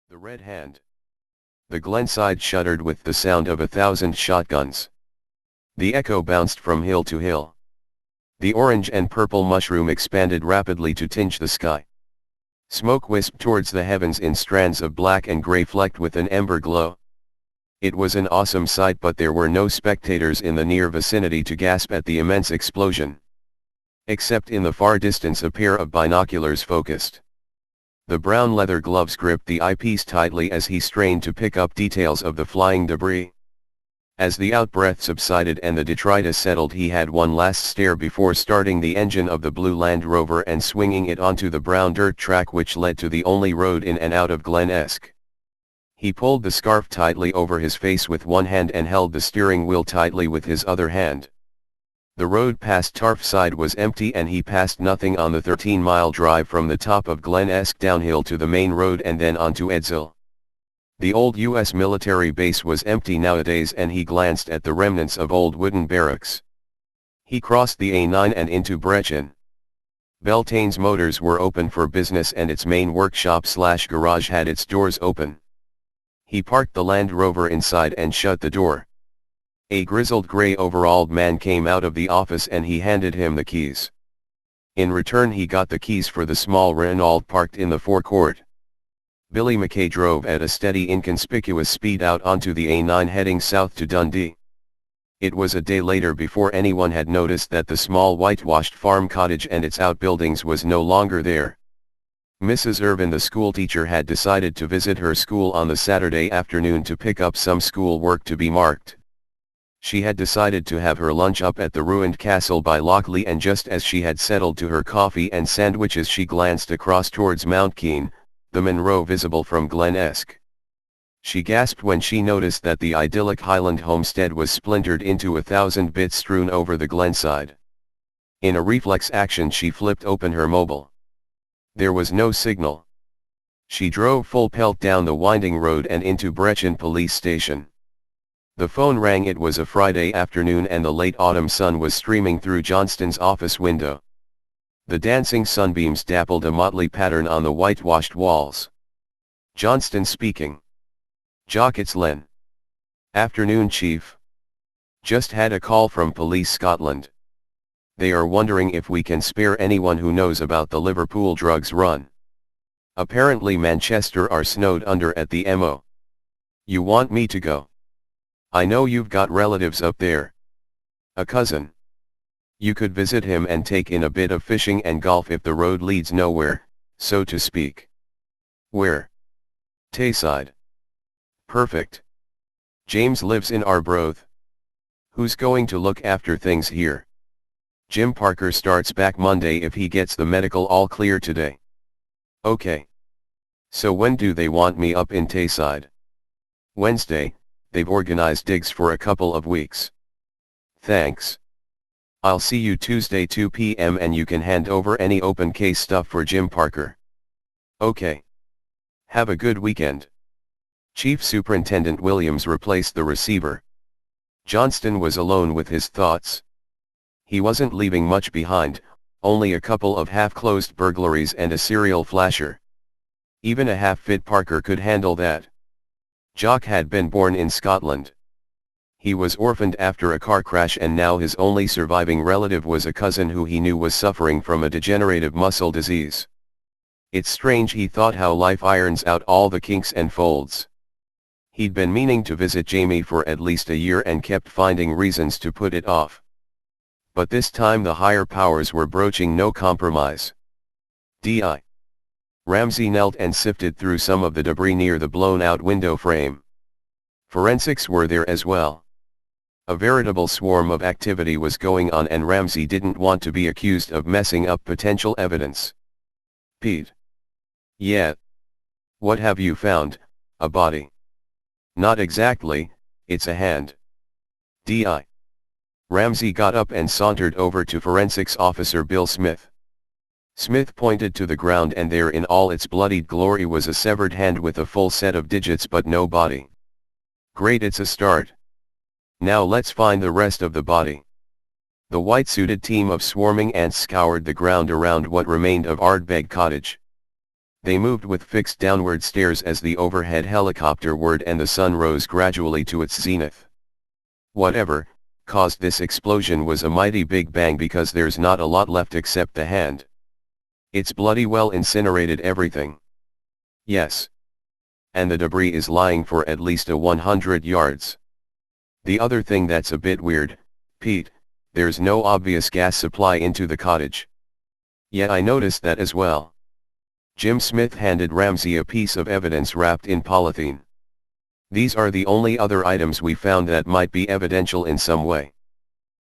The Red Hand. The Glenside shuddered with the sound of 1,000 shotguns. The echo bounced from hill to hill. The orange and purple mushroom expanded rapidly to tinge the sky. Smoke wisped towards the heavens in strands of black and grey flecked with an ember glow. It was an awesome sight, but there were no spectators in the near vicinity to gasp at the immense explosion. Except in the far distance a pair of binoculars focused. The brown leather gloves gripped the eyepiece tightly as he strained to pick up details of the flying debris. As the outbreath subsided and the detritus settled, he had one last stare before starting the engine of the blue Land Rover and swinging it onto the brown dirt track which led to the only road in and out of Glen Esk. He pulled the scarf tightly over his face with one hand and held the steering wheel tightly with his other hand. The road past Tarfside was empty and he passed nothing on the 13-mile drive from the top of Glen Esk downhill to the main road and then onto Edsall. The old U.S. military base was empty nowadays and he glanced at the remnants of old wooden barracks. He crossed the A9 and into Brechin. Beltane's Motors were open for business and its main workshop/garage had its doors open. He parked the Land Rover inside and shut the door. A grizzled grey-overalled man came out of the office and he handed him the keys. In return he got the keys for the small Renault parked in the forecourt. Billy McKay drove at a steady inconspicuous speed out onto the A9 heading south to Dundee. It was a day later before anyone had noticed that the small whitewashed farm cottage and its outbuildings was no longer there. Mrs. Irvin, the schoolteacher, had decided to visit her school on the Saturday afternoon to pick up some school work to be marked. She had decided to have her lunch up at the ruined castle by Lochley, and just as she had settled to her coffee and sandwiches she glanced across towards Mount Keene, the Munro visible from Glen Esk. She gasped when she noticed that the idyllic Highland homestead was splintered into 1,000 bits strewn over the glenside. In a reflex action she flipped open her mobile. There was no signal. She drove full pelt down the winding road and into Brechin police station. The phone rang. It was a Friday afternoon and the late autumn sun was streaming through Johnston's office window. The dancing sunbeams dappled a motley pattern on the whitewashed walls. Johnston speaking. Jock, it's Len. Afternoon, Chief. Just had a call from Police Scotland. They are wondering if we can spare anyone who knows about the Liverpool drugs run. Apparently Manchester are snowed under at the MO. You want me to go? I know you've got relatives up there. A cousin. You could visit him and take in a bit of fishing and golf if the road leads nowhere, so to speak. Where? Tayside. Perfect. James lives in Arbroath. Who's going to look after things here? Jim Parker starts back Monday if he gets the medical all clear today. Okay. So when do they want me up in Tayside? Wednesday. They've organized digs for a couple of weeks. Thanks. I'll see you Tuesday 2 p.m. and you can hand over any open case stuff for Jim Parker. Okay. Have a good weekend. Chief Superintendent Williams replaced the receiver. Johnston was alone with his thoughts. He wasn't leaving much behind, only a couple of half-closed burglaries and a serial flasher. Even a half-fit Parker could handle that. Jock had been born in Scotland. He was orphaned after a car crash and now his only surviving relative was a cousin who he knew was suffering from a degenerative muscle disease. It's strange, he thought, how life irons out all the kinks and folds. He'd been meaning to visit Jamie for at least a year and kept finding reasons to put it off. But this time the higher powers were broaching no compromise. D.I. Ramsey knelt and sifted through some of the debris near the blown-out window frame. Forensics were there as well. A veritable swarm of activity was going on and Ramsey didn't want to be accused of messing up potential evidence. Pete. Yeah. What have you found? A body? Not exactly, it's a hand. D.I. Ramsey got up and sauntered over to Forensics Officer Bill Smith. Smith pointed to the ground and there in all its bloodied glory was a severed hand with a full set of digits but no body. Great, it's a start. Now let's find the rest of the body. The white-suited team of swarming ants scoured the ground around what remained of Ardbeg Cottage. They moved with fixed downward stairs as the overhead helicopter whirred and the sun rose gradually to its zenith. Whatever caused this explosion was a mighty big bang, because there's not a lot left except the hand. It's bloody well incinerated everything. Yes. And the debris is lying for at least 100 yards. The other thing that's a bit weird, Pete, there's no obvious gas supply into the cottage. Yeah, I noticed that as well. Jim Smith handed Ramsey a piece of evidence wrapped in polythene. These are the only other items we found that might be evidential in some way.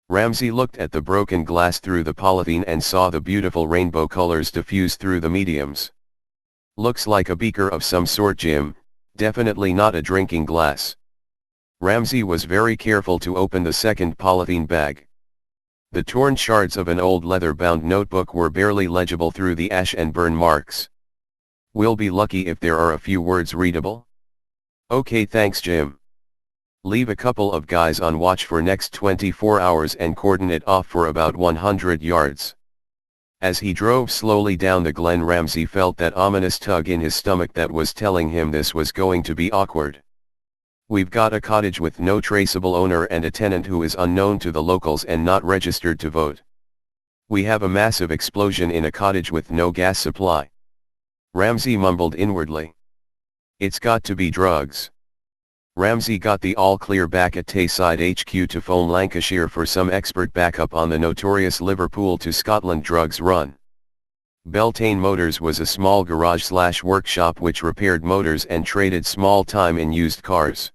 Ramsey looked at the broken glass through the polythene and saw the beautiful rainbow colors diffuse through the mediums. Looks like a beaker of some sort, Jim, definitely not a drinking glass. Ramsey was very careful to open the second polythene bag. The torn shards of an old leather-bound notebook were barely legible through the ash and burn marks. We'll be lucky if there are a few words readable. Okay, thanks, Jim. Leave a couple of guys on watch for next 24 hours and cordon it off for about 100 yards. As he drove slowly down the glen, Ramsey felt that ominous tug in his stomach that was telling him this was going to be awkward. We've got a cottage with no traceable owner and a tenant who is unknown to the locals and not registered to vote. We have a massive explosion in a cottage with no gas supply. Ramsey mumbled inwardly. It's got to be drugs. Ramsey got the all-clear back at Tayside HQ to phone Lancashire for some expert backup on the notorious Liverpool to Scotland drugs run. Beltane Motors was a small garage/workshop which repaired motors and traded small time in used cars.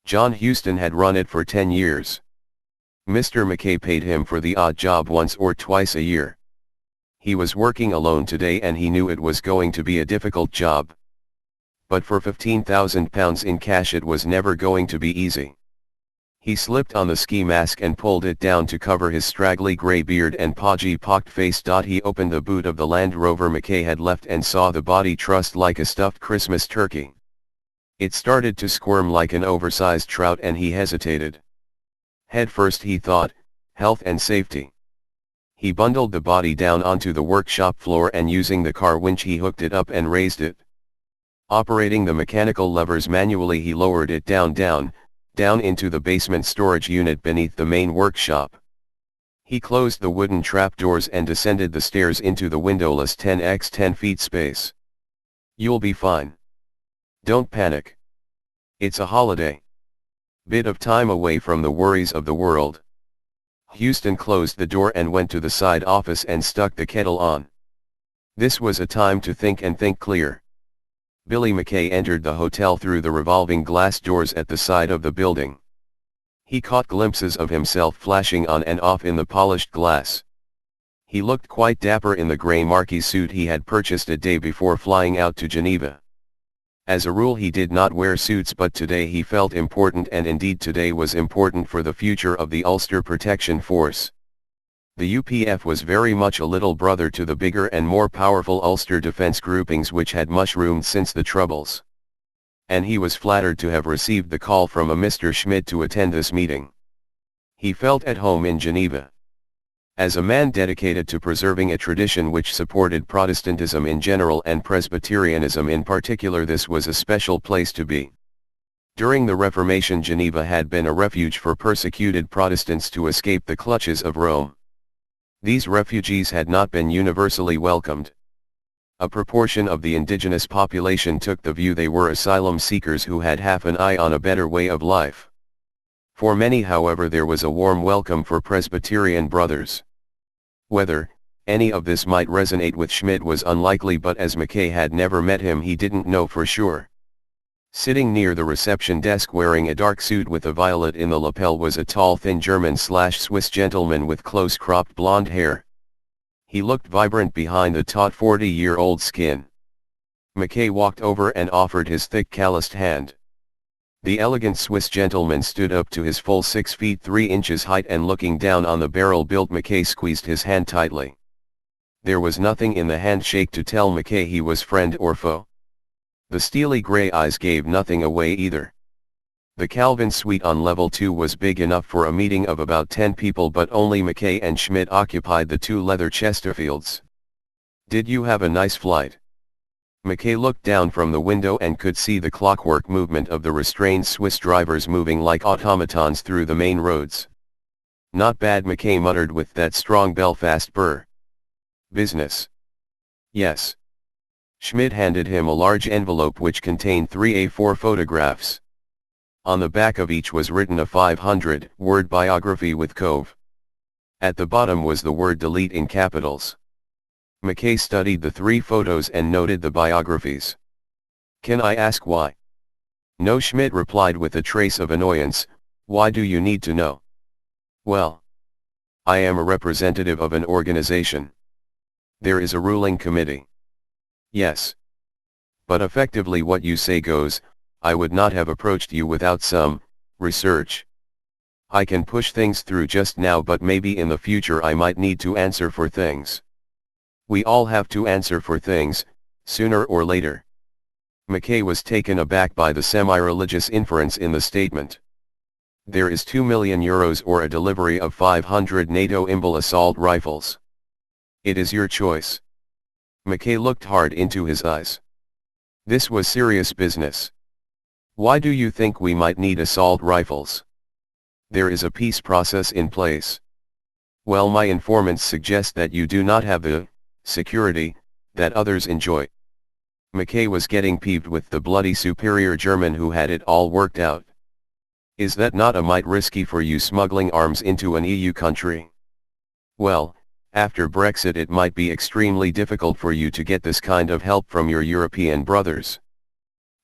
John Houston had run it for 10 years. Mr. McKay paid him for the odd job once or twice a year. He was working alone today and he knew it was going to be a difficult job. But for £15,000 in cash it was never going to be easy. He slipped on the ski mask and pulled it down to cover his straggly grey beard and podgy pocked face. He opened the boot of the Land Rover McKay had left and saw the body trussed like a stuffed Christmas turkey. It started to squirm like an oversized trout and he hesitated. Head first, he thought, health and safety. He bundled the body down onto the workshop floor and using the car winch he hooked it up and raised it. Operating the mechanical levers manually, he lowered it down into the basement storage unit beneath the main workshop. He closed the wooden trapdoors and descended the stairs into the windowless 10x10 feet space. You'll be fine. Don't panic. It's a holiday. Bit of time away from the worries of the world. Houston closed the door and went to the side office and stuck the kettle on. This was a time to think and think clear. Billy McKay entered the hotel through the revolving glass doors at the side of the building. He caught glimpses of himself flashing on and off in the polished glass. He looked quite dapper in the grey marquee suit he had purchased a day before flying out to Geneva. As a rule he did not wear suits, but today he felt important, and indeed today was important for the future of the Ulster Protection Force. The UPF was very much a little brother to the bigger and more powerful Ulster defence groupings which had mushroomed since the Troubles. And he was flattered to have received the call from a Mr. Schmidt to attend this meeting. He felt at home in Geneva. As a man dedicated to preserving a tradition which supported Protestantism in general and Presbyterianism in particular, this was a special place to be. During the Reformation, Geneva had been a refuge for persecuted Protestants to escape the clutches of Rome. These refugees had not been universally welcomed. A proportion of the indigenous population took the view they were asylum seekers who had half an eye on a better way of life. For many, however, there was a warm welcome for Presbyterian brothers. Whether any of this might resonate with Schmidt was unlikely, but as McKay had never met him, he didn't know for sure. Sitting near the reception desk wearing a dark suit with a violet in the lapel was a tall, thin German/Swiss gentleman with close-cropped blonde hair. He looked vibrant behind the taut 40-year-old skin. McKay walked over and offered his thick calloused hand. The elegant Swiss gentleman stood up to his full 6 feet 3 inches height, and looking down on the barrel-built McKay squeezed his hand tightly. There was nothing in the handshake to tell McKay he was friend or foe. The steely grey eyes gave nothing away either. The Calvin suite on level 2 was big enough for a meeting of about 10 people, but only McKay and Schmidt occupied the 2 leather Chesterfields. "Did you have a nice flight?" McKay looked down from the window and could see the clockwork movement of the restrained Swiss drivers moving like automatons through the main roads. Not bad, McKay muttered with that strong Belfast burr. Business. Yes. Schmidt handed him a large envelope which contained 3 A4 photographs. On the back of each was written a 500-word biography with Cove. At the bottom was the word delete in capitals. McKay studied the 3 photos and noted the biographies. Can I ask why? No, Schmidt replied with a trace of annoyance. Why do you need to know? Well, I am a representative of an organization. There is a ruling committee. Yes. But effectively what you say goes. I would not have approached you without some research. I can push things through just now, but maybe in the future I might need to answer for things. We all have to answer for things, sooner or later. McKay was taken aback by the semi-religious inference in the statement. There is €2 million or a delivery of 500 NATO Imbal assault rifles. It is your choice. McKay looked hard into his eyes. This was serious business. Why do you think we might need assault rifles? There is a peace process in place. Well, my informants suggest that you do not have the security that others enjoy. McKay was getting peeved with the bloody superior German who had it all worked out. Is that not a mite risky for you, smuggling arms into an EU country? Well, after Brexit it might be extremely difficult for you to get this kind of help from your European brothers.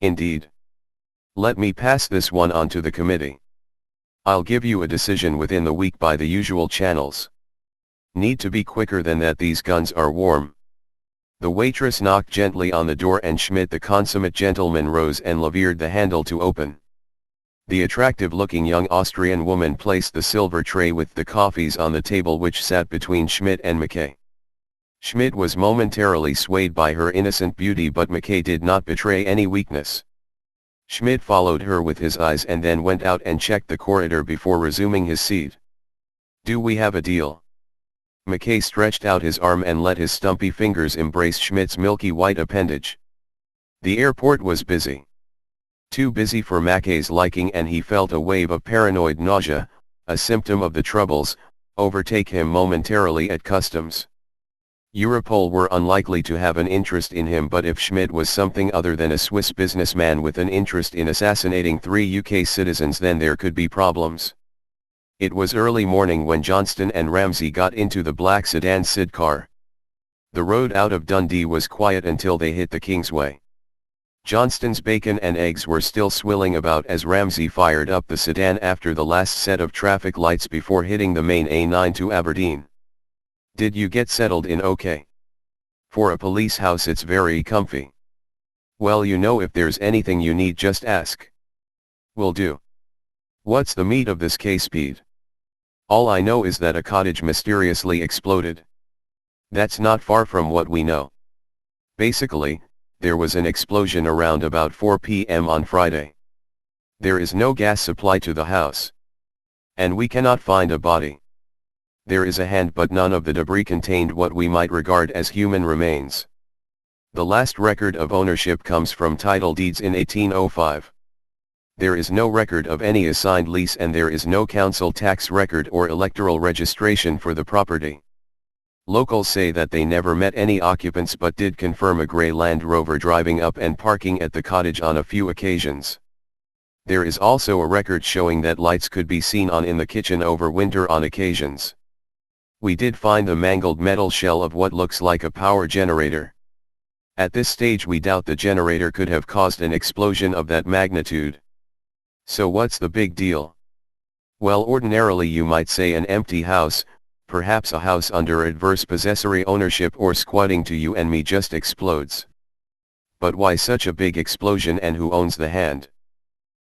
Indeed. Let me pass this one on to the committee. I'll give you a decision within the week by the usual channels. Need to be quicker than that, these guns are warm. The waitress knocked gently on the door and Schmidt, the consummate gentleman, rose and levered the handle to open. The attractive-looking young Austrian woman placed the silver tray with the coffees on the table which sat between Schmidt and McKay. Schmidt was momentarily swayed by her innocent beauty, but McKay did not betray any weakness. Schmidt followed her with his eyes and then went out and checked the corridor before resuming his seat. Do we have a deal? McKay stretched out his arm and let his stumpy fingers embrace Schmidt's milky white appendage. The airport was busy. Too busy for McKay's liking, and he felt a wave of paranoid nausea, a symptom of the troubles, overtake him momentarily at customs. Europol were unlikely to have an interest in him, but if Schmidt was something other than a Swiss businessman with an interest in assassinating 3 UK citizens, then there could be problems. It was early morning when Johnston and Ramsey got into the black sedan SID car. The road out of Dundee was quiet until they hit the Kingsway. Johnston's bacon and eggs were still swilling about as Ramsey fired up the sedan after the last set of traffic lights before hitting the main A9 to Aberdeen. Did you get settled in okay? For a police house it's very comfy. Well, you know, if there's anything you need just ask. Will do. What's the meat of this case, Pete? All I know is that a cottage mysteriously exploded. That's not far from what we know. Basically, there was an explosion around about 4 p.m. on Friday. There is no gas supply to the house. And we cannot find a body. There is a hand, but none of the debris contained what we might regard as human remains. The last record of ownership comes from title deeds in 1805. There is no record of any assigned lease, and there is no council tax record or electoral registration for the property. Locals say that they never met any occupants but did confirm a grey Land Rover driving up and parking at the cottage on a few occasions. There is also a record showing that lights could be seen on in the kitchen over winter on occasions. We did find the mangled metal shell of what looks like a power generator. At this stage we doubt the generator could have caused an explosion of that magnitude. So what's the big deal? Well, ordinarily you might say an empty house, perhaps a house under adverse possessory ownership or squatting to you and me, just explodes. But why such a big explosion, and who owns the hand?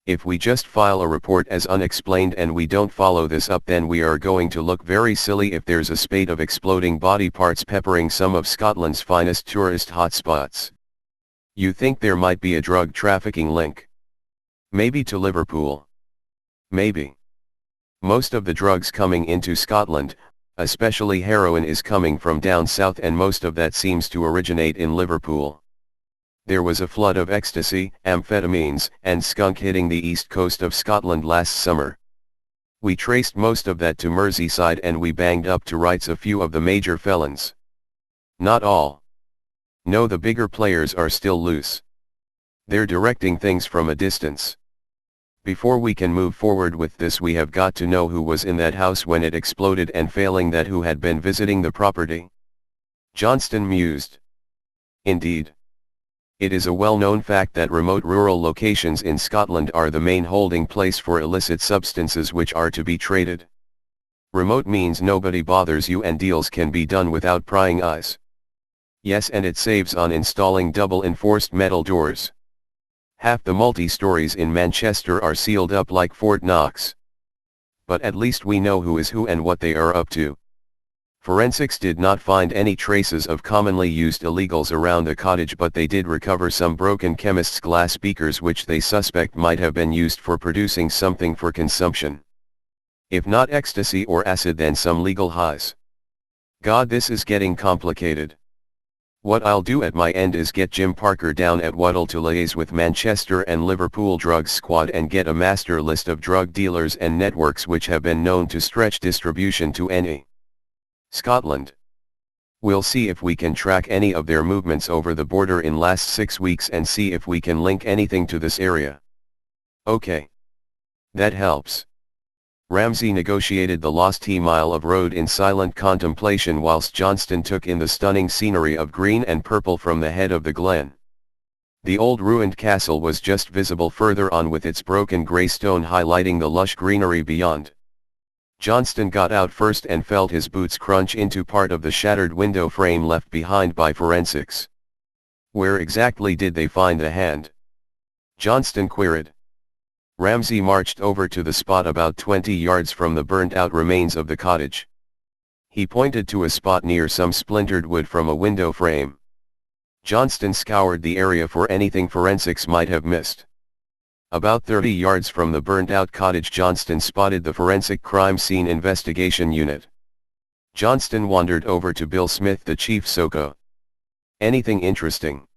If we just file a report as unexplained and we don't follow this up, then we are going to look very silly if there's a spate of exploding body parts peppering some of Scotland's finest tourist hotspots. You think there might be a drug trafficking link? Maybe to Liverpool. Maybe. Most of the drugs coming into Scotland, especially heroin, is coming from down south, and most of that seems to originate in Liverpool. There was a flood of ecstasy, amphetamines, and skunk hitting the east coast of Scotland last summer. We traced most of that to Merseyside and we banged up to rights a few of the major felons. Not all. No, the bigger players are still loose. They're directing things from a distance. Before we can move forward with this, we have got to know who was in that house when it exploded, and failing that, who had been visiting the property. Johnston mused. Indeed. It is a well-known fact that remote rural locations in Scotland are the main holding place for illicit substances which are to be traded. Remote means nobody bothers you and deals can be done without prying eyes. Yes, and it saves on installing double-enforced metal doors. Half the multi-stories in Manchester are sealed up like Fort Knox. But at least we know who is who and what they are up to. Forensics did not find any traces of commonly used illegals around the cottage, but they did recover some broken chemist's glass beakers which they suspect might have been used for producing something for consumption. If not ecstasy or acid, then some legal highs. God, this is getting complicated. What I'll do at my end is get Jim Parker down at Waddle to liaise with Manchester and Liverpool Drug Squad and get a master list of drug dealers and networks which have been known to stretch distribution to any Scotland. We'll see if we can track any of their movements over the border in last 6 weeks and see if we can link anything to this area. Okay. That helps. Ramsey negotiated the lost mile of road in silent contemplation whilst Johnston took in the stunning scenery of green and purple from the head of the glen. The old ruined castle was just visible further on, with its broken grey stone highlighting the lush greenery beyond. Johnston got out first and felt his boots crunch into part of the shattered window frame left behind by forensics. Where exactly did they find the hand? Johnston queried. Ramsey marched over to the spot about 20 yards from the burnt-out remains of the cottage. He pointed to a spot near some splintered wood from a window frame. Johnston scoured the area for anything forensics might have missed. About 30 yards from the burnt-out cottage, Johnston spotted the Forensic Crime Scene Investigation Unit. Johnston wandered over to Bill Smith, the chief SOCO. Anything interesting?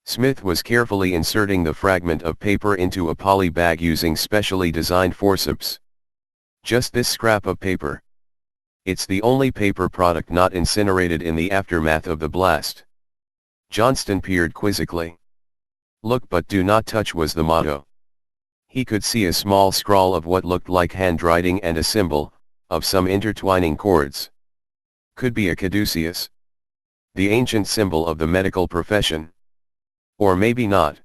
Smith was carefully inserting the fragment of paper into a poly bag using specially designed forceps. Just this scrap of paper. It's the only paper product not incinerated in the aftermath of the blast. Johnston peered quizzically. Look but do not touch was the motto. He could see a small scrawl of what looked like handwriting and a symbol, of some intertwining chords. Could be a caduceus. The ancient symbol of the medical profession. Or maybe not.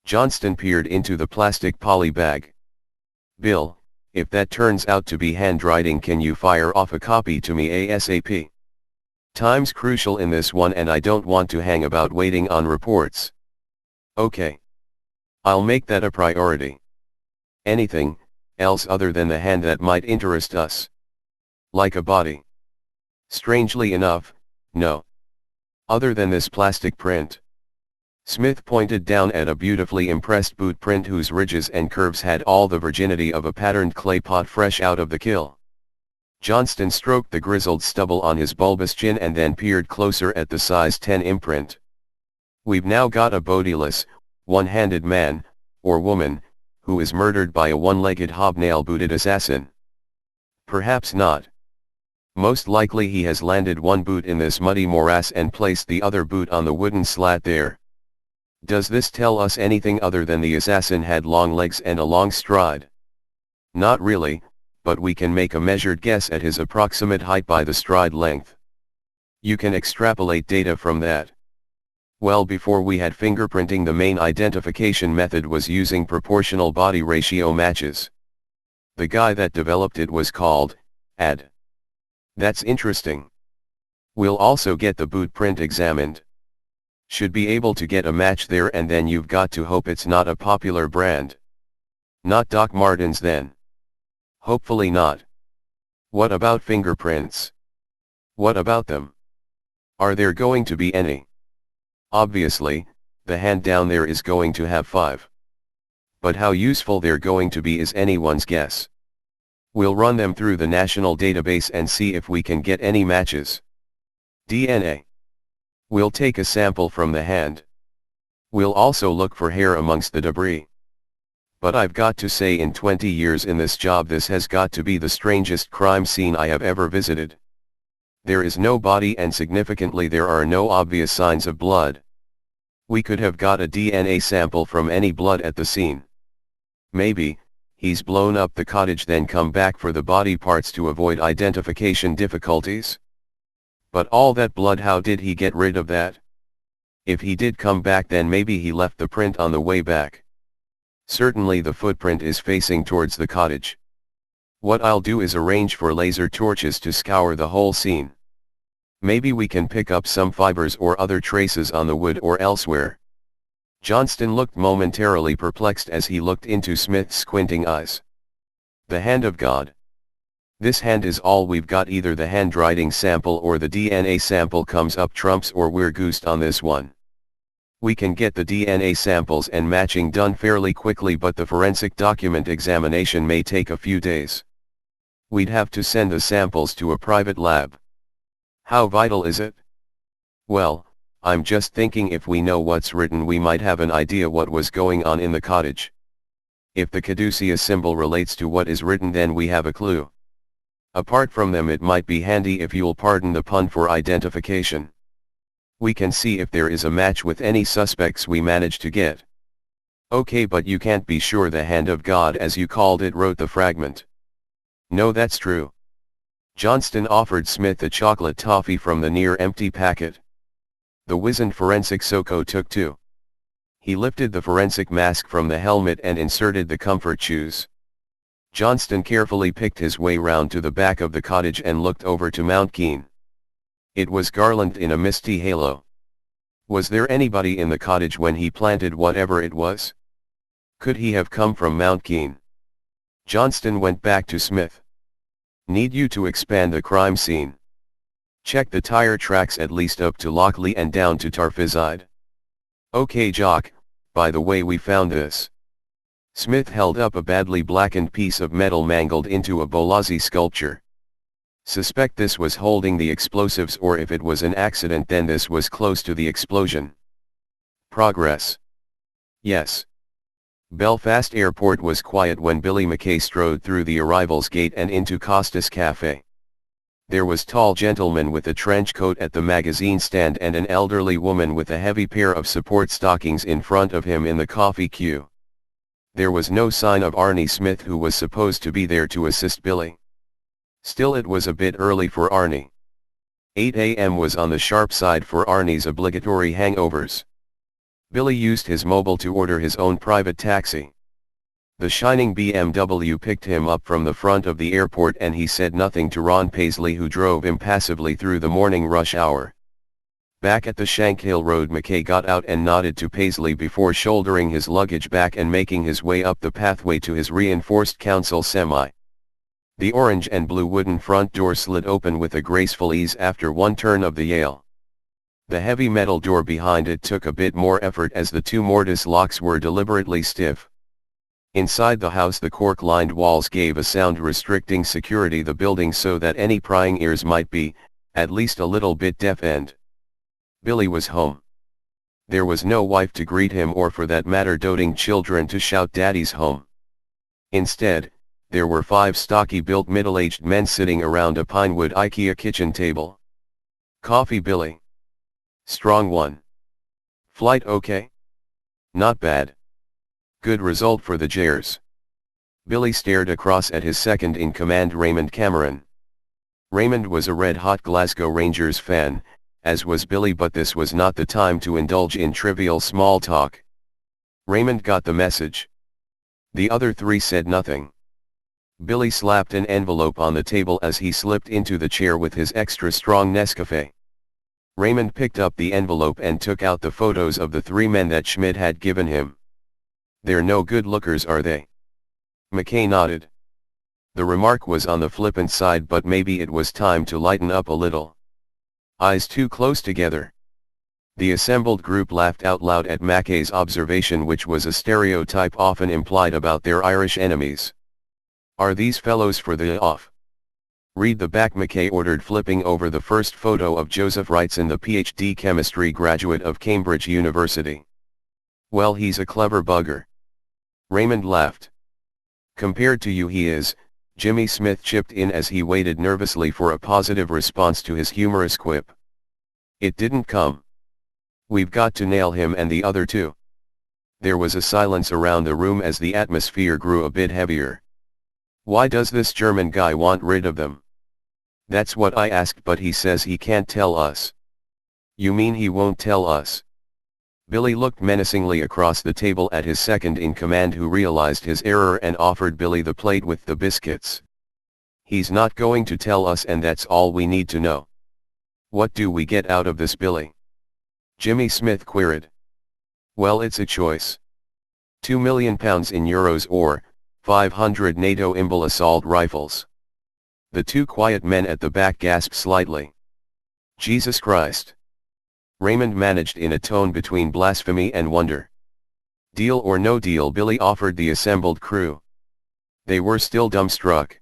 Johnston peered into the plastic poly bag. Bill, if that turns out to be handwriting, can you fire off a copy to me ASAP? Time's crucial in this one and I don't want to hang about waiting on reports. Okay. I'll make that a priority. Anything else other than the hand that might interest us? Like a body? Strangely enough, no. Other than this plastic print. Smith pointed down at a beautifully impressed boot print whose ridges and curves had all the virginity of a patterned clay pot fresh out of the kiln. Johnston stroked the grizzled stubble on his bulbous chin and then peered closer at the size 10 imprint. We've now got a bodiless, one-handed man, or woman, who is murdered by a one-legged hobnail-booted assassin. Perhaps not. Most likely he has landed one boot in this muddy morass and placed the other boot on the wooden slat there. Does this tell us anything other than the assassin had long legs and a long stride? Not really, but we can make a measured guess at his approximate height by the stride length. You can extrapolate data from that. Well, before we had fingerprinting, the main identification method was using proportional body ratio matches. The guy that developed it was called AD. That's interesting. We'll also get the boot print examined. Should be able to get a match there, and then you've got to hope it's not a popular brand. Not Doc Martens then. Hopefully not. What about fingerprints? What about them? Are there going to be any? Obviously, the hand down there is going to have 5. But how useful they're going to be is anyone's guess. We'll run them through the national database and see if we can get any matches. DNA. We'll take a sample from the hand. We'll also look for hair amongst the debris. But I've got to say, in 20 years in this job, this has got to be the strangest crime scene I have ever visited. There is no body, and significantly there are no obvious signs of blood. We could have got a DNA sample from any blood at the scene. Maybe he's blown up the cottage then come back for the body parts to avoid identification difficulties. But all that blood, how did he get rid of that? If he did come back, then maybe he left the print on the way back. Certainly the footprint is facing towards the cottage. What I'll do is arrange for laser torches to scour the whole scene. Maybe we can pick up some fibers or other traces on the wood or elsewhere. Johnston looked momentarily perplexed as he looked into Smith's squinting eyes. The hand of God. This hand is all we've got. Either the handwriting sample or the DNA sample comes up trumps, or we're goosed on this one. We can get the DNA samples and matching done fairly quickly, but the forensic document examination may take a few days. We'd have to send the samples to a private lab. How vital is it? Well, I'm just thinking, if we know what's written, we might have an idea what was going on in the cottage. If the caduceus symbol relates to what is written, then we have a clue. Apart from them, it might be handy, if you'll pardon the pun, for identification. We can see if there is a match with any suspects we manage to get. Okay, but you can't be sure the hand of God, as you called it, wrote the fragment. No, that's true. Johnston offered Smith a chocolate toffee from the near-empty packet. The wizened forensic Soko took two. He lifted the forensic mask from the helmet and inserted the comfort shoes. Johnston carefully picked his way round to the back of the cottage and looked over to Mount Keene. It was garlanded in a misty halo. Was there anybody in the cottage when he planted whatever it was? Could he have come from Mount Keene? Johnston went back to Smith. Need you to expand the crime scene. Check the tire tracks at least up to Lockley and down to Tarfizide. Okay, Jock, by the way, we found this. Smith held up a badly blackened piece of metal mangled into a Bolazi sculpture. Suspect this was holding the explosives, or if it was an accident, then this was close to the explosion. Progress. Yes. Belfast Airport was quiet when Billy McKay strode through the arrivals gate and into Costas Cafe. There was tall gentleman with a trench coat at the magazine stand and an elderly woman with a heavy pair of support stockings in front of him in the coffee queue. There was no sign of Arnie Smith, who was supposed to be there to assist Billy. Still, it was a bit early for Arnie. 8 a.m. was on the sharp side for Arnie's obligatory hangovers. Billy used his mobile to order his own private taxi. The shining BMW picked him up from the front of the airport, and he said nothing to Ron Paisley, who drove impassively through the morning rush hour. Back at the Shankill Road, McKay got out and nodded to Paisley before shouldering his luggage back and making his way up the pathway to his reinforced council semi. The orange and blue wooden front door slid open with a graceful ease after one turn of the Yale. The heavy metal door behind it took a bit more effort, as the two mortise locks were deliberately stiff. Inside the house, the cork-lined walls gave a sound restricting security the building so that any prying ears might be, at least a little bit deaf-end. Billy was home. There was no wife to greet him, or for that matter doting children to shout "Daddy's home." Instead, there were 5 stocky-built middle-aged men sitting around a pinewood IKEA kitchen table. Coffee, Billy? Strong one. Flight okay? Not bad. Good result for the Jers. Billy stared across at his second-in-command, Raymond Cameron. Raymond was a red-hot Glasgow Rangers fan, as was Billy, but this was not the time to indulge in trivial small talk. Raymond got the message. The other 3 said nothing. Billy slapped an envelope on the table as he slipped into the chair with his extra-strong Nescafe. Raymond picked up the envelope and took out the photos of the 3 men that Schmidt had given him. They're no good lookers, are they? McKay nodded. The remark was on the flippant side, but maybe it was time to lighten up a little. Eyes too close together. The assembled group laughed out loud at McKay's observation, which was a stereotype often implied about their Irish enemies. Are these fellows for the off? Read the back, McKay ordered, flipping over the first photo of Joseph Wrightson, the PhD chemistry graduate of Cambridge University. Well, he's a clever bugger. Raymond laughed. Compared to you he is, Jimmy Smith chipped in as he waited nervously for a positive response to his humorous quip. It didn't come. We've got to nail him and the other two. There was a silence around the room as the atmosphere grew a bit heavier. Why does this German guy want rid of them? That's what I asked, but he says he can't tell us. You mean he won't tell us? Billy looked menacingly across the table at his second-in-command, who realized his error and offered Billy the plate with the biscuits. He's not going to tell us, and that's all we need to know. What do we get out of this, Billy? Jimmy Smith queried. Well, it's a choice. £2 million in euros or 500 NATO Imbal assault rifles. The two quiet men at the back gasped slightly. Jesus Christ. Raymond managed in a tone between blasphemy and wonder. Deal or no deal, Billy offered the assembled crew. They were still dumbstruck.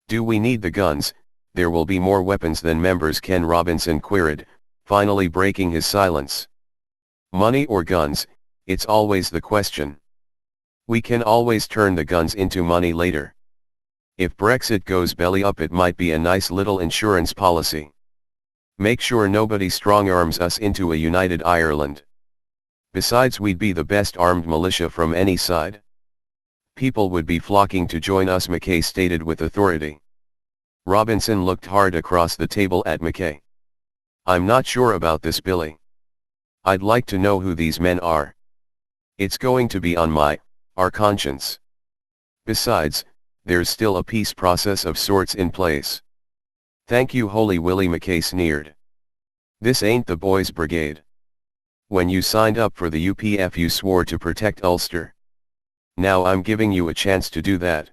Do we need the guns? There will be more weapons than members, Ken Robinson queried, finally breaking his silence. Money or guns, it's always the question. We can always turn the guns into money later. If Brexit goes belly up, it might be a nice little insurance policy. Make sure nobody strong-arms us into a united Ireland. Besides, we'd be the best armed militia from any side. People would be flocking to join us, McKay stated with authority. Robinson looked hard across the table at McKay. I'm not sure about this, Billy. I'd like to know who these men are. It's going to be on our conscience. Besides, there's still a peace process of sorts in place. Thank you, Holy Willie, McKay sneered. This ain't the boys' brigade. When you signed up for the UPF you swore to protect Ulster. Now I'm giving you a chance to do that.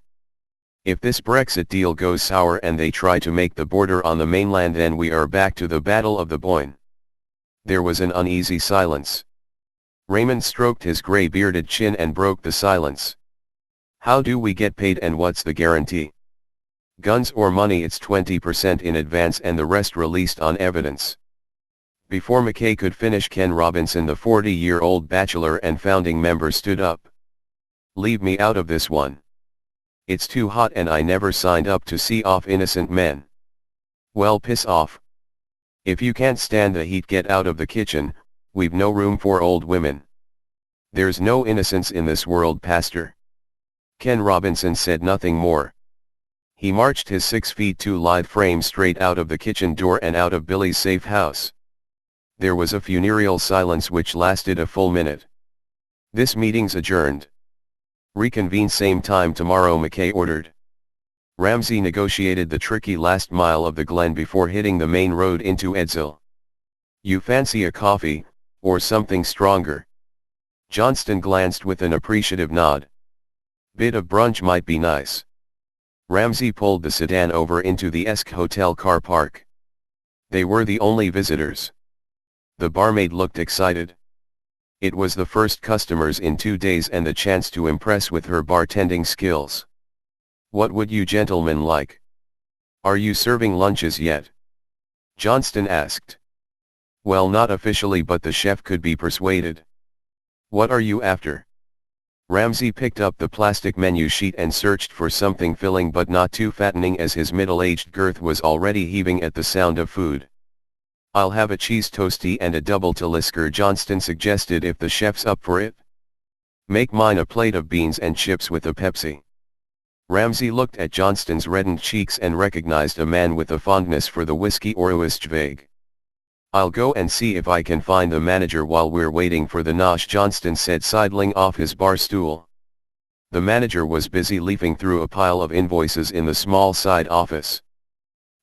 If this Brexit deal goes sour and they try to make the border on the mainland, then we are back to the Battle of the Boyne. There was an uneasy silence. Raymond stroked his grey-bearded chin and broke the silence. How do we get paid, and what's the guarantee? Guns or money? It's 20% in advance and the rest released on evidence. Before McKay could finish, Ken Robinson, the 40-year-old bachelor and founding member, stood up. Leave me out of this one. It's too hot and I never signed up to see off innocent men. Well, piss off. If you can't stand the heat, get out of the kitchen. We've no room for old women. There's no innocence in this world, Pastor. Ken Robinson said nothing more. He marched his 6'2" lithe frame straight out of the kitchen door and out of Billy's safe house. There was a funereal silence which lasted a full minute. This meeting's adjourned. Reconvene same time tomorrow, McKay ordered. Ramsey negotiated the tricky last mile of the Glen before hitting the main road into Edsall. You fancy a coffee, or something stronger? Johnston glanced with an appreciative nod. Bit of brunch might be nice. Ramsey pulled the sedan over into the Esk Hotel car park. They were the only visitors. The barmaid looked excited. It was the first customers in 2 days and the chance to impress with her bartending skills. What would you gentlemen like? Are you serving lunches yet? Johnston asked. Well, not officially, but the chef could be persuaded. What are you after? Ramsey picked up the plastic menu sheet and searched for something filling but not too fattening, as his middle-aged girth was already heaving at the sound of food. I'll have a cheese toastie and a double Talisker, Johnston suggested, if the chef's up for it. Make mine a plate of beans and chips with a Pepsi. Ramsey looked at Johnston's reddened cheeks and recognized a man with a fondness for the whiskey Oostvaarde. I'll go and see if I can find the manager while we're waiting for the nosh, Johnston said, sidling off his bar stool. The manager was busy leafing through a pile of invoices in the small side office.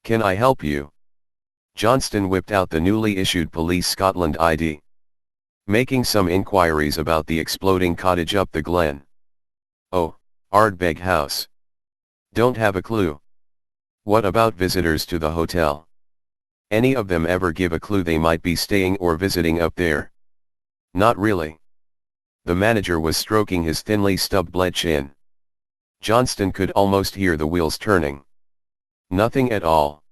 Can I help you? Johnston whipped out the newly issued Police Scotland ID. Making some inquiries about the exploding cottage up the Glen. Oh, Ardbeg House. Don't have a clue. What about visitors to the hotel? Any of them ever give a clue they might be staying or visiting up there? Not really. The manager was stroking his thinly stubbed bled chin. Johnston could almost hear the wheels turning. Nothing at all.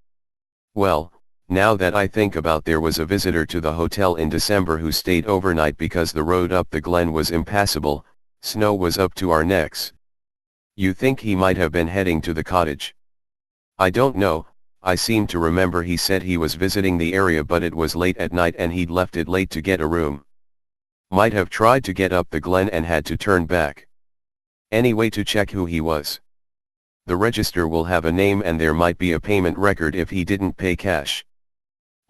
Well, Now that I think about, there was a visitor to the hotel in December who stayed overnight because the road up the glen was impassable, snow was up to our necks. You think he might have been heading to the cottage? I don't know, I seem to remember he said he was visiting the area, but it was late at night and he'd left it late to get a room. Might have tried to get up the glen and had to turn back. Anyway, to check who he was. The register will have a name and there might be a payment record if he didn't pay cash.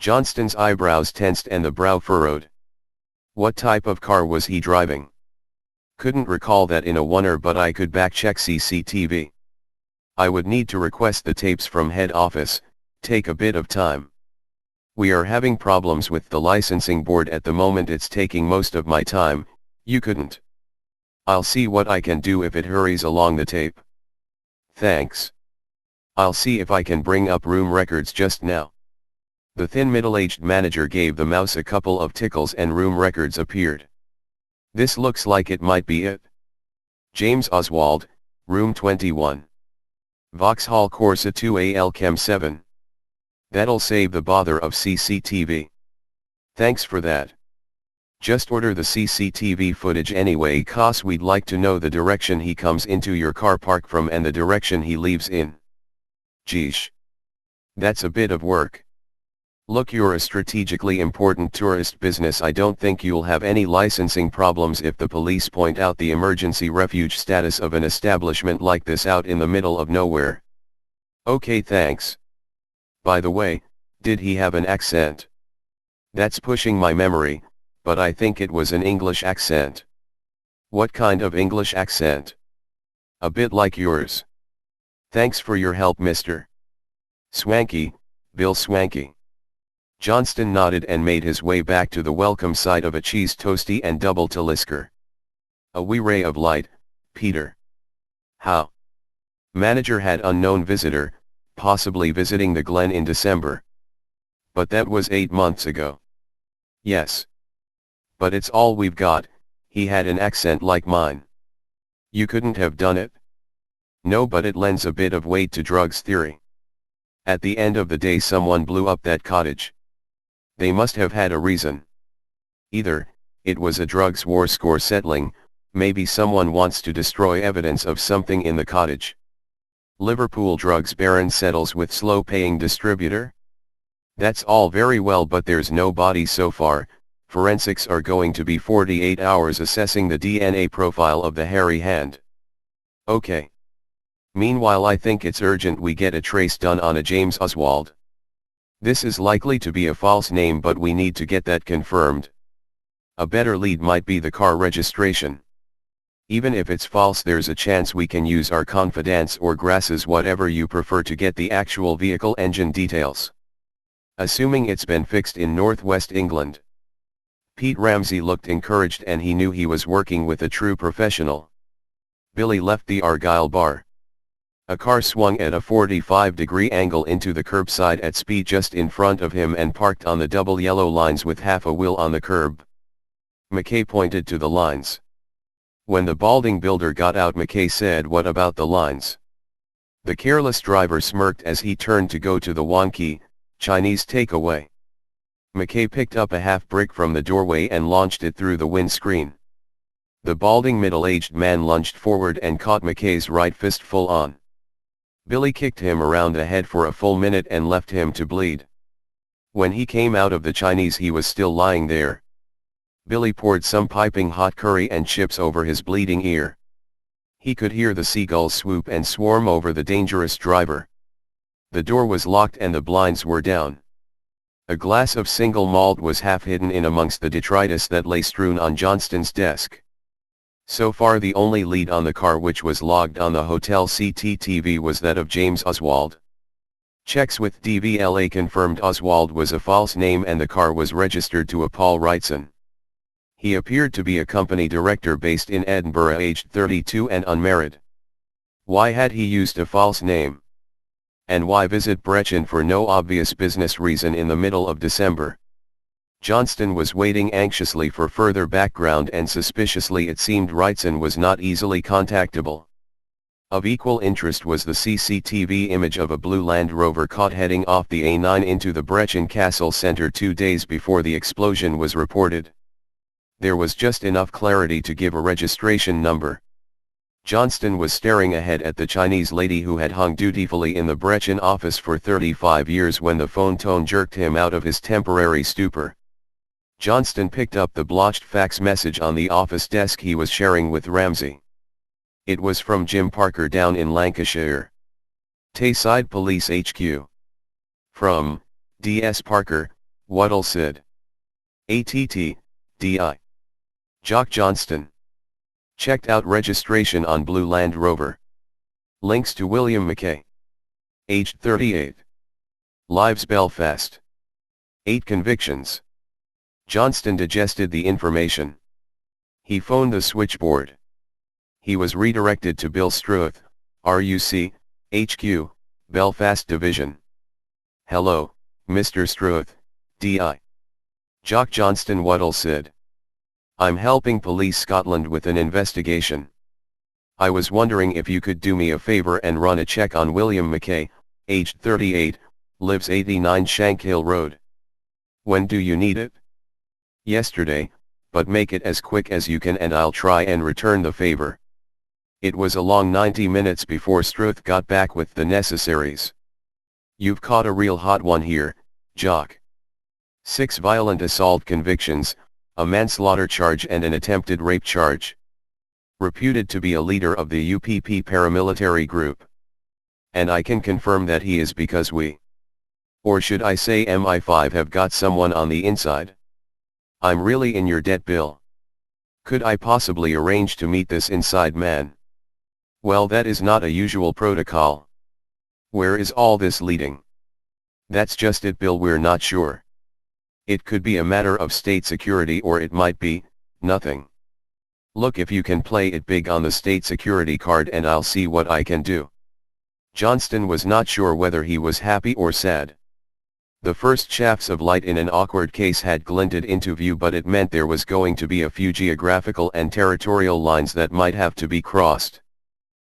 Johnston's eyebrows tensed and the brow furrowed. What type of car was he driving? Couldn't recall that in a oneer, but I could back-check CCTV. I would need to request the tapes from head office, take a bit of time. We are having problems with the licensing board at the moment, it's taking most of my time. You couldn't? I'll see what I can do if it hurries along the tape. Thanks. I'll see if I can bring up room records just now. The thin middle-aged manager gave the mouse a couple of tickles and room records appeared. This looks like it might be it. James Oswald, room 21. Vauxhall Corsa 2AL Chem 7. That'll save the bother of CCTV. Thanks for that. Just order the CCTV footage anyway, cause we'd like to know the direction he comes into your car park from and the direction he leaves in. Geesh. That's a bit of work. Look, you're a strategically important tourist business. I don't think you'll have any licensing problems if the police point out the emergency refuge status of an establishment like this out in the middle of nowhere. Okay, thanks. By the way, did he have an accent? That's pushing my memory, but I think it was an English accent. What kind of English accent? A bit like yours. Thanks for your help, Mr. Swanky, Bill Swanky. Johnston nodded and made his way back to the welcome sight of a cheese toastie and double Talisker. A wee ray of light, Peter. How? Manager had unknown visitor, possibly visiting the Glen in December. But that was 8 months ago. Yes. But it's all we've got. He had an accent like mine. You couldn't have done it? No, but it lends a bit of weight to drugs theory. At the end of the day, someone blew up that cottage. They must have had a reason. Either, it was a drugs war score settling, maybe someone wants to destroy evidence of something in the cottage. Liverpool drugs baron settles with slow-paying distributor? That's all very well, but there's no body so far. Forensics are going to be 48 hours assessing the DNA profile of the hairy hand. Okay. Meanwhile, I think it's urgent we get a trace done on a James Oswald. This is likely to be a false name, but we need to get that confirmed. A better lead might be the car registration. Even if it's false, there's a chance we can use our confidants or grasses, whatever you prefer, to get the actual vehicle engine details. Assuming it's been fixed in northwest England. Pete Ramsey looked encouraged, and he knew he was working with a true professional. Billy left the Argyle bar. A car swung at a 45-degree angle into the curbside at speed just in front of him and parked on the double yellow lines with half a wheel on the curb. McKay pointed to the lines. When the balding builder got out, McKay said, "What about the lines?" The careless driver smirked as he turned to go to the wonky Chinese takeaway. McKay picked up a half brick from the doorway and launched it through the windscreen. The balding middle-aged man lunged forward and caught McKay's right fist full on. Billy kicked him around the head for a full minute and left him to bleed. When he came out of the Chinese, he was still lying there. Billy poured some piping hot curry and chips over his bleeding ear. He could hear the seagulls swoop and swarm over the dangerous driver. The door was locked and the blinds were down. A glass of single malt was half hidden in amongst the detritus that lay strewn on Johnston's desk. So far, the only lead on the car which was logged on the hotel CCTV was that of James Oswald. Checks with DVLA confirmed Oswald was a false name and the car was registered to a Paul Wrightson. He appeared to be a company director based in Edinburgh, aged 32 and unmarried. Why had he used a false name? And why visit Brechin for no obvious business reason in the middle of December? Johnston was waiting anxiously for further background, and suspiciously it seemed Wrightson was not easily contactable. Of equal interest was the CCTV image of a blue Land Rover caught heading off the A9 into the Brechin Castle Centre 2 days before the explosion was reported. There was just enough clarity to give a registration number. Johnston was staring ahead at the Chinese lady who had hung dutifully in the Brechin office for 35 years when the phone tone jerked him out of his temporary stupor. Johnston picked up the blotched fax message on the office desk he was sharing with Ramsey. It was from Jim Parker down in Lancashire. Tayside Police HQ. From D.S. Parker, Whittleside. ATT, D.I. Jock Johnston. Checked out registration on Blue Land Rover. Links to William McKay. Aged 38. Lives Belfast. 8 convictions. Johnston digested the information. He phoned the switchboard. He was redirected to Bill Struth, RUC, HQ, Belfast Division. Hello, Mr. Struth, D.I. Jock Johnston Whittleside. I'm helping Police Scotland with an investigation. I was wondering if you could do me a favor and run a check on William McKay, aged 38, lives 89 Shankhill Road. When do you need it? Yesterday, but make it as quick as you can and I'll try and return the favor. It was a long 90 minutes before Struth got back with the necessaries. You've caught a real hot one here, Jock. 6 violent assault convictions, a manslaughter charge and an attempted rape charge. Reputed to be a leader of the UPP paramilitary group. And I can confirm that he is because we, or should I say MI5, have got someone on the inside. I'm really in your debt, Bill. Could I possibly arrange to meet this inside man? Well, that is not a usual protocol. Where is all this leading? That's just it, Bill, we're not sure. It could be a matter of state security or it might be nothing. Look if you can play it big on the state security card and I'll see what I can do. Johnston was not sure whether he was happy or sad. The first shafts of light in an awkward case had glinted into view, but it meant there was going to be a few geographical and territorial lines that might have to be crossed.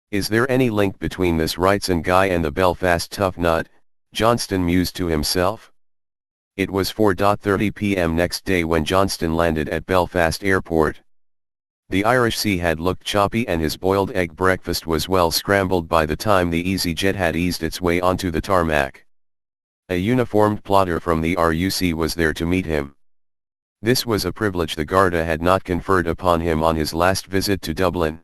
Is there any link between this Wrightson guy and the Belfast tough nut? Johnston mused to himself. It was 4:30 p.m. next day when Johnston landed at Belfast Airport. The Irish Sea had looked choppy and his boiled egg breakfast was well scrambled by the time the easyJet had eased its way onto the tarmac. A uniformed plotter from the RUC was there to meet him. This was a privilege the Garda had not conferred upon him on his last visit to Dublin.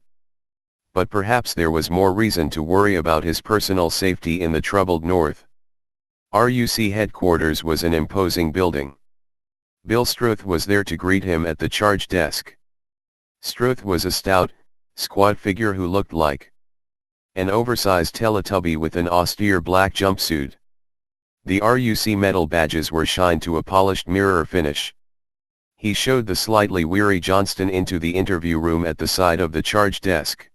But perhaps there was more reason to worry about his personal safety in the troubled north. RUC headquarters was an imposing building. Bill Struth was there to greet him at the charge desk. Struth was a stout, squat figure who looked like an oversized Teletubby with an austere black jumpsuit. The RUC metal badges were shined to a polished mirror finish. He showed the slightly weary Johnston into the interview room at the side of the charge desk.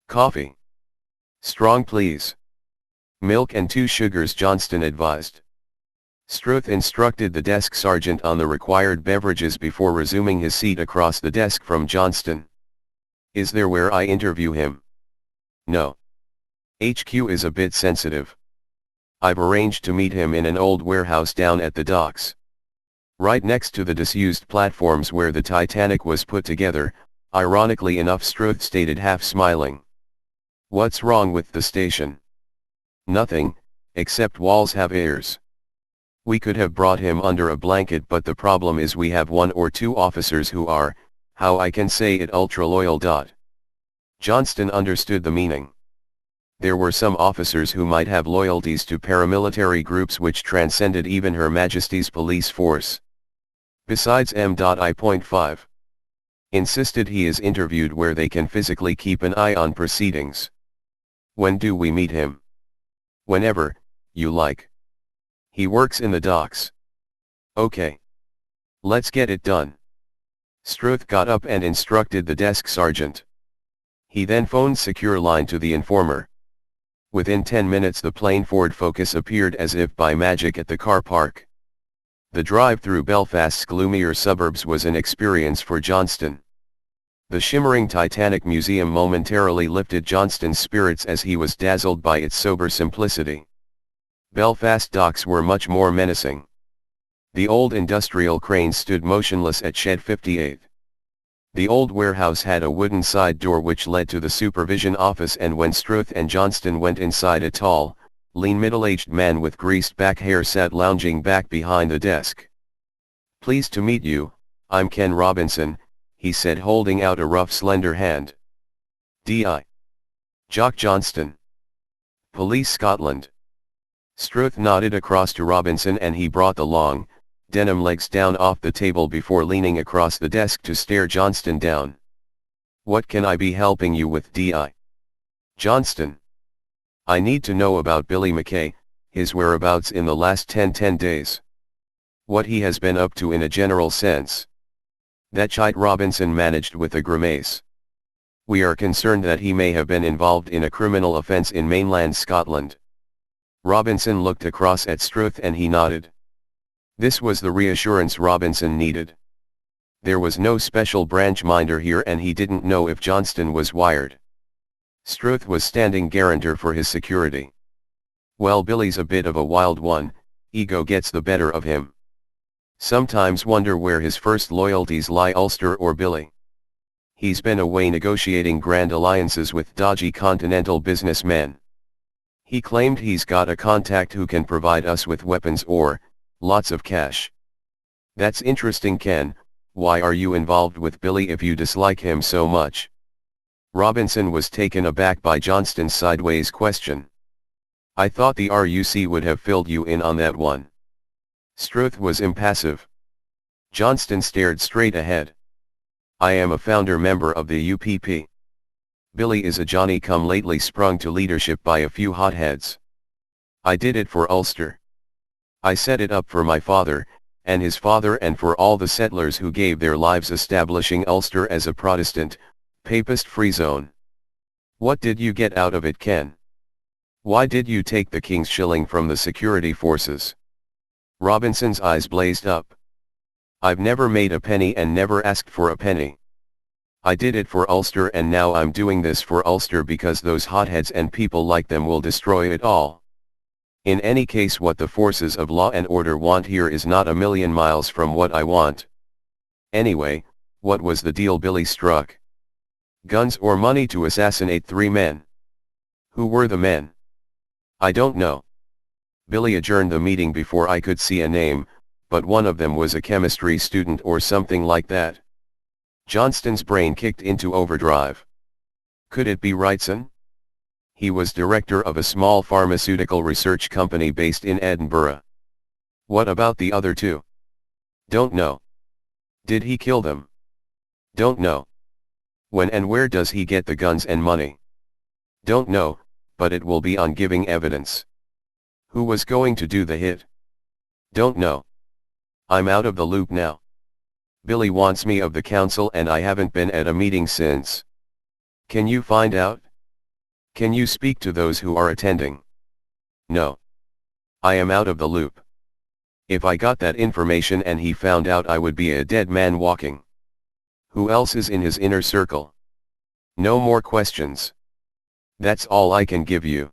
Coffee. Strong, please. Milk and 2 sugars, Johnston advised. Struth instructed the desk sergeant on the required beverages before resuming his seat across the desk from Johnston. Is there where I interview him? No. HQ is a bit sensitive. I've arranged to meet him in an old warehouse down at the docks. Right next to the disused platforms where the Titanic was put together, ironically enough, Struth stated, half smiling. What's wrong with the station? Nothing, except walls have ears. We could have brought him under a blanket, but the problem is we have 1 or 2 officers who are, how I can say it, ultra loyal. Johnston understood the meaning. There were some officers who might have loyalties to paramilitary groups which transcended even Her Majesty's police force. Besides, M.I.5. insisted he is interviewed where they can physically keep an eye on proceedings. When do we meet him? Whenever you like. He works in the docks. Okay. Let's get it done. Struth got up and instructed the desk sergeant. He then phoned secure line to the informer. Within 10 minutes the plain Ford Focus appeared as if by magic at the car park. The drive through Belfast's gloomier suburbs was an experience for Johnston. The shimmering Titanic Museum momentarily lifted Johnston's spirits as he was dazzled by its sober simplicity. Belfast docks were much more menacing. The old industrial crane stood motionless at Shed 58. The old warehouse had a wooden side door which led to the supervision office, and when Struth and Johnston went inside, a tall, lean middle-aged man with greased back hair sat lounging back behind the desk. "Pleased to meet you, I'm Ken Robinson," he said, holding out a rough slender hand. "D.I. Jock Johnston. Police Scotland." Struth nodded across to Robinson and he brought the long, denim legs down off the table before leaning across the desk to stare Johnston down. "What can I be helping you with, D.I. Johnston?" "I need to know about Billy McKay, his whereabouts in the last 10 days. What he has been up to in a general sense." "That chite," Robinson managed with a grimace. "We are concerned that he may have been involved in a criminal offence in mainland Scotland." Robinson looked across at Struth and he nodded. This was the reassurance Robinson needed. There was no special branch minder here and he didn't know if Johnston was wired. Struth was standing guarantor for his security. "Well, Billy's a bit of a wild one, ego gets the better of him. Sometimes wonder where his first loyalties lie, Ulster or Billy. He's been away negotiating grand alliances with dodgy continental businessmen. He claimed he's got a contact who can provide us with weapons or lots of cash." "That's interesting, Ken. Why are you involved with Billy if you dislike him so much?" Robinson was taken aback by Johnston's sideways question. "I thought the RUC would have filled you in on that one." Struth was impassive. Johnston stared straight ahead. "I am a founder member of the UPP. Billy is a Johnny-come-lately sprung to leadership by a few hotheads. I did it for Ulster. I set it up for my father, and his father, and for all the settlers who gave their lives establishing Ulster as a Protestant, Papist-free zone. What did you get out of it, Ken? Why did you take the king's shilling from the security forces?" Robinson's eyes blazed up. "I've never made a penny and never asked for a penny. I did it for Ulster, and now I'm doing this for Ulster because those hotheads and people like them will destroy it all. In any case, what the forces of law and order want here is not a million miles from what I want. Anyway, what was the deal Billy struck? Guns or money to assassinate 3 men? Who were the men?" "I don't know. Billy adjourned the meeting before I could see a name, but one of them was a chemistry student or something like that." Johnston's brain kicked into overdrive. Could it be Wrightson? He was director of a small pharmaceutical research company based in Edinburgh. What about the other 2? Don't know. Did he kill them? Don't know. When and where does he get the guns and money? Don't know, but it will be on giving evidence. Who was going to do the hit? Don't know. I'm out of the loop now. Billy wants me of the council and I haven't been at a meeting since. Can you find out? Can you speak to those who are attending? No. I am out of the loop. If I got that information and he found out, I would be a dead man walking. Who else is in his inner circle? No more questions. That's all I can give you.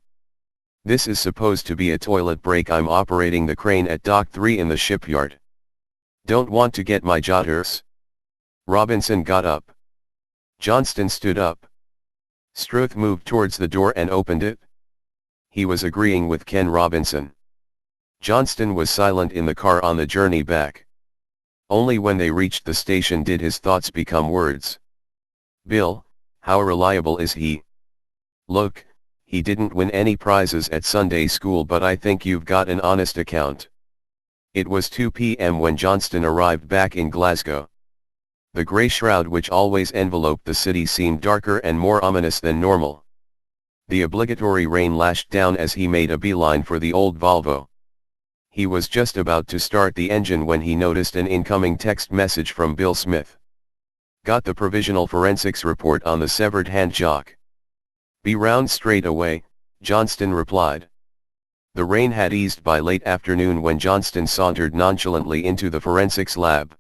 This is supposed to be a toilet break. I'm operating the crane at Dock 3 in the shipyard. Don't want to get my jotters?" Robinson got up. Johnston stood up. Struth moved towards the door and opened it. He was agreeing with Ken Robinson. Johnston was silent in the car on the journey back. Only when they reached the station did his thoughts become words. "Bill, how reliable is he? Look, he didn't win any prizes at Sunday school, but I think you've got an honest account." It was 2 p.m. when Johnston arrived back in Glasgow. The grey shroud which always enveloped the city seemed darker and more ominous than normal. The obligatory rain lashed down as he made a beeline for the old Volvo. He was just about to start the engine when he noticed an incoming text message from Bill Smith. "Got the provisional forensics report on the severed hand, Jock." "Be round straight away," Johnston replied. The rain had eased by late afternoon when Johnston sauntered nonchalantly into the forensics lab.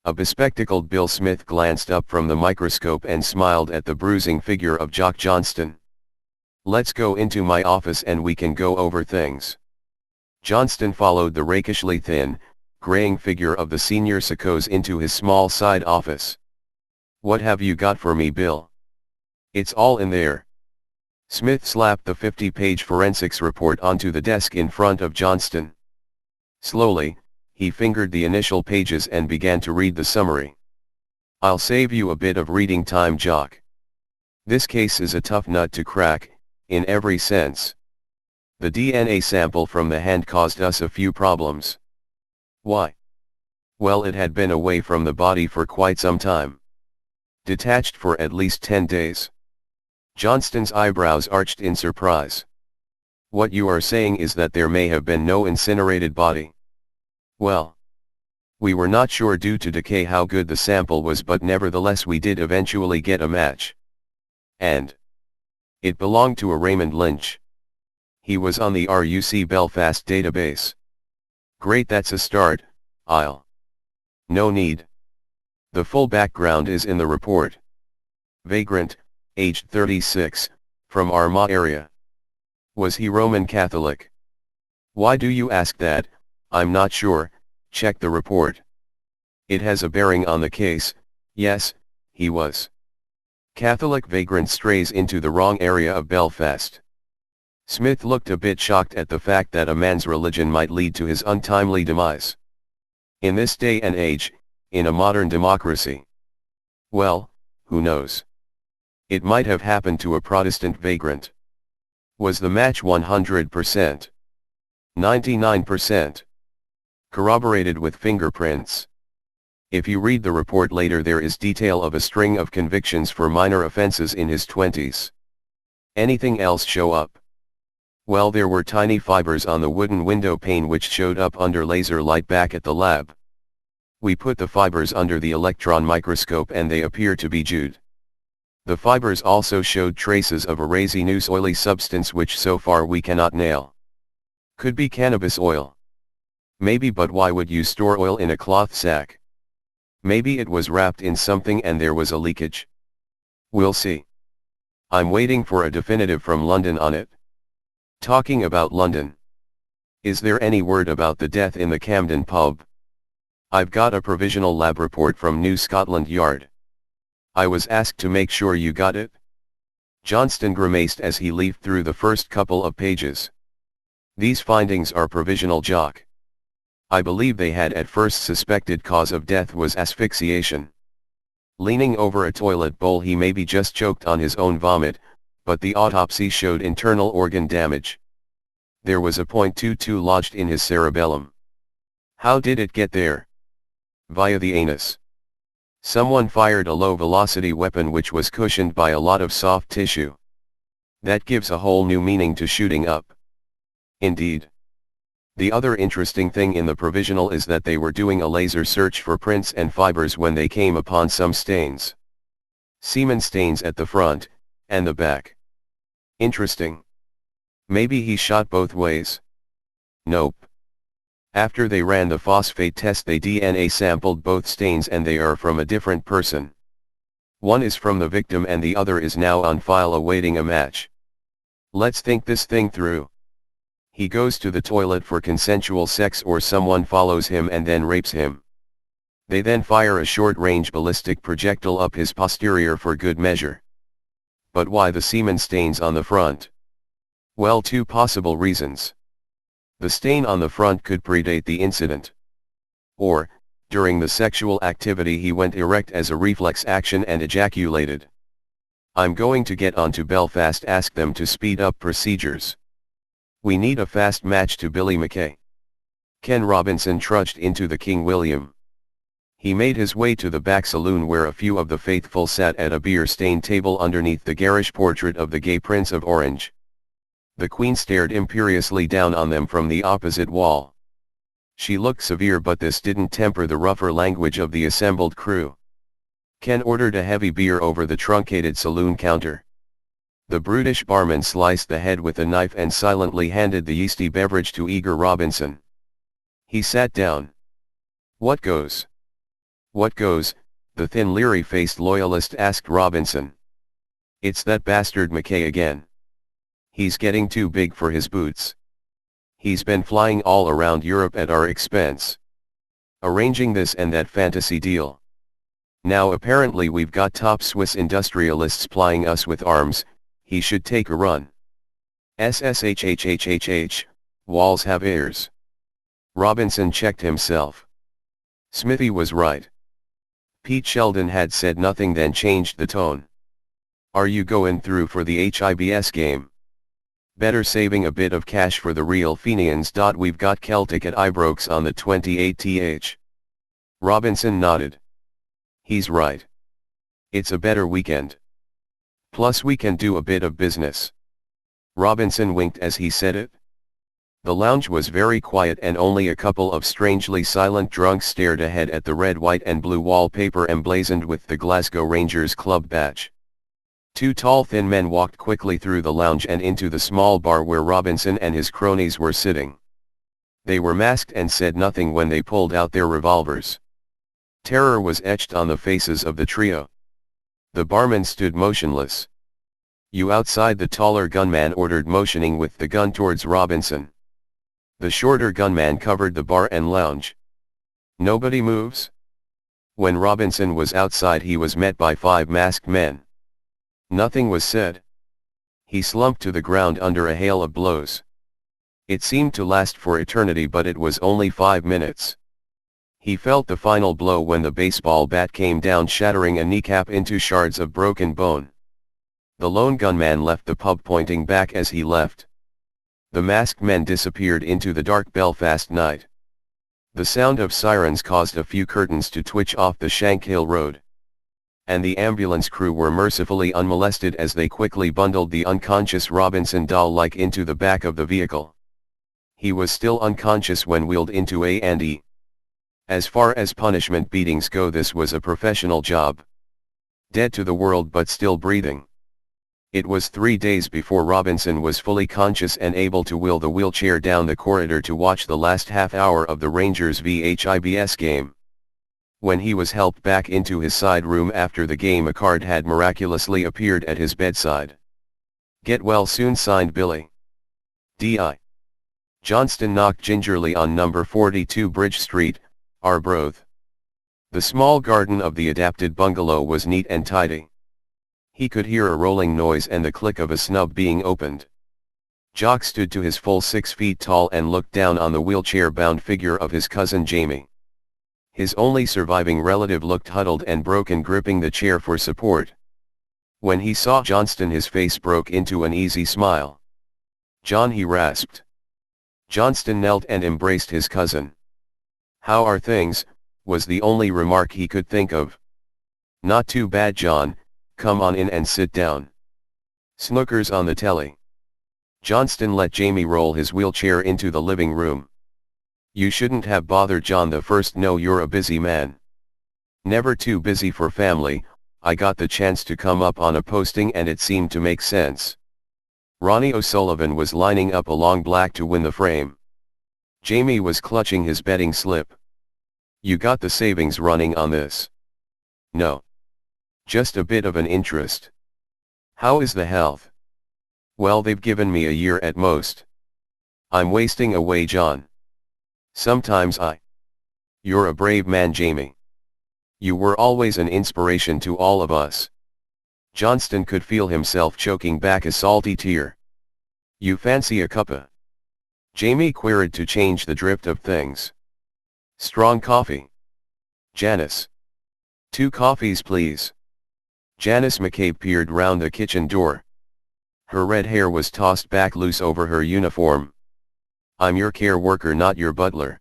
A bespectacled Bill Smith glanced up from the microscope and smiled at the bruising figure of Jock Johnston. "Let's go into my office and we can go over things." Johnston followed the rakishly thin, graying figure of the senior psychos into his small side office. "What have you got for me, Bill?" "It's all in there." Smith slapped the 50-page forensics report onto the desk in front of Johnston. Slowly, he fingered the initial pages and began to read the summary. "I'll save you a bit of reading time, Jock. This case is a tough nut to crack, in every sense. The DNA sample from the hand caused us a few problems." "Why?" "Well, it had been away from the body for quite some time. Detached for at least 10 days. Johnston's eyebrows arched in surprise. "What you are saying is that there may have been no incinerated body?" "Well, we were not sure due to decay how good the sample was, but nevertheless we did eventually get a match. And it belonged to a Raymond Lynch. He was on the RUC Belfast database." "Great, that's a start. No need. The full background is in the report. Vagrant, aged 36, from Armagh area. Was he Roman Catholic?" "Why do you ask that? I'm not sure. Check the report." "It has a bearing on the case. Yes, he was. Catholic vagrant strays into the wrong area of Belfast." Smith looked a bit shocked at the fact that a man's religion might lead to his untimely demise. In this day and age, in a modern democracy. Well, who knows? It might have happened to a Protestant vagrant. Was the match 100%? 99%? Corroborated with fingerprints? If you read the report later, there is detail of a string of convictions for minor offenses in his 20s. Anything else show up? Well, there were tiny fibers on the wooden window pane which showed up under laser light back at the lab. We put the fibers under the electron microscope and they appear to be jute. The fibers also showed traces of a resinous oily substance which so far we cannot nail. Could be cannabis oil. Maybe, but why would you store oil in a cloth sack? Maybe it was wrapped in something and there was a leakage. We'll see. I'm waiting for a definitive from London on it." "Talking about London. Is there any word about the death in the Camden pub?" "I've got a provisional lab report from New Scotland Yard. I was asked to make sure you got it." Johnston grimaced as he leafed through the first couple of pages. "These findings are provisional, Jock. I believe they had at first suspected cause of death was asphyxiation. Leaning over a toilet bowl, he maybe just choked on his own vomit, but the autopsy showed internal organ damage. There was a .22 lodged in his cerebellum. How did it get there? Via the anus. Someone fired a low-velocity weapon which was cushioned by a lot of soft tissue. That gives a whole new meaning to shooting up." "Indeed. The other interesting thing in the provisional is that they were doing a laser search for prints and fibers when they came upon some stains. Semen stains at the front, and the back. Interesting. Maybe he shot both ways?" "Nope. After they ran the phosphate test, they DNA sampled both stains and they are from a different person. One is from the victim and the other is now on file awaiting a match. Let's think this thing through. He goes to the toilet for consensual sex or someone follows him and then rapes him. They then fire a short-range ballistic projectile up his posterior for good measure. But why the semen stains on the front? Well, two possible reasons. The stain on the front could predate the incident. Or, during the sexual activity he went erect as a reflex action and ejaculated. I'm going to get on to Belfast, ask them to speed up procedures. We need a fast match to Billy McKay. Ken Robinson trudged into the King William. He made his way to the back saloon where a few of the faithful sat at a beer-stained table underneath the garish portrait of the gay Prince of Orange. The Queen stared imperiously down on them from the opposite wall. She looked severe, but this didn't temper the rougher language of the assembled crew. Ken ordered a heavy beer over the truncated saloon counter. The brutish barman sliced the head with a knife and silently handed the yeasty beverage to eager Robinson. He sat down. What goes? "What goes?" the thin leery-faced loyalist asked Robinson. "It's that bastard McKay again. He's getting too big for his boots. He's been flying all around Europe at our expense, arranging this and that fantasy deal. Now apparently we've got top Swiss industrialists plying us with arms. He should take a run. SSHHHHH, walls have ears." Robinson checked himself. Smithy was right. Pete Sheldon had said nothing, then changed the tone. "Are you going through for the HIBS game? Better saving a bit of cash for the real Fenians. We've got Celtic at Ibrox on the 28th. Robinson nodded. "He's right. It's a better weekend. Plus we can do a bit of business." Robinson winked as he said it. The lounge was very quiet and only a couple of strangely silent drunks stared ahead at the red, white and blue wallpaper emblazoned with the Glasgow Rangers club badge. Two tall thin men walked quickly through the lounge and into the small bar where Robinson and his cronies were sitting. They were masked and said nothing when they pulled out their revolvers. Terror was etched on the faces of the trio. The barman stood motionless. "You outside," the taller gunman ordered, motioning with the gun towards Robinson. The shorter gunman covered the bar and lounge. "Nobody moves?" When Robinson was outside, he was met by 5 masked men. Nothing was said. He slumped to the ground under a hail of blows. It seemed to last for eternity, but it was only 5 minutes. He felt the final blow when the baseball bat came down, shattering a kneecap into shards of broken bone. The lone gunman left the pub, pointing back as he left. The masked men disappeared into the dark Belfast night. The sound of sirens caused a few curtains to twitch off the Shankill Road. And the ambulance crew were mercifully unmolested as they quickly bundled the unconscious Robinson doll-like into the back of the vehicle. He was still unconscious when wheeled into A&E. As far as punishment beatings go, this was a professional job. Dead to the world but still breathing. It was 3 days before Robinson was fully conscious and able to wheel the wheelchair down the corridor to watch the last half hour of the Rangers v HIBS game. When he was helped back into his side room after the game, a card had miraculously appeared at his bedside. "Get well soon, signed Billy D.I. Johnston." Knocked gingerly on number 42 Bridge Street, Arbroath. The small garden of the adapted bungalow was neat and tidy. He could hear a rolling noise and the click of a snub being opened. Jock stood to his full 6 feet tall and looked down on the wheelchair-bound figure of his cousin Jamie. His only surviving relative looked huddled and broken, gripping the chair for support. When he saw Johnston, his face broke into an easy smile. "John," he rasped. Johnston knelt and embraced his cousin. "How are things?" was the only remark he could think of. "Not too bad, John, come on in and sit down. Snooker's on the telly." Johnston let Jamie roll his wheelchair into the living room. "You shouldn't have bothered, John the First. Know you're a busy man. Never too busy for family. I got the chance to come up on a posting and it seemed to make sense." Ronnie O'Sullivan was lining up along black to win the frame. Jamie was clutching his betting slip. "You got the savings running on this?" "No. Just a bit of an interest." "How is the health?" "Well, they've given me a year at most. I'm wasting away, John. Sometimes You're a brave man, Jamie. You were always an inspiration to all of us." Johnston could feel himself choking back a salty tear. "You fancy a cuppa?" Jamie queried to change the drift of things. "Strong coffee?" "Janice. 2 coffees, please." Janice McCabe peered round the kitchen door. Her red hair was tossed back loose over her uniform. "I'm your care worker, not your butler."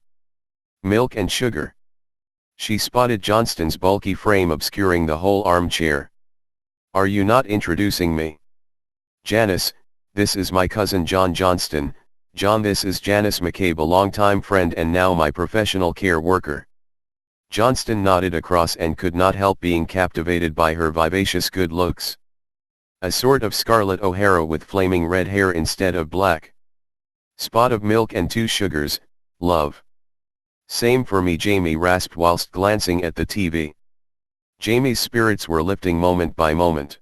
"Milk and sugar." She spotted Johnston's bulky frame obscuring the whole armchair. "Are you not introducing me?" "Janice, this is my cousin John Johnston. John, this is Janice McCabe, a longtime friend and now my professional care worker." Johnston nodded across and could not help being captivated by her vivacious good looks. A sort of Scarlett O'Hara with flaming red hair instead of black. "Spot of milk and 2 sugars, love." Same for me, Jamie rasped whilst glancing at the TV. Jamie's spirits were lifting moment by moment.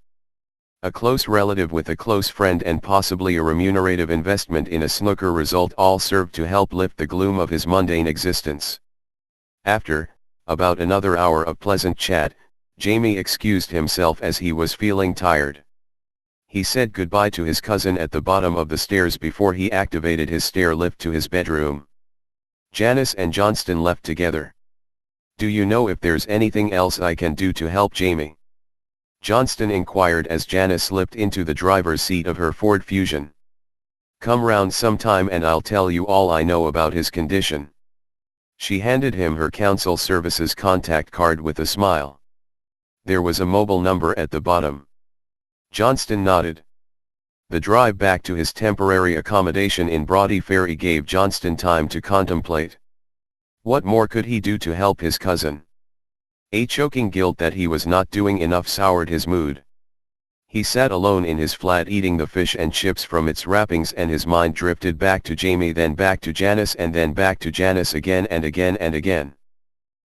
A close relative with a close friend and possibly a remunerative investment in a snooker result all served to help lift the gloom of his mundane existence. After, about another hour of pleasant chat, Jamie excused himself as he was feeling tired. He said goodbye to his cousin at the bottom of the stairs before he activated his stair lift to his bedroom. Janice and Johnston left together. "Do you know if there's anything else I can do to help Jamie?" Johnston inquired as Janice slipped into the driver's seat of her Ford Fusion. "Come round sometime and I'll tell you all I know about his condition." She handed him her council services contact card with a smile. There was a mobile number at the bottom. Johnston nodded. The drive back to his temporary accommodation in Brodie Ferry gave Johnston time to contemplate. What more could he do to help his cousin? A choking guilt that he was not doing enough soured his mood. He sat alone in his flat eating the fish and chips from its wrappings, and his mind drifted back to Jamie, then back to Janice, and then back to Janice again and again and again.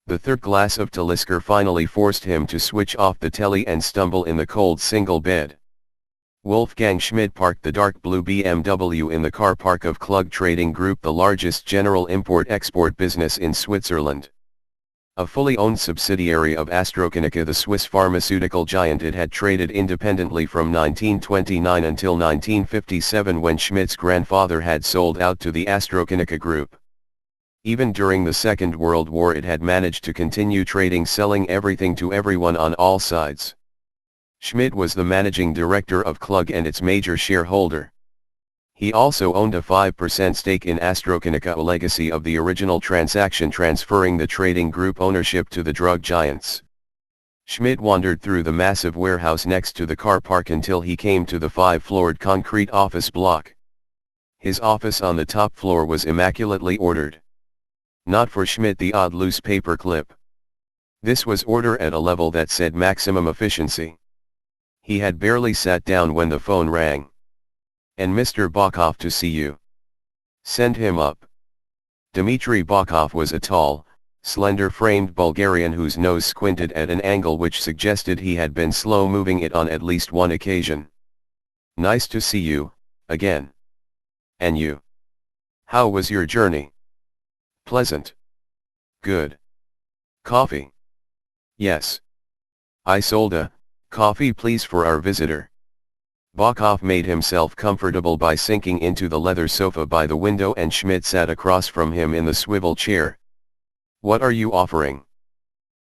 The third glass of Talisker finally forced him to switch off the telly and stumble in the cold single bed. Wolfgang Schmidt parked the dark blue BMW in the car park of Klug Trading Group, the largest general import-export business in Switzerland. A fully owned subsidiary of AstraZeneca, the Swiss pharmaceutical giant, it had traded independently from 1929 until 1957, when Schmidt's grandfather had sold out to the AstraZeneca Group. Even during the Second World War it had managed to continue trading, selling everything to everyone on all sides. Schmidt was the managing director of Klug and its major shareholder. He also owned a 5% stake in AstraZeneca, a legacy of the original transaction transferring the trading group ownership to the drug giants. Schmidt wandered through the massive warehouse next to the car park until he came to the 5-floored concrete office block. His office on the top floor was immaculately ordered. Not for Schmidt the odd loose paper clip. This was order at a level that said maximum efficiency. He had barely sat down when the phone rang. "And Mr. Bokov to see you." "Send him up." Dmitry Bokov was a tall, slender-framed Bulgarian whose nose squinted at an angle which suggested he had been slow-moving it on at least one occasion. "Nice to see you, again. And you? How was your journey?" "Pleasant." "Good. Coffee?" "Yes. Isolde, coffee please for our visitor." Bokov made himself comfortable by sinking into the leather sofa by the window, and Schmidt sat across from him in the swivel chair. "What are you offering?"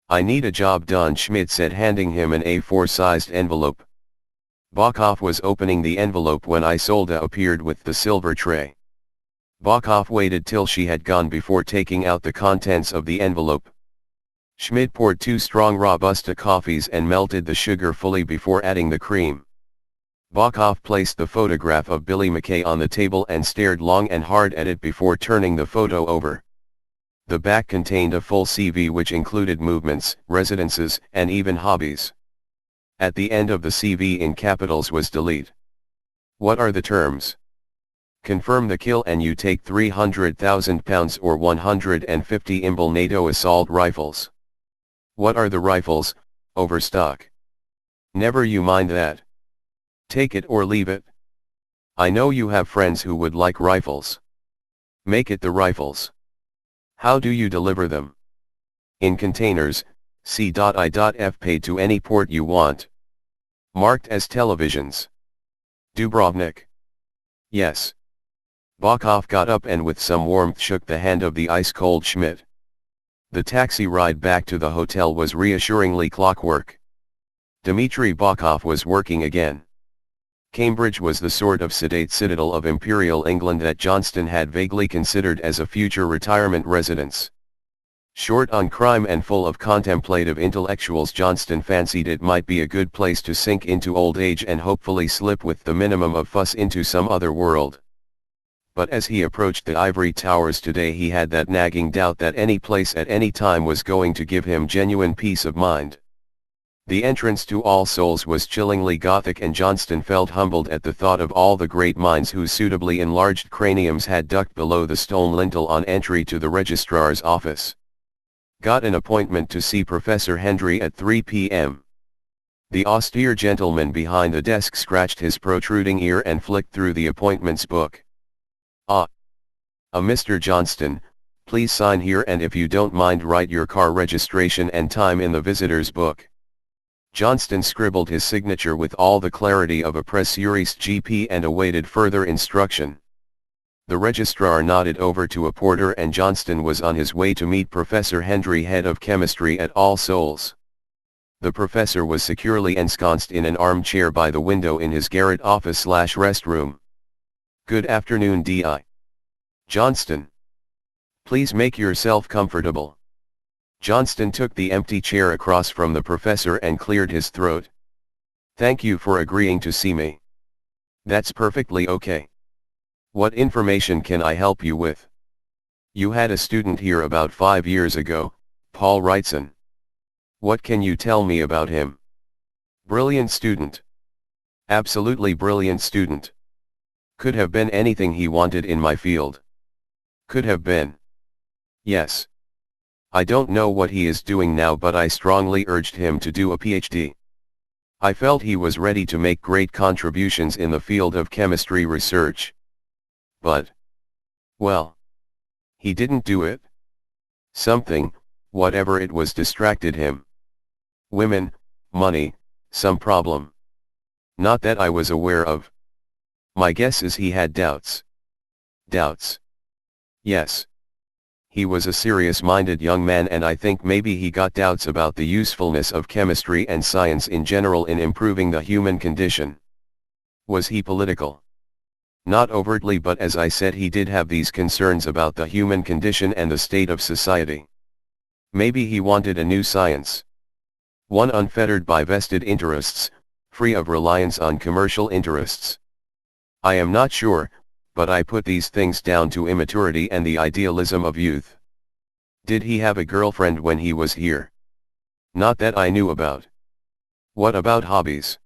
"I need a job done," Schmidt said, handing him an A4-sized envelope. Bokov was opening the envelope when Isolde appeared with the silver tray. Bokov waited till she had gone before taking out the contents of the envelope. Schmidt poured 2 strong Robusta coffees and melted the sugar fully before adding the cream. Bokov placed the photograph of Billy McKay on the table and stared long and hard at it before turning the photo over. The back contained a full CV which included movements, residences, and even hobbies. At the end of the CV in capitals was delete. "What are the terms?" "Confirm the kill and you take £300,000 or 150 Imbal NATO assault rifles." "What are the rifles, Overstock?" "Never you mind that. Take it or leave it. I know you have friends who would like rifles. Make it the rifles. How do you deliver them?" "In containers, C.I.F. paid to any port you want. Marked as televisions." "Dubrovnik?" "Yes." Bokov got up and with some warmth shook the hand of the ice-cold Schmidt. The taxi ride back to the hotel was reassuringly clockwork. Dmitry Bokov was working again. Cambridge was the sort of sedate citadel of Imperial England that Johnston had vaguely considered as a future retirement residence. Short on crime and full of contemplative intellectuals, Johnston fancied it might be a good place to sink into old age and hopefully slip with the minimum of fuss into some other world. But as he approached the ivory towers today, he had that nagging doubt that any place at any time was going to give him genuine peace of mind. The entrance to All Souls was chillingly gothic, and Johnston felt humbled at the thought of all the great minds whose suitably enlarged craniums had ducked below the stone lintel on entry to the registrar's office. Got an appointment to see Professor Hendry at 3 p.m. The austere gentleman behind the desk scratched his protruding ear and flicked through the appointments book. Mr. Johnston, please sign here, and if you don't mind, write your car registration and time in the visitor's book. Johnston scribbled his signature with all the clarity of a pressurist GP and awaited further instruction. The registrar nodded over to a porter, and Johnston was on his way to meet Professor Hendry, head of chemistry at All Souls. The professor was securely ensconced in an armchair by the window in his garret office/restroom. Good afternoon, D.I. Johnston. Please make yourself comfortable. Johnston took the empty chair across from the professor and cleared his throat. Thank you for agreeing to see me. That's perfectly okay. What information can I help you with? You had a student here about 5 years ago, Paul Wrightson. What can you tell me about him? Brilliant student. Absolutely brilliant student. Could have been anything he wanted in my field. Could have been. Yes. I don't know what he is doing now, but I strongly urged him to do a PhD. I felt he was ready to make great contributions in the field of chemistry research. But, well, he didn't do it. Something, whatever it was, distracted him. Women, money, some problem. Not that I was aware of. My guess is he had doubts. Doubts. Yes. He was a serious-minded young man, and I think maybe he got doubts about the usefulness of chemistry and science in general in improving the human condition. Was he political? Not overtly, but as I said, he did have these concerns about the human condition and the state of society. Maybe he wanted a new science. One unfettered by vested interests, free of reliance on commercial interests. I am not sure, but I put these things down to immaturity and the idealism of youth. Did he have a girlfriend when he was here? Not that I knew about. What about hobbies?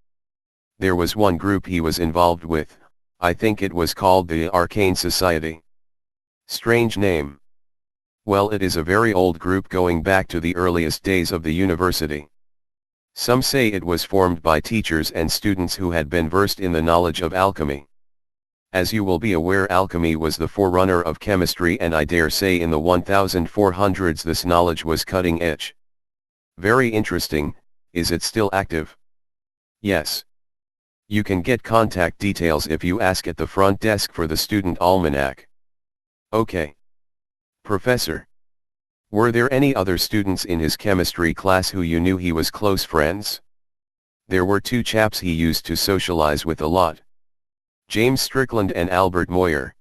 There was one group he was involved with, I think it was called the Arcane Society. Strange name. Well, it is a very old group going back to the earliest days of the university. Some say it was formed by teachers and students who had been versed in the knowledge of alchemy. As you will be aware, alchemy was the forerunner of chemistry, and I dare say in the 1400s this knowledge was cutting edge. Very interesting. Is it still active? Yes. You can get contact details if you ask at the front desk for the student almanac. Okay. Professor. Were there any other students in his chemistry class who you knew he was close friends? There were 2 chaps he used to socialize with a lot. James Strickland and Albert Moyer.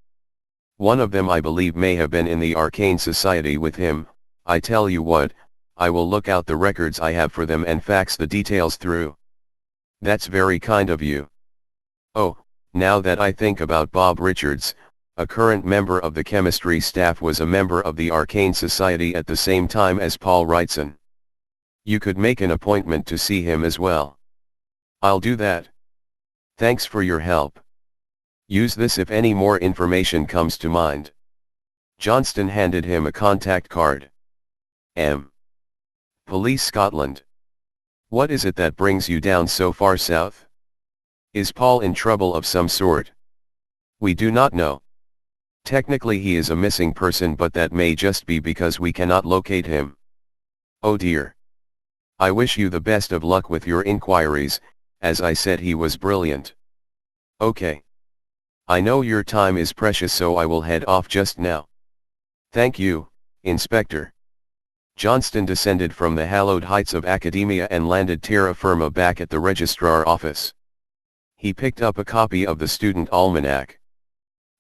One of them, I believe, may have been in the Arcane Society with him. I tell you what, I will look out the records I have for them and fax the details through. That's very kind of you. Oh, now that I think about Bob Richards, a current member of the chemistry staff, was a member of the Arcane Society at the same time as Paul Wrightson. You could make an appointment to see him as well. I'll do that. Thanks for your help. Use this if any more information comes to mind. Johnston handed him a contact card. M. Police Scotland. What is it that brings you down so far south? Is Paul in trouble of some sort? We do not know. Technically he is a missing person, but that may just be because we cannot locate him. Oh dear. I wish you the best of luck with your inquiries. As I said, he was brilliant. Okay. I know your time is precious, so I will head off just now. Thank you, Inspector. Johnston descended from the hallowed heights of academia and landed terra firma back at the registrar office. He picked up a copy of the student almanac.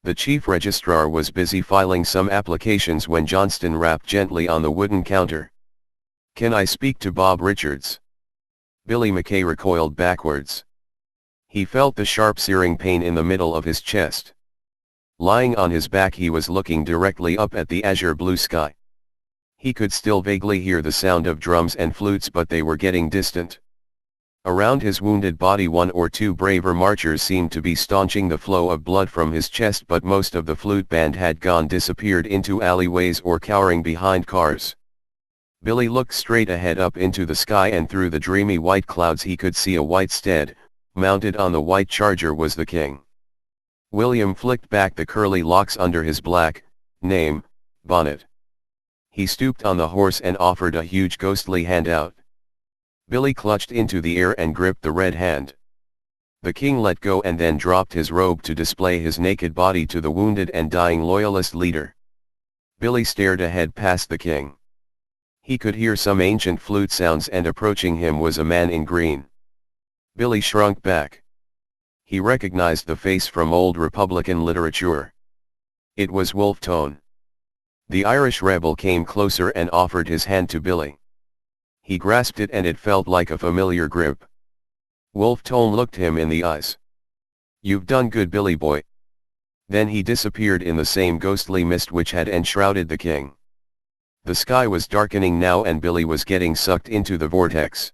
The chief registrar was busy filing some applications when Johnston rapped gently on the wooden counter. Can I speak to Bob Richards? Billy McKay recoiled backwards. He felt the sharp searing pain in the middle of his chest. Lying on his back, he was looking directly up at the azure blue sky. He could still vaguely hear the sound of drums and flutes, but they were getting distant. Around his wounded body 1 or 2 braver marchers seemed to be staunching the flow of blood from his chest, but most of the flute band had disappeared into alleyways or cowering behind cars. Billy looked straight ahead up into the sky, and through the dreamy white clouds he could see a white steed. Mounted on the white charger was the king. William flicked back the curly locks under his black bonnet. He stooped on the horse and offered a huge ghostly hand out. Billy clutched into the air and gripped the red hand. The king let go and then dropped his robe to display his naked body to the wounded and dying loyalist leader. Billy stared ahead past the king. He could hear some ancient flute sounds, and approaching him was a man in green. Billy shrunk back. He recognized the face from old Republican literature. It was Wolfe Tone. The Irish rebel came closer and offered his hand to Billy. He grasped it and it felt like a familiar grip. Wolfe Tone looked him in the eyes. "You've done good, Billy boy." Then he disappeared in the same ghostly mist which had enshrouded the king. The sky was darkening now and Billy was getting sucked into the vortex.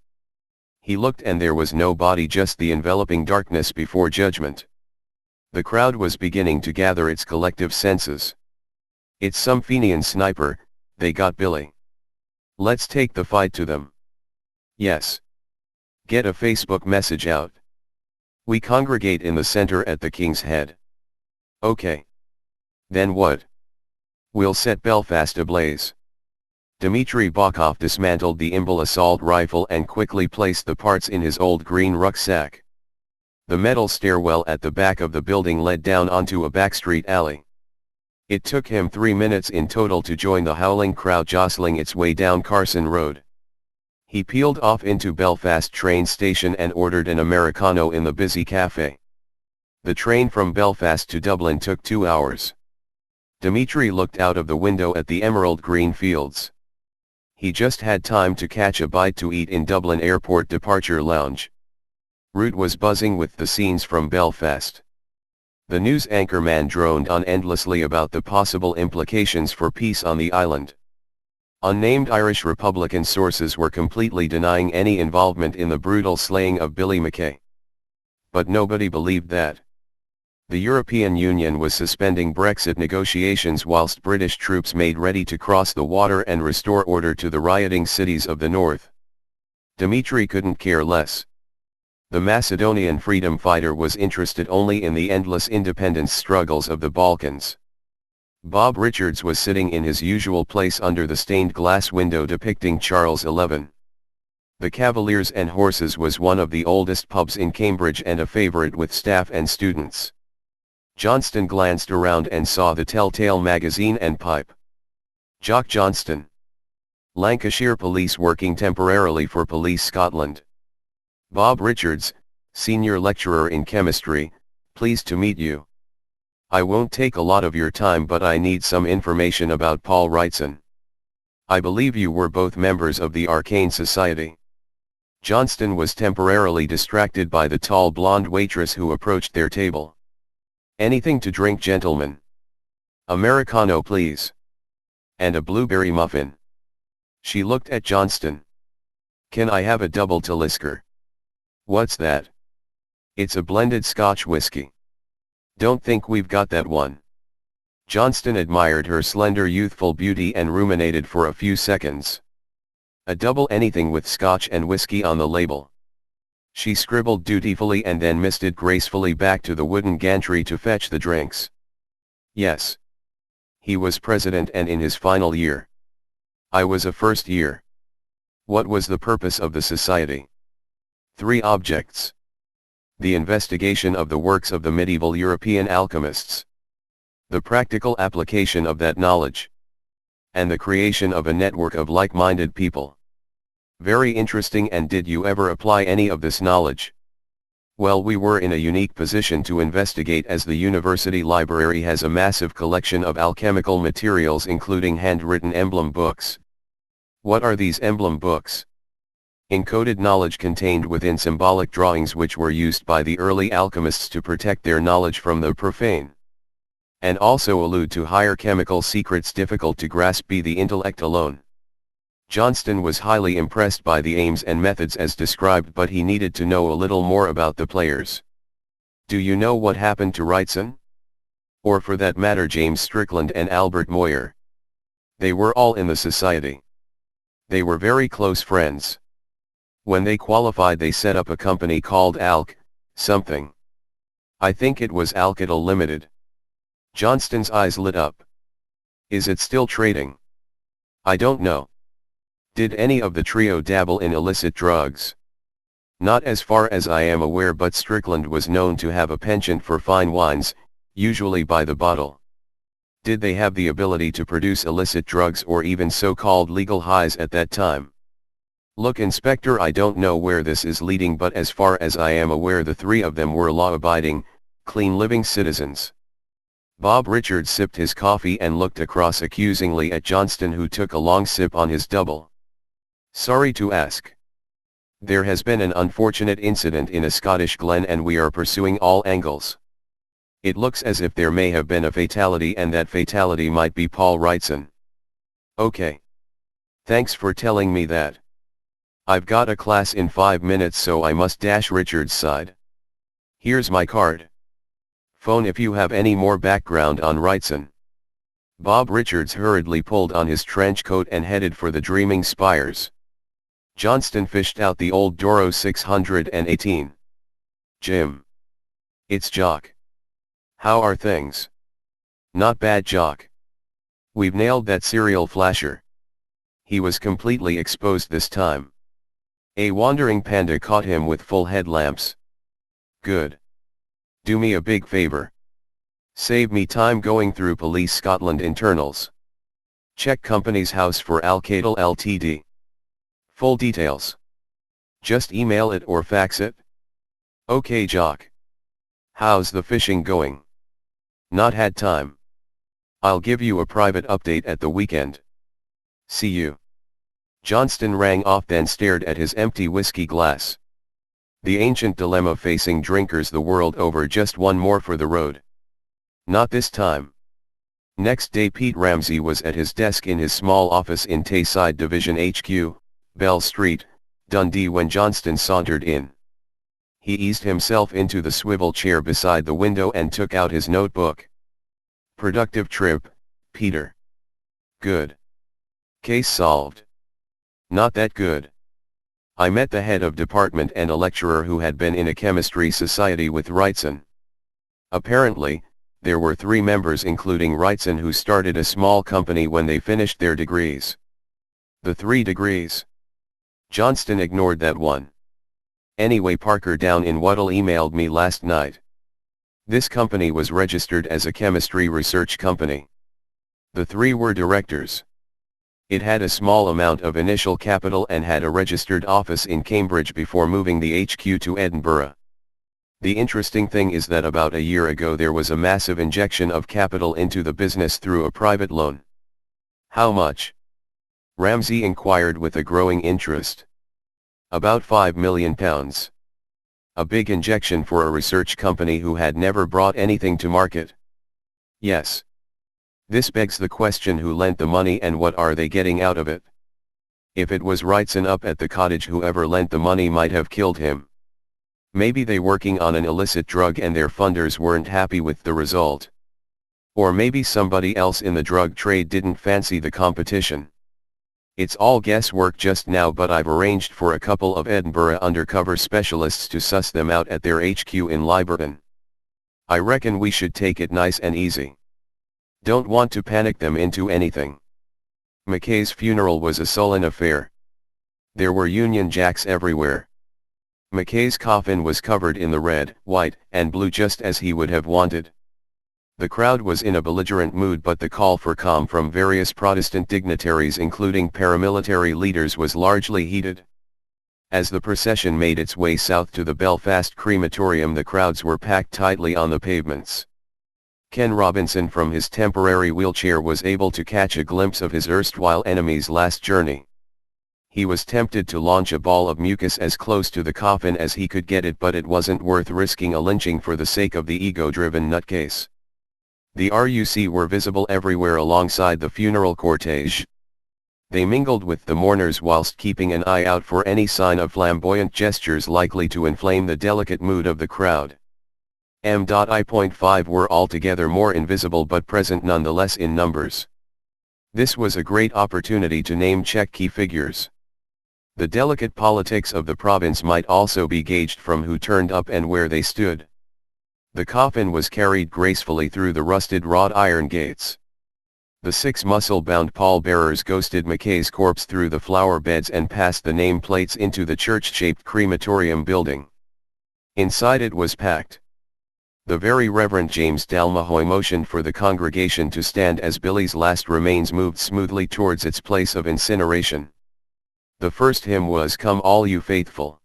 He looked and there was no body, just the enveloping darkness before judgment. The crowd was beginning to gather its collective senses. "It's some Fenian sniper, they got Billy. Let's take the fight to them." "Yes. Get a Facebook message out. We congregate in the center at the King's Head." "Okay. Then what?" "We'll set Belfast ablaze." Dmitry Bokov dismantled the Imbil assault rifle and quickly placed the parts in his old green rucksack. The metal stairwell at the back of the building led down onto a backstreet alley. It took him 3 minutes in total to join the howling crowd jostling its way down Carson Road. He peeled off into Belfast train station and ordered an Americano in the busy cafe. The train from Belfast to Dublin took 2 hours. Dmitry looked out of the window at the emerald green fields. He just had time to catch a bite to eat in Dublin Airport Departure Lounge. Root was buzzing with the scenes from Belfast. The news anchorman droned on endlessly about the possible implications for peace on the island. Unnamed Irish Republican sources were completely denying any involvement in the brutal slaying of Billy Mackay. But nobody believed that. The European Union was suspending Brexit negotiations whilst British troops made ready to cross the water and restore order to the rioting cities of the north. Dmitry couldn't care less. The Macedonian freedom fighter was interested only in the endless independence struggles of the Balkans. Bob Richards was sitting in his usual place under the stained glass window depicting Charles XI. The Cavaliers and Horses was one of the oldest pubs in Cambridge and a favorite with staff and students. Johnston glanced around and saw the Telltale magazine and pipe. Jock Johnston. Lancashire Police working temporarily for Police Scotland. Bob Richards, Senior Lecturer in Chemistry, pleased to meet you. I won't take a lot of your time, but I need some information about Paul Wrightson. I believe you were both members of the Arcane Society. Johnston was temporarily distracted by the tall blonde waitress who approached their table. Anything to drink, gentlemen? Americano, please. And a blueberry muffin. She looked at Johnston. Can I have a double Talisker? What's that? It's a blended Scotch whiskey. Don't think we've got that one. Johnston admired her slender youthful beauty and ruminated for a few seconds. A double anything with Scotch and whiskey on the label. She scribbled dutifully and then misted gracefully back to the wooden gantry to fetch the drinks. Yes. He was president and in his final year. I was a first year. What was the purpose of the society? 3 objects. The investigation of the works of the medieval European alchemists. The practical application of that knowledge. And the creation of a network of like-minded people. Very interesting. And did you ever apply any of this knowledge? Well, we were in a unique position to investigate, as the university library has a massive collection of alchemical materials including handwritten emblem books. What are these emblem books? Encoded knowledge contained within symbolic drawings which were used by the early alchemists to protect their knowledge from the profane. And also allude to higher chemical secrets difficult to grasp by the intellect alone. Johnston was highly impressed by the aims and methods as described, but he needed to know a little more about the players. Do you know what happened to Wrightson? Or for that matter James Strickland and Albert Moyer? They were all in the society. They were very close friends. When they qualified they set up a company called Alk, something. I think it was Alcatel Limited. Johnston's eyes lit up. Is it still trading? I don't know. Did any of the trio dabble in illicit drugs? Not as far as I am aware, but Strickland was known to have a penchant for fine wines, usually by the bottle. Did they have the ability to produce illicit drugs or even so-called legal highs at that time? Look, Inspector, I don't know where this is leading, but as far as I am aware the three of them were law-abiding, clean-living citizens. Bob Richards sipped his coffee and looked across accusingly at Johnston, who took a long sip on his double. Sorry to ask. There has been an unfortunate incident in a Scottish glen and we are pursuing all angles. It looks as if there may have been a fatality, and that fatality might be Paul Wrightson. Okay. Thanks for telling me that. I've got a class in 5 minutes, so I must dash. Richards sighed. Here's my card. Phone if you have any more background on Wrightson. Bob Richards hurriedly pulled on his trench coat and headed for the Dreaming Spires. Johnston fished out the old Doro 618. Jim. It's Jock. How are things? Not bad, Jock. We've nailed that serial flasher. He was completely exposed this time. A wandering panda caught him with full headlamps. Good. Do me a big favor. Save me time going through Police Scotland internals. Check company's house for Alcatel Ltd. Full details. Just email it or fax it? Okay, Jock. How's the fishing going? Not had time. I'll give you a private update at the weekend. See you. Johnston rang off, then stared at his empty whiskey glass. The ancient dilemma facing drinkers the world over: just one more for the road. Not this time. Next day Pete Ramsey was at his desk in his small office in Tayside Division HQ, Bell Street, Dundee, when Johnston sauntered in. He eased himself into the swivel chair beside the window and took out his notebook. Productive trip, Peter. Good. Case solved. Not that good. I met the head of department and a lecturer who had been in a chemistry society with Wrightson. Apparently, there were 3 members including Wrightson who started a small company when they finished their degrees. The 3 degrees. Johnston ignored that one. Anyway, Parker down in Wuddle emailed me last night. This company was registered as a chemistry research company. The 3 were directors. It had a small amount of initial capital and had a registered office in Cambridge before moving the HQ to Edinburgh. The interesting thing is that about a year ago there was a massive injection of capital into the business through a private loan. How much? Ramsey inquired with a growing interest. About £5 million. A big injection for a research company who had never brought anything to market. Yes. This begs the question: who lent the money and what are they getting out of it? If it was Wrightson up at the cottage, whoever lent the money might have killed him. Maybe they working on an illicit drug and their funders weren't happy with the result. Or maybe somebody else in the drug trade didn't fancy the competition. It's all guesswork just now, but I've arranged for a couple of Edinburgh undercover specialists to suss them out at their HQ in Lyberton. I reckon we should take it nice and easy. Don't want to panic them into anything. McKay's funeral was a sullen affair. There were Union Jacks everywhere. McKay's coffin was covered in the red, white, and blue just as he would have wanted. The crowd was in a belligerent mood, but the call for calm from various Protestant dignitaries including paramilitary leaders was largely heeded. As the procession made its way south to the Belfast crematorium, the crowds were packed tightly on the pavements. Ken Robinson from his temporary wheelchair was able to catch a glimpse of his erstwhile enemy's last journey. He was tempted to launch a ball of mucus as close to the coffin as he could get it, but it wasn't worth risking a lynching for the sake of the ego-driven nutcase. The RUC were visible everywhere alongside the funeral cortege. They mingled with the mourners whilst keeping an eye out for any sign of flamboyant gestures likely to inflame the delicate mood of the crowd. M.I.5 were altogether more invisible but present nonetheless in numbers. This was a great opportunity to name-check key figures. The delicate politics of the province might also be gauged from who turned up and where they stood. The coffin was carried gracefully through the rusted wrought iron gates. The 6 muscle-bound pallbearers ghosted Mackay's corpse through the flower beds and passed the name plates into the church-shaped crematorium building. Inside it was packed. The Very Reverend James Dalmahoy motioned for the congregation to stand as Billy's last remains moved smoothly towards its place of incineration. The first hymn was "Come All You Faithful,"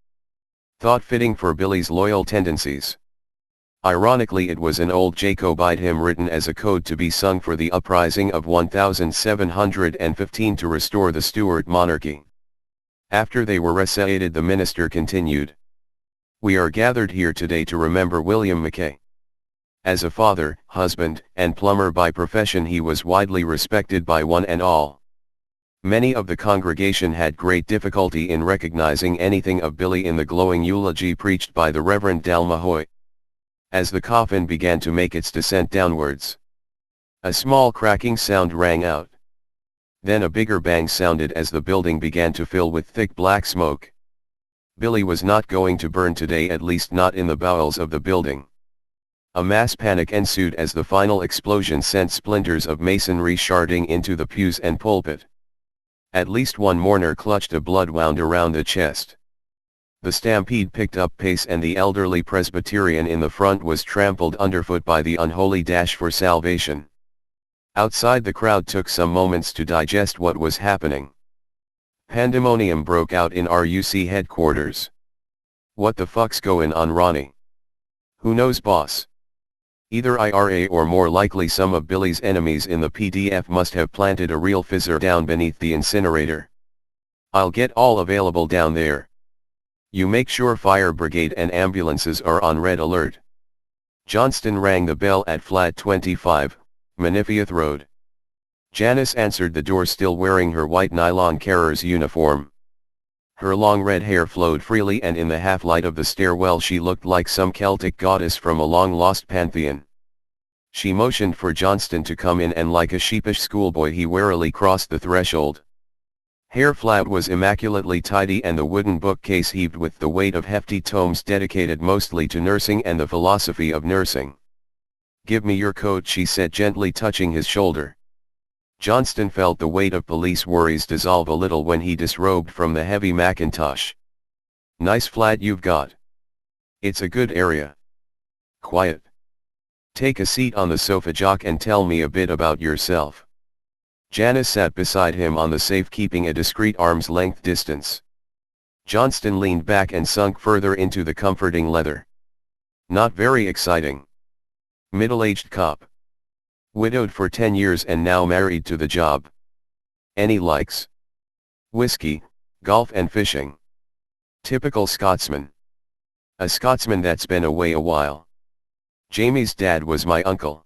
thought fitting for Billy's loyal tendencies. Ironically, it was an old Jacobite hymn written as a code to be sung for the uprising of 1715 to restore the Stuart monarchy. After they were recited, the minister continued, "We are gathered here today to remember William Mackay. As a father, husband, and plumber by profession, he was widely respected by one and all." Many of the congregation had great difficulty in recognizing anything of Billy in the glowing eulogy preached by the Reverend Dalmahoy. As the coffin began to make its descent downwards, a small cracking sound rang out. Then a bigger bang sounded as the building began to fill with thick black smoke. Billy was not going to burn today, at least not in the bowels of the building. A mass panic ensued as the final explosion sent splinters of masonry sharding into the pews and pulpit. At least one mourner clutched a blood wound around the chest. The stampede picked up pace and the elderly Presbyterian in the front was trampled underfoot by the unholy dash for salvation. Outside, the crowd took some moments to digest what was happening. Pandemonium broke out in RUC headquarters. "What the fuck's going on, Ronnie?" "Who knows, boss? Either IRA or more likely some of Billy's enemies in the PDF must have planted a real fizzer down beneath the incinerator. I'll get all available down there. You make sure fire brigade and ambulances are on red alert." Johnston rang the bell at flat 25, Menifeoth Road. Janice answered the door, still wearing her white nylon carer's uniform. Her long red hair flowed freely, and in the half-light of the stairwell she looked like some Celtic goddess from a long-lost pantheon. She motioned for Johnston to come in, and like a sheepish schoolboy he warily crossed the threshold. Hair flat was immaculately tidy, and the wooden bookcase heaved with the weight of hefty tomes dedicated mostly to nursing and the philosophy of nursing. "Give me your coat," she said, gently touching his shoulder. Johnston felt the weight of police worries dissolve a little when he disrobed from the heavy mackintosh. "Nice flat you've got. It's a good area. Quiet. Take a seat on the sofa, Jock, and tell me a bit about yourself." Janice sat beside him on the safe, keeping a discreet arm's length distance. Johnston leaned back and sunk further into the comforting leather. "Not very exciting. Middle-aged cop. Widowed for 10 years and now married to the job. Any likes? Whiskey, golf and fishing. Typical Scotsman. A Scotsman that's been away a while. Jamie's dad was my uncle.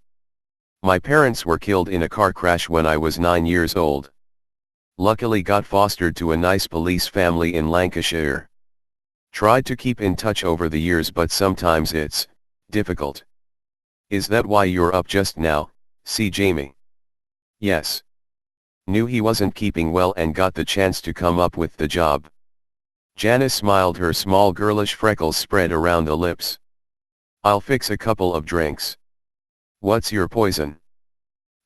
My parents were killed in a car crash when I was 9 years old. Luckily got fostered to a nice police family in Lancashire. Tried to keep in touch over the years, but sometimes it's difficult." "Is that why you're up just now, see Jamie?" "Yes. Knew he wasn't keeping well and got the chance to come up with the job." Janice smiled, her small girlish freckles spread around the lips. "I'll fix a couple of drinks. What's your poison?"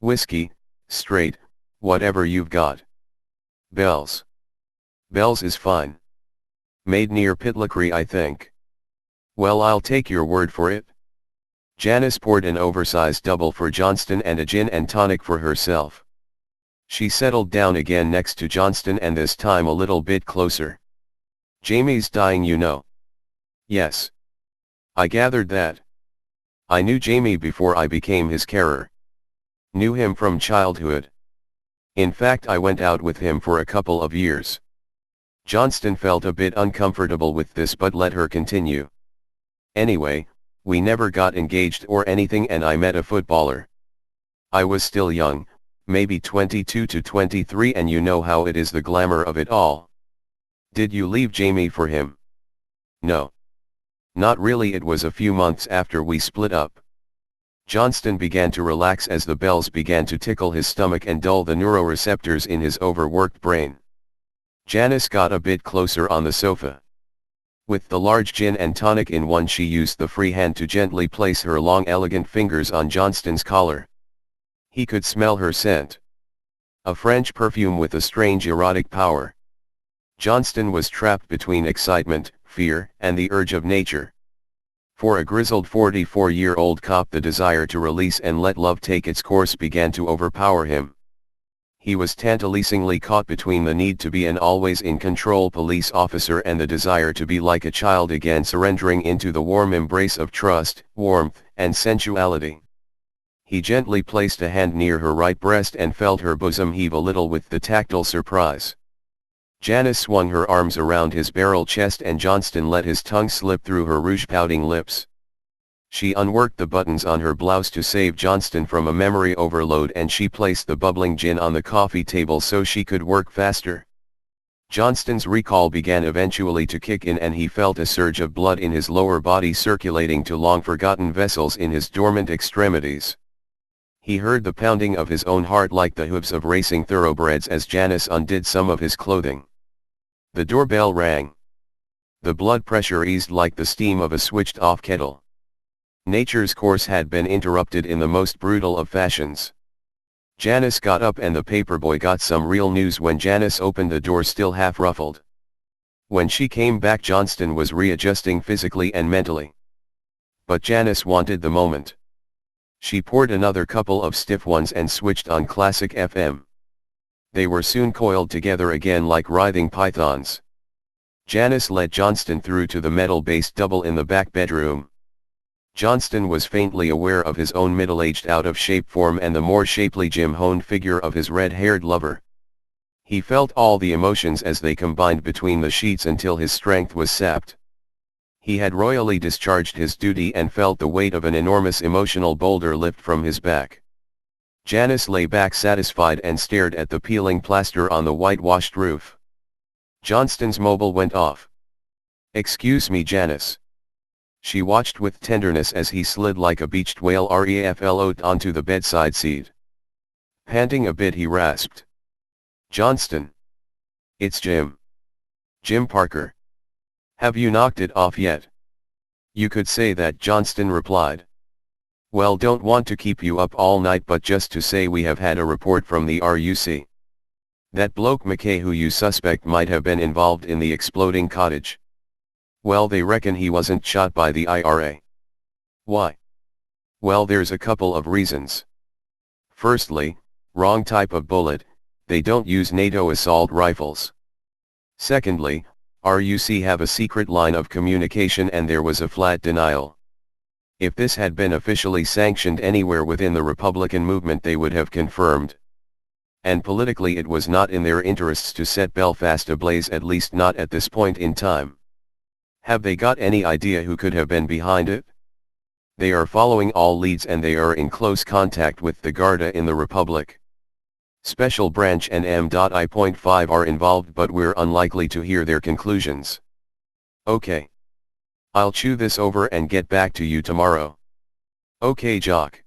"Whiskey, straight, whatever you've got." "Bell's." "Bell's is fine. Made near Pitlochry, I think." "Well, I'll take your word for it." Janice poured an oversized double for Johnston and a gin and tonic for herself. She settled down again next to Johnston, and this time a little bit closer. "Jamie's dying, you know." "Yes. I gathered that. I knew Jamie before I became his carer. Knew him from childhood. In fact, I went out with him for a couple of years." Johnston felt a bit uncomfortable with this, but let her continue. "Anyway, we never got engaged or anything, and I met a footballer. I was still young, maybe 22 to 23, and you know how it is, the glamour of it all. Did you leave Jamie for him? No. Not really, it was a few months after we split up. Johnston began to relax as the bells began to tickle his stomach and dull the neuroreceptors in his overworked brain. Janice got a bit closer on the sofa. With the large gin and tonic in one, she used the free hand to gently place her long elegant fingers on Johnston's collar. He could smell her scent. A French perfume with a strange erotic power. Johnston was trapped between excitement, fear, and the urge of nature. For a grizzled 44-year-old cop, the desire to release and let love take its course began to overpower him. He was tantalizingly caught between the need to be an always-in-control police officer and the desire to be like a child again, surrendering into the warm embrace of trust, warmth, and sensuality. He gently placed a hand near her right breast and felt her bosom heave a little with the tactile surprise. Janice swung her arms around his barrel chest and Johnston let his tongue slip through her rouge-pouting lips. She unworked the buttons on her blouse to save Johnston from a memory overload, and she placed the bubbling gin on the coffee table so she could work faster. Johnston's recall began eventually to kick in, and he felt a surge of blood in his lower body circulating to long-forgotten vessels in his dormant extremities. He heard the pounding of his own heart like the hooves of racing thoroughbreds as Janice undid some of his clothing. The doorbell rang. The blood pressure eased like the steam of a switched-off kettle. Nature's course had been interrupted in the most brutal of fashions. Janice got up and the paperboy got some real news when Janice opened the door, still half ruffled. When she came back, Johnston was readjusting physically and mentally. But Janice wanted the moment. She poured another couple of stiff ones and switched on Classic FM. They were soon coiled together again like writhing pythons. Janice led Johnston through to the metal-based double in the back bedroom. Johnston was faintly aware of his own middle-aged out-of-shape form and the more shapely gym-honed figure of his red-haired lover. He felt all the emotions as they combined between the sheets until his strength was sapped. He had royally discharged his duty and felt the weight of an enormous emotional boulder lift from his back. Janice lay back satisfied and stared at the peeling plaster on the whitewashed roof. Johnston's mobile went off. "Excuse me, Janice." She watched with tenderness as he slid like a beached whale refloat onto the bedside seat. Panting a bit, he rasped, "Johnston. It's Jim. Jim Parker. Have you knocked it off yet?" "You could say that," Johnston replied. "Well, don't want to keep you up all night, but just to say we have had a report from the RUC. That bloke McKay, who you suspect might have been involved in the exploding cottage. Well, they reckon he wasn't shot by the IRA. Why? Well, there's a couple of reasons. Firstly, wrong type of bullet, they don't use NATO assault rifles. Secondly, RUC have a secret line of communication and there was a flat denial. If this had been officially sanctioned anywhere within the Republican movement, they would have confirmed. And politically it was not in their interests to set Belfast ablaze, at least not at this point in time. Have they got any idea who could have been behind it? They are following all leads and they are in close contact with the Garda in the Republic. Special Branch and M.I.5 are involved, but we're unlikely to hear their conclusions. Okay. I'll chew this over and get back to you tomorrow. Okay, Jock.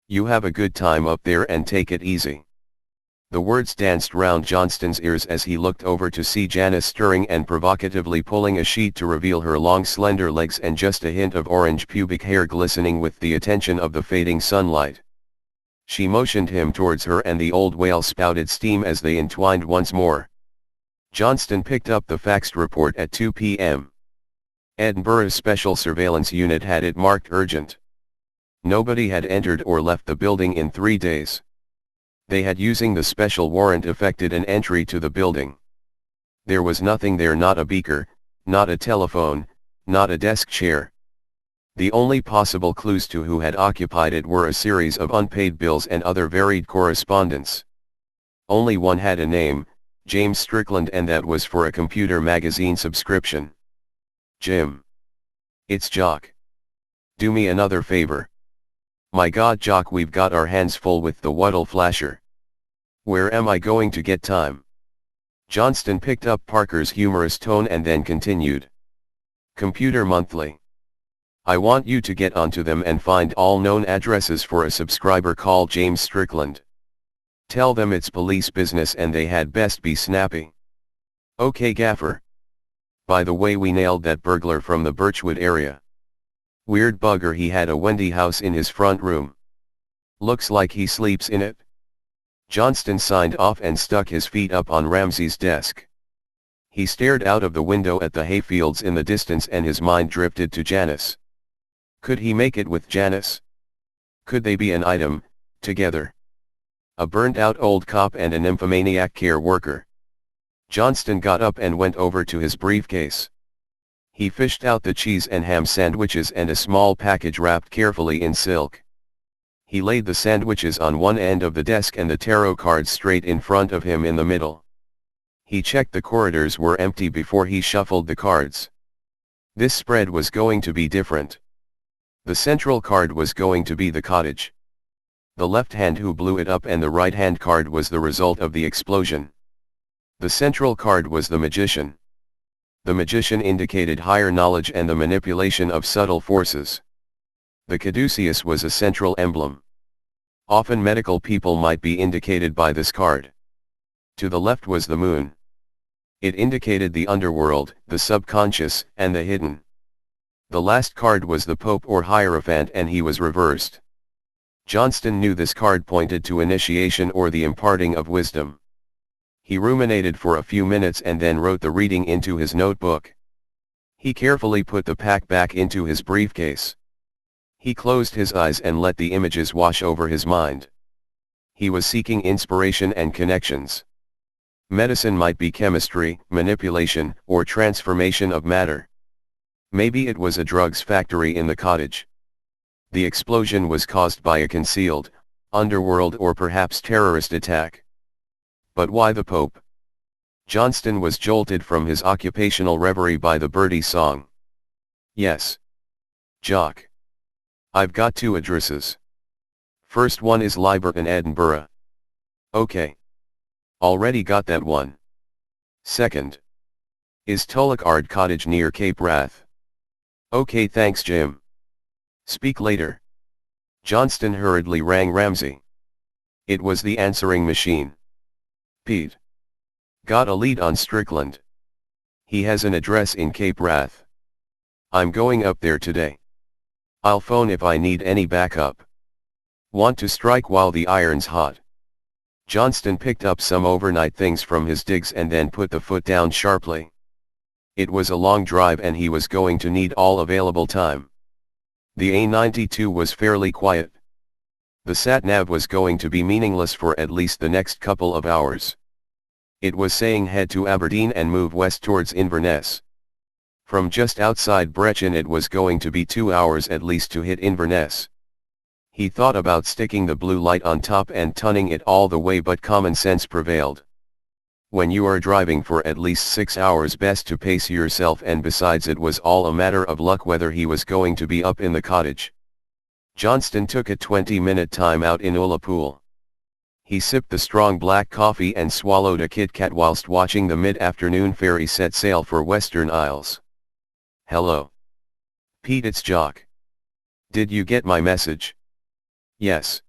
You have a good time up there and take it easy." The words danced round Johnston's ears as he looked over to see Janice stirring and provocatively pulling a sheet to reveal her long slender legs and just a hint of orange pubic hair glistening with the attention of the fading sunlight. She motioned him towards her and the old whale spouted steam as they entwined once more. Johnston picked up the faxed report at 2 p.m. Edinburgh's Special Surveillance Unit had it marked urgent. Nobody had entered or left the building in 3 days. They had, using the special warrant, effected an entry to the building. There was nothing there, not a beaker, not a telephone, not a desk chair. The only possible clues to who had occupied it were a series of unpaid bills and other varied correspondence. Only one had a name, James Strickland, and that was for a computer magazine subscription. "Jim. It's Jock. Do me another favor." "My God, Jock, we've got our hands full with the Waddle Flasher." Where am I going to get time? Johnston picked up Parker's humorous tone and then continued. Computer Monthly. I want you to get onto them and find all known addresses for a subscriber called James Strickland. Tell them it's police business and they had best be snappy. Okay, Gaffer. By the way, we nailed that burglar from the Birchwood area. Weird bugger, he had a Wendy house in his front room. Looks like he sleeps in it. Johnston signed off and stuck his feet up on Ramsey's desk. He stared out of the window at the hayfields in the distance and his mind drifted to Janice. Could he make it with Janice? Could they be an item, together? A burned-out old cop and a nymphomaniac care worker. Johnston got up and went over to his briefcase. He fished out the cheese and ham sandwiches and a small package wrapped carefully in silk. He laid the sandwiches on one end of the desk and the tarot cards straight in front of him in the middle. He checked the corridors were empty before he shuffled the cards. This spread was going to be different. The central card was going to be the cottage. The left hand who blew it up and the right hand card was the result of the explosion. The central card was the magician. The magician indicated higher knowledge and the manipulation of subtle forces. The caduceus was a central emblem. Often medical people might be indicated by this card. To the left was the moon. It indicated the underworld, the subconscious, and the hidden. The last card was the Pope or Hierophant and he was reversed. Johnston knew this card pointed to initiation or the imparting of wisdom. He ruminated for a few minutes and then wrote the reading into his notebook. He carefully put the pack back into his briefcase. He closed his eyes and let the images wash over his mind. He was seeking inspiration and connections. Medicine might be chemistry, manipulation, or transformation of matter. Maybe it was a drugs factory in the cottage. The explosion was caused by a concealed, underworld or perhaps terrorist attack. But why the Pope? Johnston was jolted from his occupational reverie by the birdie song. Yes. Jock. I've got two addresses. First one is Lyberton, Edinburgh. Okay. Already got that one. Second. Is Tullochard Cottage near Cape Wrath. Okay, thanks Jim. Speak later. Johnston hurriedly rang Ramsey. It was the answering machine. Pete. Got a lead on Strickland. He has an address in Cape Wrath. I'm going up there today. I'll phone if I need any backup. Want to strike while the iron's hot. Johnston picked up some overnight things from his digs and then put the foot down sharply. It was a long drive and he was going to need all available time. The A92 was fairly quiet. The sat-nav was going to be meaningless for at least the next couple of hours. It was saying head to Aberdeen and move west towards Inverness. From just outside Brechin it was going to be 2 hours at least to hit Inverness. He thought about sticking the blue light on top and tunning it all the way, but common sense prevailed. When you are driving for at least 6 hours, best to pace yourself, and besides it was all a matter of luck whether he was going to be up in the cottage. Johnston took a 20-minute time out in Ullapool. He sipped the strong black coffee and swallowed a Kit Kat whilst watching the mid-afternoon ferry set sail for Western Isles. Hello. Pete, it's Jock. Did you get my message? Yes.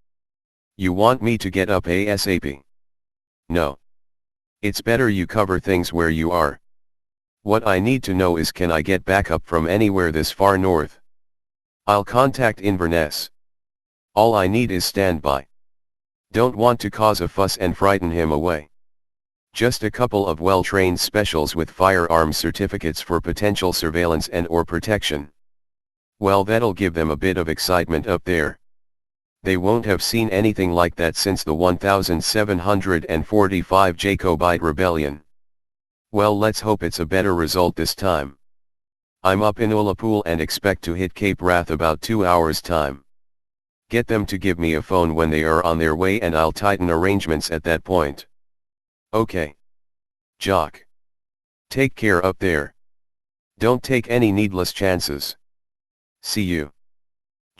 You want me to get up ASAP? No. It's better you cover things where you are. What I need to know is, can I get backup from anywhere this far north? I'll contact Inverness. All I need is standby. Don't want to cause a fuss and frighten him away. Just a couple of well-trained specials with firearms certificates for potential surveillance and or protection. Well, that'll give them a bit of excitement up there. They won't have seen anything like that since the 1745 Jacobite Rebellion. Well, let's hope it's a better result this time. I'm up in Ullapool and expect to hit Cape Wrath about 2 hours time. Get them to give me a phone when they are on their way and I'll tighten arrangements at that point. Okay. Jock. Take care up there. Don't take any needless chances. See you.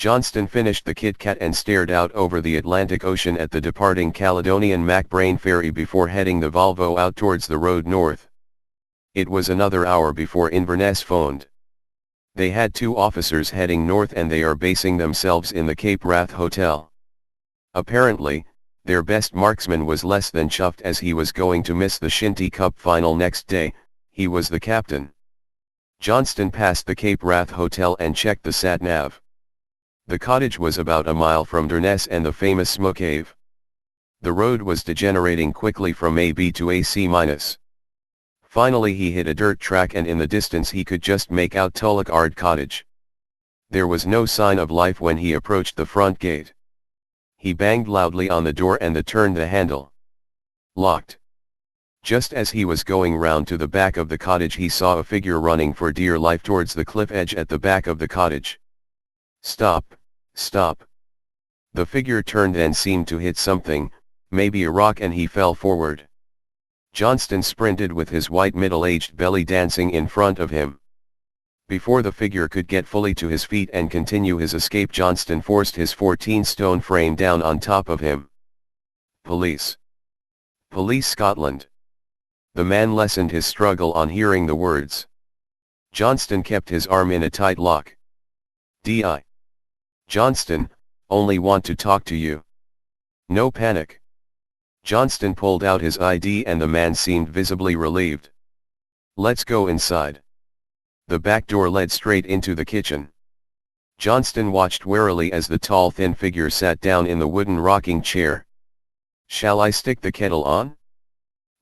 Johnston finished the Kit Kat and stared out over the Atlantic Ocean at the departing Caledonian MacBrain ferry before heading the Volvo out towards the road north. It was another hour before Inverness phoned. They had 2 officers heading north and they are basing themselves in the Cape Wrath Hotel. Apparently, their best marksman was less than chuffed as he was going to miss the Shinty Cup final next day. He was the captain. Johnston passed the Cape Wrath Hotel and checked the sat-nav. The cottage was about a mile from Durness and the famous Smookave. The road was degenerating quickly from AB to AC-. Finally he hit a dirt track and in the distance he could just make out Tullochard Cottage. There was no sign of life when he approached the front gate. He banged loudly on the door and turned the handle. Locked. Just as he was going round to the back of the cottage he saw a figure running for dear life towards the cliff edge at the back of the cottage. Stop, stop. The figure turned and seemed to hit something, maybe a rock, and he fell forward. Johnston sprinted with his white middle-aged belly dancing in front of him. Before the figure could get fully to his feet and continue his escape, Johnston forced his 14-stone frame down on top of him. Police. Police Scotland. The man lessened his struggle on hearing the words. Johnston kept his arm in a tight lock. D.I. Johnston, only want to talk to you. No panic. Johnston pulled out his ID and the man seemed visibly relieved. Let's go inside. The back door led straight into the kitchen. Johnston watched warily as the tall thin figure sat down in the wooden rocking chair. Shall I stick the kettle on?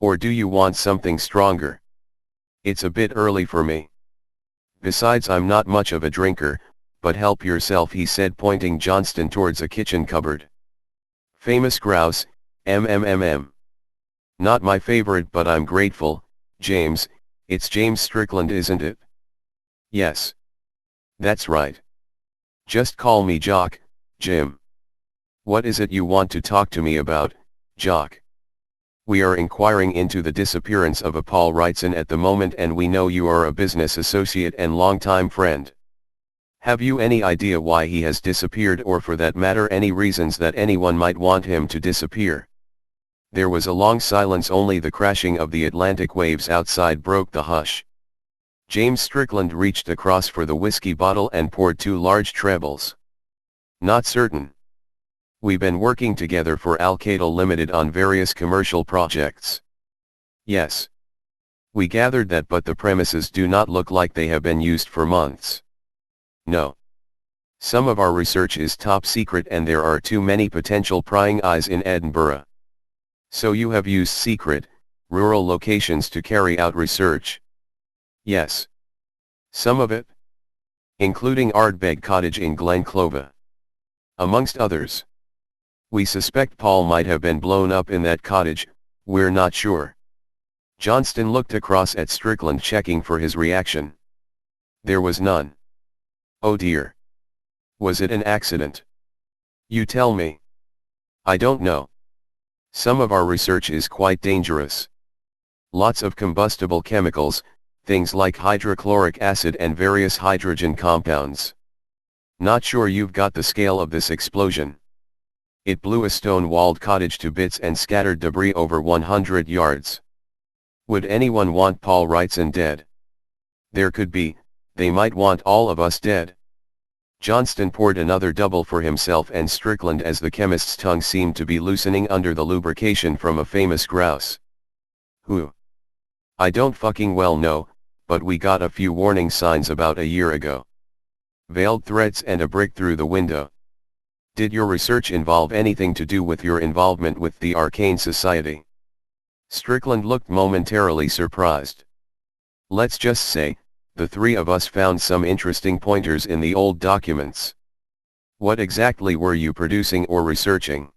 Or do you want something stronger? It's a bit early for me. Besides, I'm not much of a drinker, but help yourself, he said, pointing Johnston towards a kitchen cupboard. Famous grouse, mmmmm. Not my favorite, but I'm grateful. James, it's James Strickland, isn't it? Yes. That's right. Just call me Jock, Jim. What is it you want to talk to me about, Jock? We are inquiring into the disappearance of a Paul Wrightson at the moment, and we know you are a business associate and longtime friend. Have you any idea why he has disappeared, or for that matter any reasons that anyone might want him to disappear? There was a long silence. Only the crashing of the Atlantic waves outside broke the hush. James Strickland reached across for the whiskey bottle and poured 2 large trebles. Not certain. We've been working together for Alcatel Limited on various commercial projects. Yes. We gathered that, but the premises do not look like they have been used for months. No. Some of our research is top secret and there are too many potential prying eyes in Edinburgh. So you have used secret, rural locations to carry out research? Yes. Some of it? Including Ardbeg Cottage in Glenclova. Amongst others. We suspect Paul might have been blown up in that cottage, we're not sure. Johnston looked across at Strickland, checking for his reaction. There was none. Oh dear. Was it an accident? You tell me. I don't know. Some of our research is quite dangerous. Lots of combustible chemicals, things like hydrochloric acid and various hydrogen compounds. Not sure you've got the scale of this explosion. It blew a stone-walled cottage to bits and scattered debris over 100 yards. Would anyone want Paul Wrightson dead? There could be. They might want all of us dead. Johnston poured another double for himself and Strickland as the chemist's tongue seemed to be loosening under the lubrication from a famous grouse. Who? I don't fucking well know, but we got a few warning signs about a year ago. Veiled threats and a brick through the window. Did your research involve anything to do with your involvement with the Arcane Society? Strickland looked momentarily surprised. Let's just say, the 3 of us found some interesting pointers in the old documents. What exactly were you producing or researching?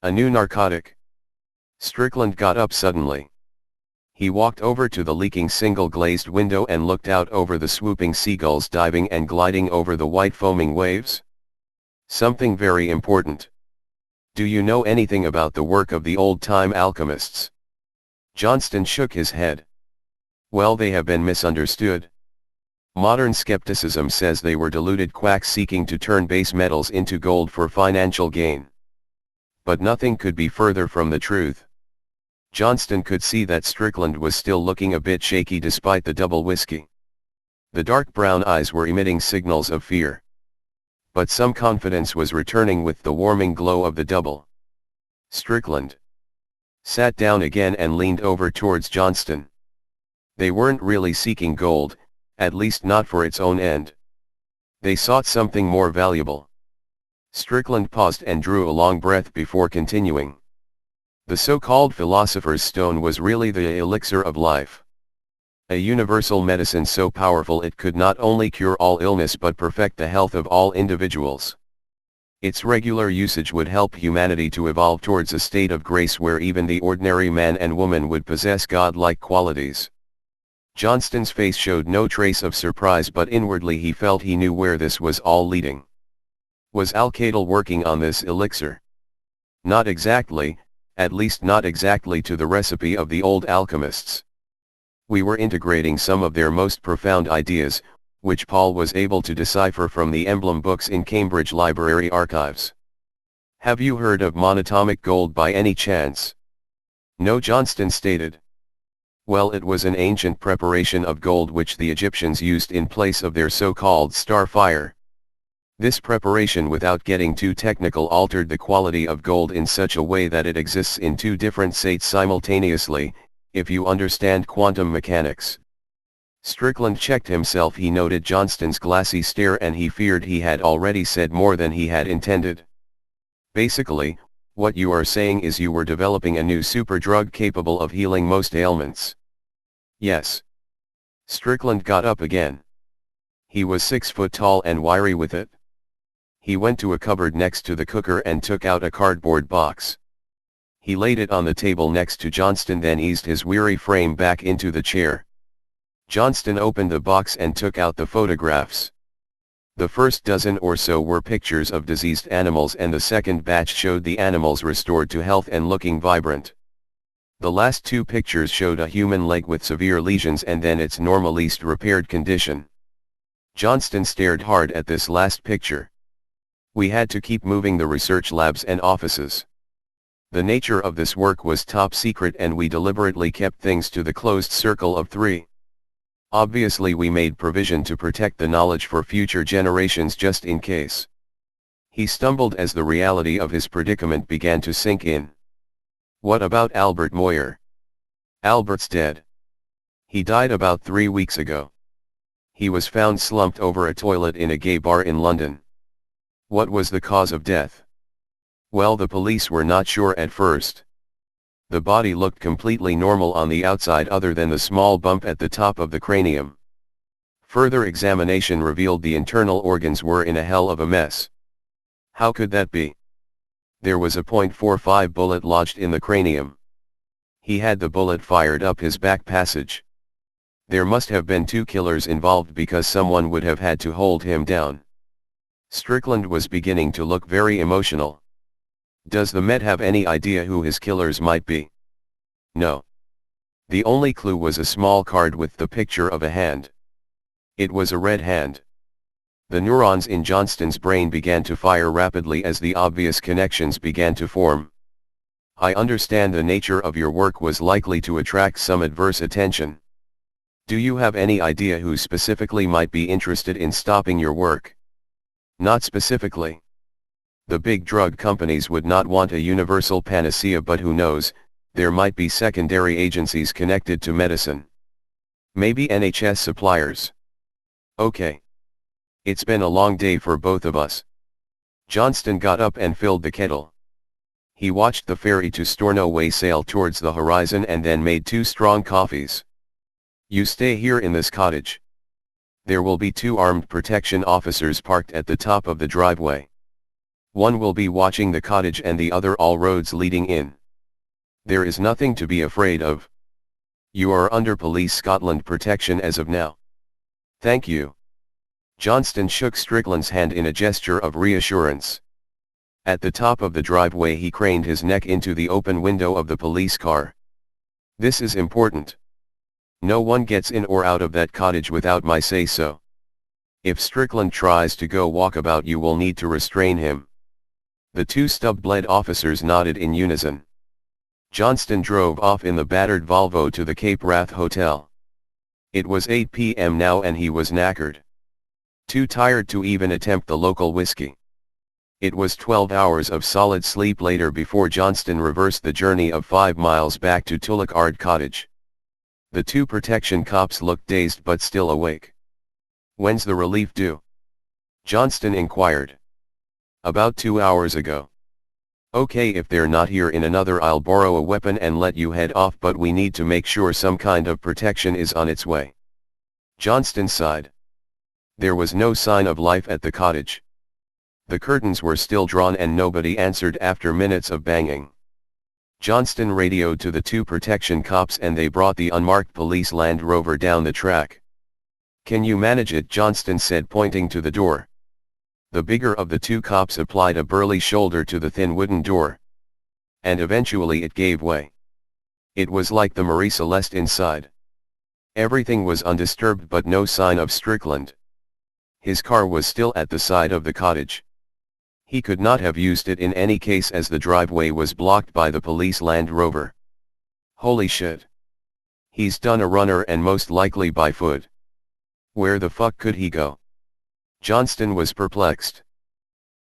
A new narcotic? Strickland got up suddenly. He walked over to the leaking single-glazed window and looked out over the swooping seagulls diving and gliding over the white foaming waves. Something very important. Do you know anything about the work of the old-time alchemists? Johnston shook his head. Well, they have been misunderstood. Modern skepticism says they were deluded quacks seeking to turn base metals into gold for financial gain. But nothing could be further from the truth. Johnston could see that Strickland was still looking a bit shaky despite the double whiskey. The dark brown eyes were emitting signals of fear. But some confidence was returning with the warming glow of the double. Strickland sat down again and leaned over towards Johnston. They weren't really seeking gold, at least not for its own end. They sought something more valuable. Strickland paused and drew a long breath before continuing. The so-called philosopher's stone was really the elixir of life. A universal medicine so powerful it could not only cure all illness but perfect the health of all individuals. Its regular usage would help humanity to evolve towards a state of grace where even the ordinary man and woman would possess God-like qualities. Johnston's face showed no trace of surprise, but inwardly he felt he knew where this was all leading. Was Alcatel working on this elixir? Not exactly, at least not exactly to the recipe of the old alchemists. We were integrating some of their most profound ideas, which Paul was able to decipher from the emblem books in Cambridge Library archives. Have you heard of monatomic gold by any chance? No, Johnston stated. Well, it was an ancient preparation of gold which the Egyptians used in place of their so-called star fire. This preparation, without getting too technical, altered the quality of gold in such a way that it exists in two different states simultaneously, if you understand quantum mechanics. Strickland checked himself. He noted Johnston's glassy stare and he feared he had already said more than he had intended. Basically, what you are saying is you were developing a new super drug capable of healing most ailments. Yes. Strickland got up again. He was 6 foot tall and wiry with it. He went to a cupboard next to the cooker and took out a cardboard box. He laid it on the table next to Johnston, then eased his weary frame back into the chair. Johnston opened the box and took out the photographs. The first dozen or so were pictures of diseased animals and the second batch showed the animals restored to health and looking vibrant. The last 2 pictures showed a human leg with severe lesions and then its normal, least repaired condition. Johnston stared hard at this last picture. We had to keep moving the research labs and offices. The nature of this work was top secret and we deliberately kept things to the closed circle of 3. Obviously we made provision to protect the knowledge for future generations just in case. He stumbled as the reality of his predicament began to sink in. What about Albert Moyer? Albert's dead. He died about 3 weeks ago. He was found slumped over a toilet in a gay bar in London. What was the cause of death? Well, the police were not sure at first. The body looked completely normal on the outside other than the small bump at the top of the cranium. Further examination revealed the internal organs were in a hell of a mess. How could that be? There was a .45 bullet lodged in the cranium. He had the bullet fired up his back passage. There must have been 2 killers involved because someone would have had to hold him down. Strickland was beginning to look very emotional. Does the Met have any idea who his killers might be? No. The only clue was a small card with the picture of a hand. It was a red hand. The neurons in Johnston's brain began to fire rapidly as the obvious connections began to form. I understand the nature of your work was likely to attract some adverse attention. Do you have any idea who specifically might be interested in stopping your work? Not specifically. The big drug companies would not want a universal panacea, but who knows, there might be secondary agencies connected to medicine. Maybe NHS suppliers. Okay. It's been a long day for both of us. Johnston got up and filled the kettle. He watched the ferry to Stornoway sail towards the horizon and then made 2 strong coffees. You stay here in this cottage. There will be 2 armed protection officers parked at the top of the driveway. One will be watching the cottage and the other all roads leading in. There is nothing to be afraid of. You are under Police Scotland protection as of now. Thank you. Johnston shook Strickland's hand in a gesture of reassurance. At the top of the driveway he craned his neck into the open window of the police car. This is important. No one gets in or out of that cottage without my say-so. If Strickland tries to go walkabout, you will need to restrain him." The two stub-bled officers nodded in unison. Johnston drove off in the battered Volvo to the Cape Wrath Hotel. It was 8 p.m. now and he was knackered. Too tired to even attempt the local whiskey. It was 12 hours of solid sleep later before Johnston reversed the journey of 5 miles back to Tulloch Ard Cottage. The two protection cops looked dazed but still awake. "When's the relief due?" Johnston inquired. "About 2 hours ago." "Okay, if they're not here in another, I'll borrow a weapon and let you head off, but we need to make sure some kind of protection is on its way." Johnston sighed. There was no sign of life at the cottage. The curtains were still drawn and nobody answered after minutes of banging. Johnston radioed to the two protection cops and they brought the unmarked police Land Rover down the track. "Can you manage it?" Johnston said, pointing to the door. The bigger of the two cops applied a burly shoulder to the thin wooden door. And eventually it gave way. It was like the Marie Celeste inside. Everything was undisturbed but no sign of Strickland. His car was still at the side of the cottage. He could not have used it in any case as the driveway was blocked by the police Land Rover. Holy shit. He's done a runner and most likely by foot. Where the fuck could he go? Johnston was perplexed.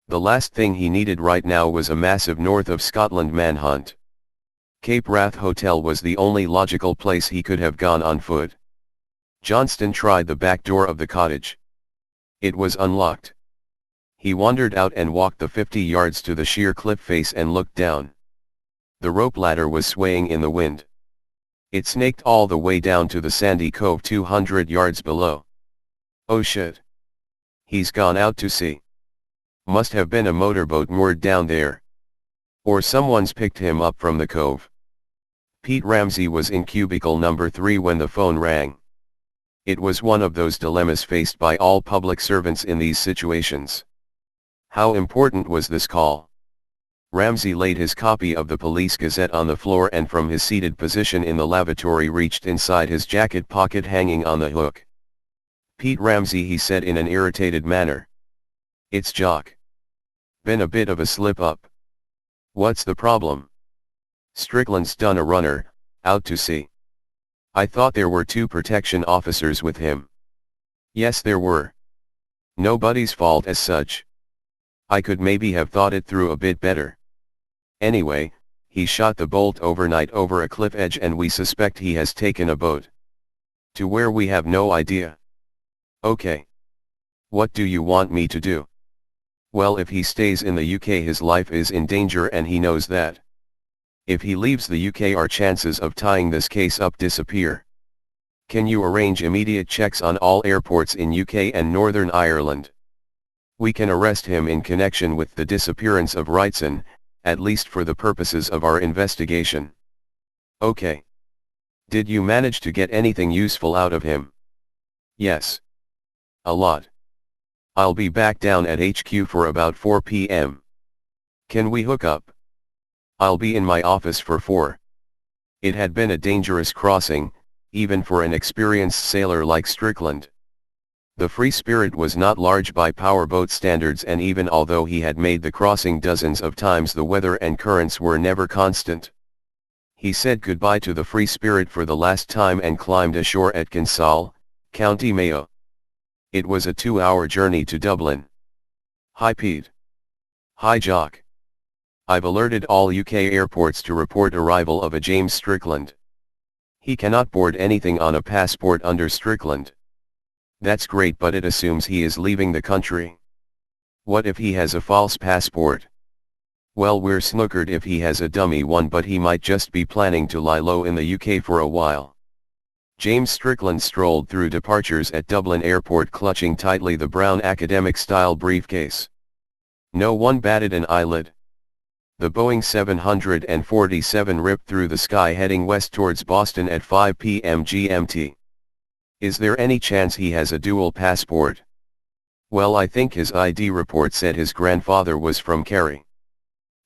The last thing he needed right now was a massive north of Scotland manhunt. Cape Wrath Hotel was the only logical place he could have gone on foot. Johnston tried the back door of the cottage. It was unlocked. He wandered out and walked the 50 yards to the sheer cliff face and looked down. The rope ladder was swaying in the wind. It snaked all the way down to the sandy cove 200 yards below. Oh shit. He's gone out to sea. Must have been a motorboat moored down there. Or someone's picked him up from the cove. Pete Ramsey was in cubicle number 3 when the phone rang. It was one of those dilemmas faced by all public servants in these situations. How important was this call? Ramsey laid his copy of the Police Gazette on the floor and from his seated position in the lavatory reached inside his jacket pocket hanging on the hook. "Pete Ramsey," he said in an irritated manner. "It's Jock. Been a bit of a slip-up." "What's the problem?" "Strickland's done a runner, out to sea." "I thought there were 2 protection officers with him." "Yes, there were. Nobody's fault as such. I could maybe have thought it through a bit better. Anyway, he shot the bolt overnight over a cliff edge and we suspect he has taken a boat. To where we have no idea." "Okay. What do you want me to do?" "Well, if he stays in the UK his life is in danger and he knows that. If he leaves the UK our chances of tying this case up disappear. Can you arrange immediate checks on all airports in UK and Northern Ireland? We can arrest him in connection with the disappearance of Wrightson, at least for the purposes of our investigation." "Okay. Did you manage to get anything useful out of him?" "Yes. A lot. I'll be back down at HQ for about 4 p.m. Can we hook up?" "I'll be in my office for 4. It had been a dangerous crossing, even for an experienced sailor like Strickland. The Free Spirit was not large by powerboat standards and even although he had made the crossing dozens of times the weather and currents were never constant. He said goodbye to the Free Spirit for the last time and climbed ashore at Kinsale, County Mayo. It was a 2-hour journey to Dublin. "Hi Pete." "Hi Jock. I've alerted all UK airports to report arrival of a James Strickland. He cannot board anything on a passport under Strickland." "That's great, but it assumes he is leaving the country. What if he has a false passport?" "Well, we're snookered if he has a dummy one, but he might just be planning to lie low in the UK for a while." James Strickland strolled through departures at Dublin Airport clutching tightly the brown academic-style briefcase. No one batted an eyelid. The Boeing 747 ripped through the sky heading west towards Boston at 5 p.m. GMT. "Is there any chance he has a dual passport?" "Well, I think his ID report said his grandfather was from Kerry."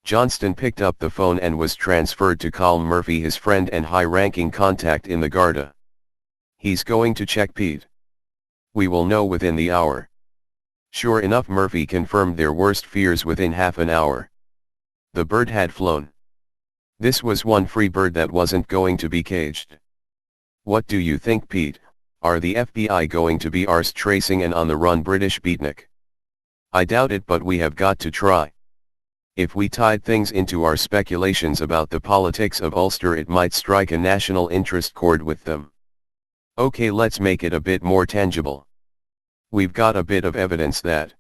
Johnston picked up the phone and was transferred to Colm Murphy, his friend and high-ranking contact in the Garda. "He's going to check Pete. We will know within the hour." Sure enough, Murphy confirmed their worst fears within half an hour. The bird had flown. This was one free bird that wasn't going to be caged. What do you think, Pete? Are the FBI going to be arse tracing an on-the-run British beatnik? I doubt it, but we have got to try. If we tied things into our speculations about the politics of Ulster, it might strike a national interest chord with them. Okay, let's make it a bit more tangible. We've got a bit of evidence that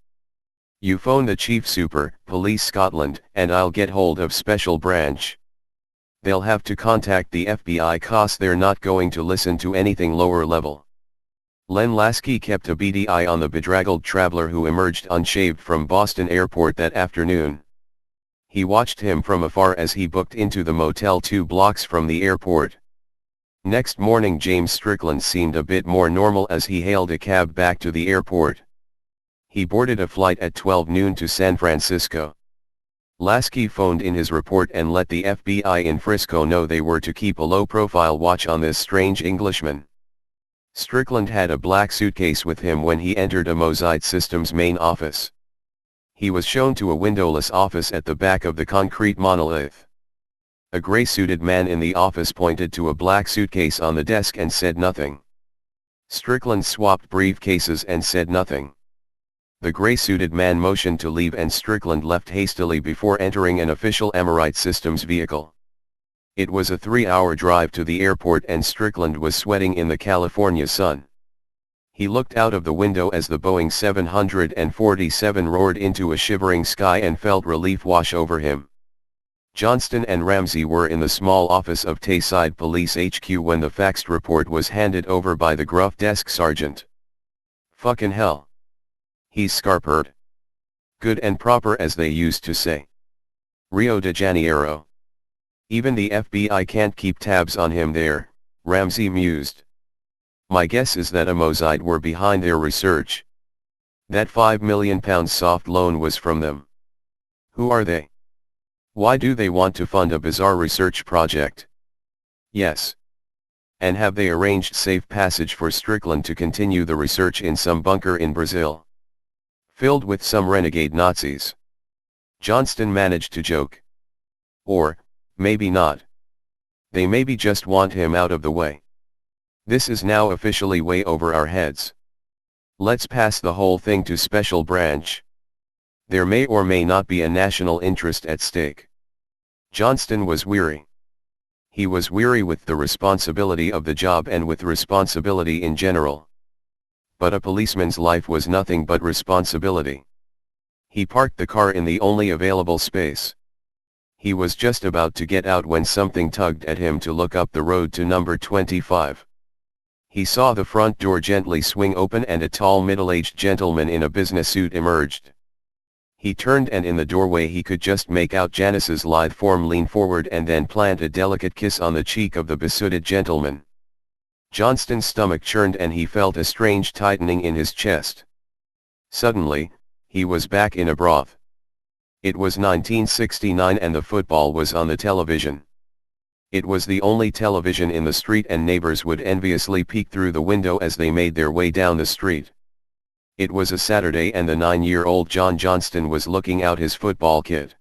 you phone the Chief Super, Police Scotland, and I'll get hold of Special Branch. They'll have to contact the FBI cause they're not going to listen to anything lower level. Len Lasky kept a beady eye on the bedraggled traveler who emerged unshaved from Boston Airport that afternoon. He watched him from afar as he booked into the motel 2 blocks from the airport. Next morning, James Strickland seemed a bit more normal as he hailed a cab back to the airport. He boarded a flight at 12 noon to San Francisco. Lasky phoned in his report and let the FBI in Frisco know they were to keep a low-profile watch on this strange Englishman. Strickland had a black suitcase with him when he entered a Mosite Systems main office. He was shown to a windowless office at the back of the concrete monolith. A gray-suited man in the office pointed to a black suitcase on the desk and said nothing. Strickland swapped briefcases and said nothing. The gray-suited man motioned to leave and Strickland left hastily before entering an official Emirate Systems vehicle. It was a 3-hour drive to the airport and Strickland was sweating in the California sun. He looked out of the window as the Boeing 747 roared into a shivering sky and felt relief wash over him. Johnston and Ramsey were in the small office of Tayside Police HQ when the faxed report was handed over by the gruff desk sergeant. "Fucking hell. He's scarpered. Good and proper, as they used to say. Rio de Janeiro. Even the FBI can't keep tabs on him there," Ramsey mused. "My guess is that a Mosite were behind their research. That £5 million soft loan was from them. Who are they? Why do they want to fund a bizarre research project? Yes. And have they arranged safe passage for Strickland to continue the research in some bunker in Brazil? Filled with some renegade Nazis?" Johnston managed to joke. "Or, maybe not. They maybe just want him out of the way. This is now officially way over our heads. Let's pass the whole thing to Special Branch. There may or may not be a national interest at stake." Johnston was weary. He was weary with the responsibility of the job and with responsibility in general. But a policeman's life was nothing but responsibility. He parked the car in the only available space. He was just about to get out when something tugged at him to look up the road to number 25. He saw the front door gently swing open and a tall middle-aged gentleman in a business suit emerged. He turned and in the doorway he could just make out Janice's lithe form lean forward and then plant a delicate kiss on the cheek of the besooted gentleman. Johnston's stomach churned and he felt a strange tightening in his chest. Suddenly, he was back in a broth. It was 1969 and the football was on the television. It was the only television in the street and neighbors would enviously peek through the window as they made their way down the street. It was a Saturday and the 9-year-old John Johnston was looking out his football kit.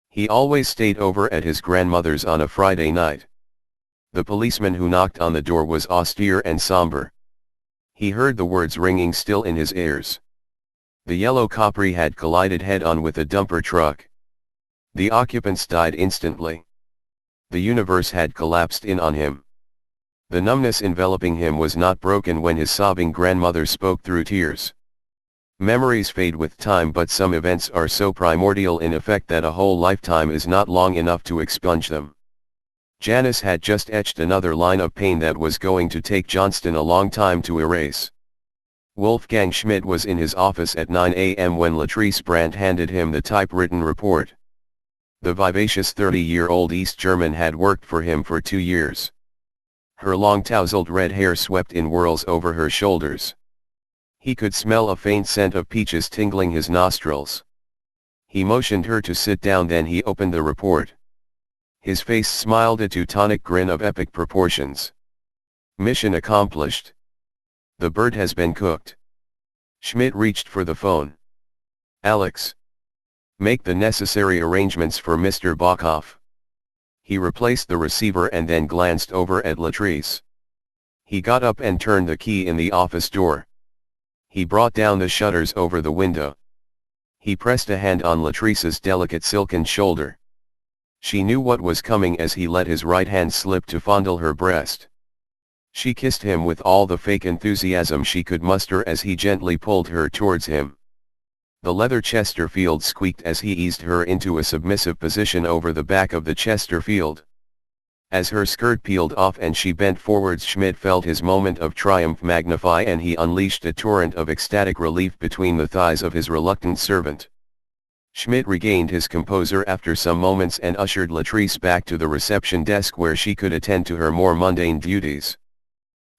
He always stayed over at his grandmother's on a Friday night. The policeman who knocked on the door was austere and somber. He heard the words ringing still in his ears. The yellow Capri had collided head-on with a dumper truck. The occupants died instantly. The universe had collapsed in on him. The numbness enveloping him was not broken when his sobbing grandmother spoke through tears. Memories fade with time, but some events are so primordial in effect that a whole lifetime is not long enough to expunge them. Janice had just etched another line of pain that was going to take Johnston a long time to erase. Wolfgang Schmidt was in his office at 9 a.m. when Latrice Brandt handed him the typewritten report. The vivacious 30-year-old East German had worked for him for 2 years. Her long tousled red hair swept in whirls over her shoulders. He could smell a faint scent of peaches tingling his nostrils. He motioned her to sit down, then he opened the report. His face smiled a Teutonic grin of epic proportions. "Mission accomplished. The bird has been cooked. Schmidt reached for the phone. Alex. Make the necessary arrangements for Mr. Bokhoff. He replaced the receiver and then glanced over at Latrice. He got up and turned the key in the office door. He brought down the shutters over the window. He pressed a hand on Latrice's delicate silken shoulder. She knew what was coming as he let his right hand slip to fondle her breast. She kissed him with all the fake enthusiasm she could muster as he gently pulled her towards him. The leather Chesterfield squeaked as he eased her into a submissive position over the back of the Chesterfield. As her skirt peeled off and she bent forwards, Schmidt felt his moment of triumph magnify, and he unleashed a torrent of ecstatic relief between the thighs of his reluctant servant. Schmidt regained his composure after some moments and ushered Latrice back to the reception desk where she could attend to her more mundane duties.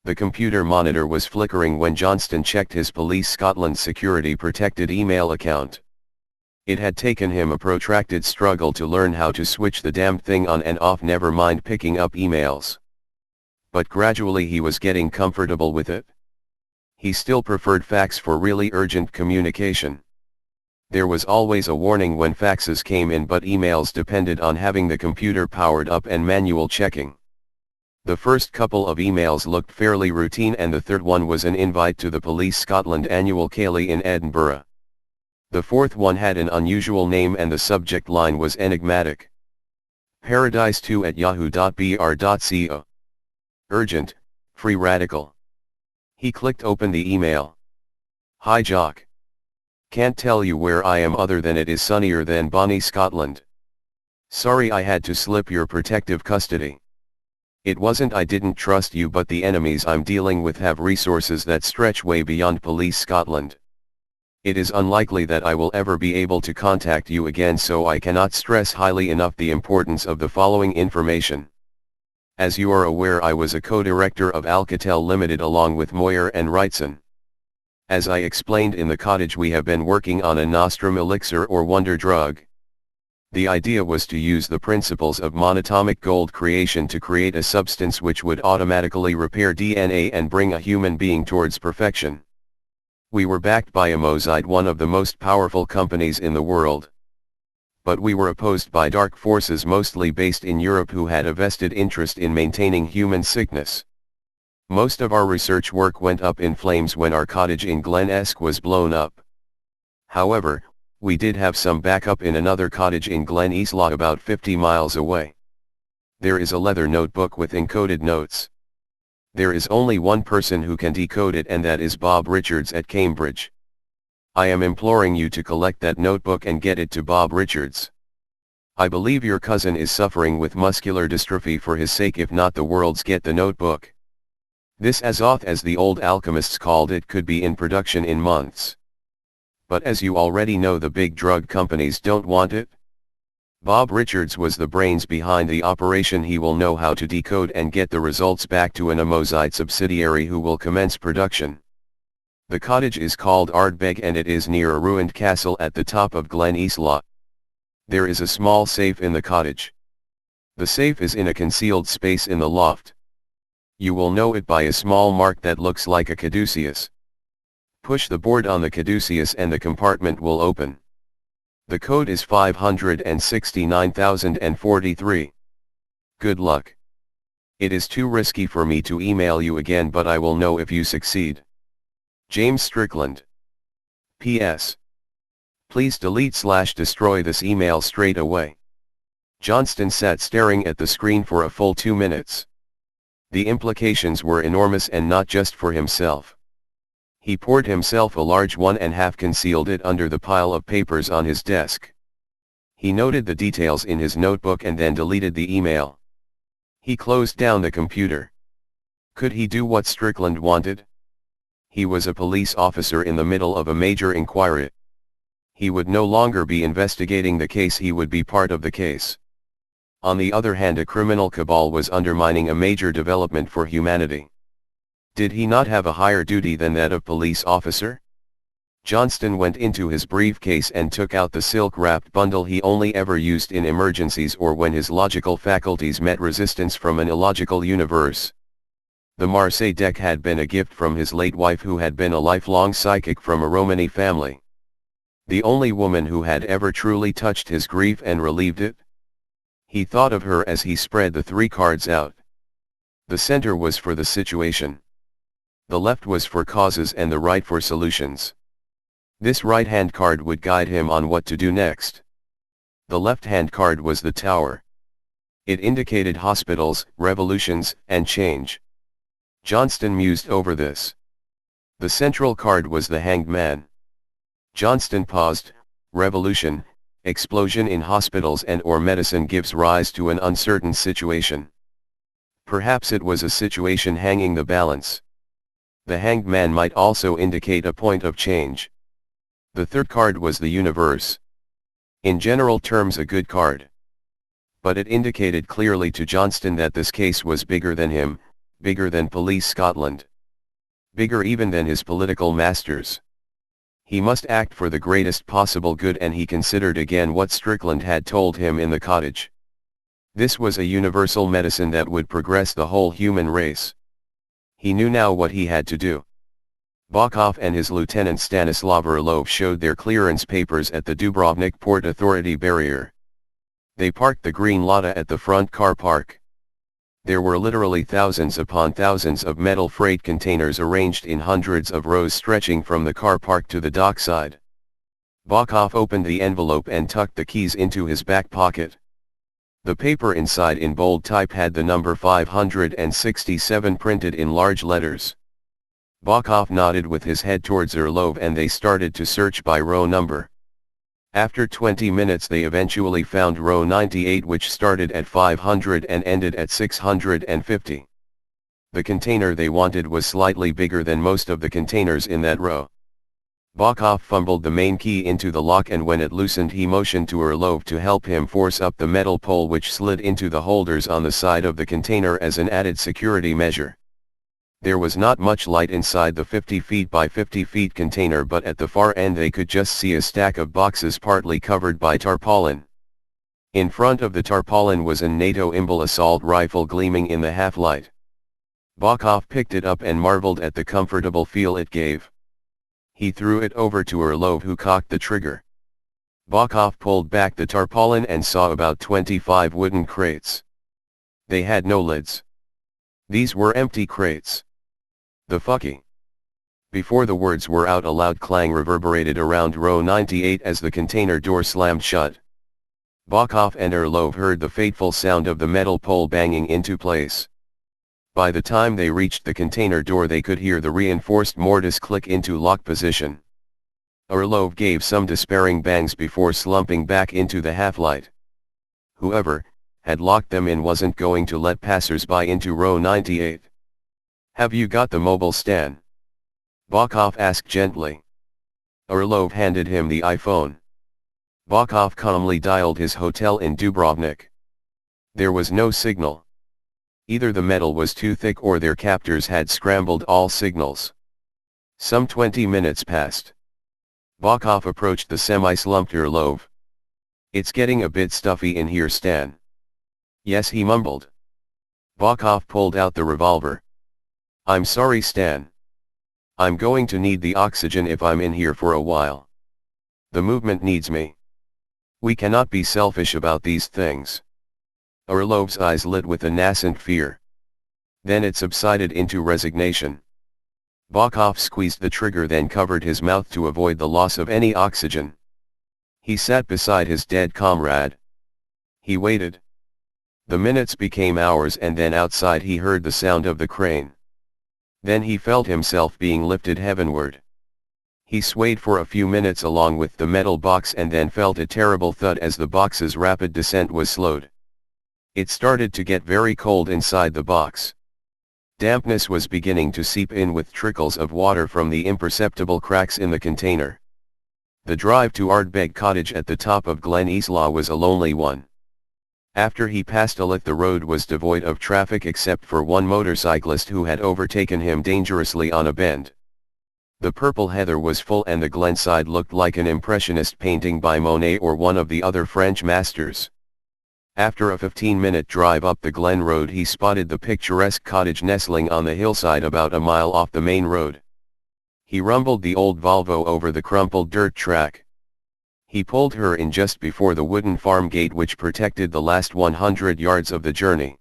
The computer monitor was flickering when Johnston checked his Police Scotland security-protected email account. It had taken him a protracted struggle to learn how to switch the damned thing on and off, never mind picking up emails. But gradually he was getting comfortable with it. He still preferred fax for really urgent communication. There was always a warning when faxes came in, but emails depended on having the computer powered up and manual checking. The first couple of emails looked fairly routine, and the third one was an invite to the Police Scotland annual Ceilidh in Edinburgh. The fourth one had an unusual name and the subject line was enigmatic. Paradise2@yahoo.br.co. Urgent, free radical. He clicked open the email. Hi Jock. Can't tell you where I am other than it is sunnier than Bonnie, Scotland. Sorry I had to slip your protective custody. It wasn't I didn't trust you, but the enemies I'm dealing with have resources that stretch way beyond Police Scotland. It is unlikely that I will ever be able to contact you again, so I cannot stress highly enough the importance of the following information. As you are aware, I was a co-director of Alcatel Limited along with Moyer and Wrightson. As I explained in the cottage, we have been working on a nostrum elixir or wonder drug. The idea was to use the principles of monatomic gold creation to create a substance which would automatically repair DNA and bring a human being towards perfection. We were backed by Amosite, one of the most powerful companies in the world. But we were opposed by dark forces mostly based in Europe who had a vested interest in maintaining human sickness. Most of our research work went up in flames when our cottage in Glen Esk was blown up. However, we did have some backup in another cottage in Glen Eslaught about 50 miles away. There is a leather notebook with encoded notes. There is only one person who can decode it, and that is Bob Richards at Cambridge. I am imploring you to collect that notebook and get it to Bob Richards. I believe your cousin is suffering with muscular dystrophy. For his sake, if not the world's, get the notebook. This Azoth, as the old alchemists called it, could be in production in months. But as you already know, the big drug companies don't want it. Bob Richards was the brains behind the operation. He will know how to decode and get the results back to an Amosite subsidiary who will commence production. The cottage is called Ardbeg and it is near a ruined castle at the top of Glen Eslaught. There is a small safe in the cottage. The safe is in a concealed space in the loft. You will know it by a small mark that looks like a caduceus. Push the board on the caduceus and the compartment will open. The code is 569,043. Good luck. It is too risky for me to email you again, but I will know if you succeed. James Strickland. P.S. Please delete/destroy this email straight away. Johnston sat staring at the screen for a full 2 minutes. The implications were enormous, and not just for himself. He poured himself a large one and half concealed it under the pile of papers on his desk. He noted the details in his notebook and then deleted the email. He closed down the computer. Could he do what Strickland wanted? He was a police officer in the middle of a major inquiry. He would no longer be investigating the case, he would be part of the case. On the other hand, a criminal cabal was undermining a major development for humanity. Did he not have a higher duty than that of police officer? Johnston went into his briefcase and took out the silk-wrapped bundle he only ever used in emergencies or when his logical faculties met resistance from an illogical universe. The Marseille deck had been a gift from his late wife, who had been a lifelong psychic from a Romani family. The only woman who had ever truly touched his grief and relieved it. He thought of her as he spread the 3 cards out. The center was for the situation. The left was for causes and the right for solutions. This right-hand card would guide him on what to do next. The left-hand card was the Tower. It indicated hospitals, revolutions, and change. Johnston mused over this. The central card was the Hanged Man. Johnston paused. Revolution, explosion in hospitals and/or medicine gives rise to an uncertain situation. Perhaps it was a situation hanging the balance. The Hanged Man might also indicate a point of change. The third card was the Universe. In general terms, a good card. But it indicated clearly to Johnston that this case was bigger than him, bigger than Police Scotland. Bigger even than his political masters. He must act for the greatest possible good, and he considered again what Strickland had told him in the cottage. This was a universal medicine that would progress the whole human race. He knew now what he had to do. Bokov and his lieutenant Stanislav Orlov showed their clearance papers at the Dubrovnik Port Authority barrier. They parked the green Lada at the front car park. There were literally thousands upon thousands of metal freight containers arranged in hundreds of rows stretching from the car park to the dockside. Bokov opened the envelope and tucked the keys into his back pocket. The paper inside in bold type had the number 567 printed in large letters. Bokov nodded with his head towards Orlov and they started to search by row number. After 20 minutes they eventually found row 98, which started at 500 and ended at 650. The container they wanted was slightly bigger than most of the containers in that row. Bokov fumbled the main key into the lock, and when it loosened he motioned to Orlov to help him force up the metal pole, which slid into the holders on the side of the container as an added security measure. There was not much light inside the 50 feet by 50 feet container, but at the far end they could just see a stack of boxes partly covered by tarpaulin. In front of the tarpaulin was a NATO Imbal assault rifle gleaming in the half-light. Bokov picked it up and marveled at the comfortable feel it gave. He threw it over to Orlov, who cocked the trigger. Bokov pulled back the tarpaulin and saw about 25 wooden crates. They had no lids. These were empty crates. The fucky. Before the words were out, a loud clang reverberated around row 98 as the container door slammed shut. Bokov and Orlov heard the fateful sound of the metal pole banging into place. By the time they reached the container door they could hear the reinforced mortise click into lock position. Orlov gave some despairing bangs before slumping back into the half-light. Whoever had locked them in wasn't going to let passers-by into row 98. "Have you got the mobile, Stan?" Bokov asked gently. Orlov handed him the iPhone. Bokov calmly dialed his hotel in Dubrovnik. There was no signal. Either the metal was too thick or their captors had scrambled all signals. Some 20 minutes passed. Bokov approached the semi-slumped Orlov. "It's getting a bit stuffy in here, Stan." "Yes," he mumbled. Bokov pulled out the revolver. "I'm sorry, Stan. I'm going to need the oxygen if I'm in here for a while. The movement needs me. We cannot be selfish about these things." Orlov's eyes lit with a nascent fear. Then it subsided into resignation. Bokov squeezed the trigger, then covered his mouth to avoid the loss of any oxygen. He sat beside his dead comrade. He waited. The minutes became hours, and then outside he heard the sound of the crane. Then he felt himself being lifted heavenward. He swayed for a few minutes along with the metal box and then felt a terrible thud as the box's rapid descent was slowed. It started to get very cold inside the box. Dampness was beginning to seep in with trickles of water from the imperceptible cracks in the container. The drive to Ardbeg Cottage at the top of Glen Isla was a lonely one. After he passed Alyth, the road was devoid of traffic except for one motorcyclist who had overtaken him dangerously on a bend. The purple heather was full and the glenside looked like an impressionist painting by Monet or one of the other French masters. After a 15-minute drive up the Glen Road, he spotted the picturesque cottage nestling on the hillside about a mile off the main road. He rumbled the old Volvo over the crumpled dirt track. He pulled her in just before the wooden farm gate which protected the last 100 yards of the journey.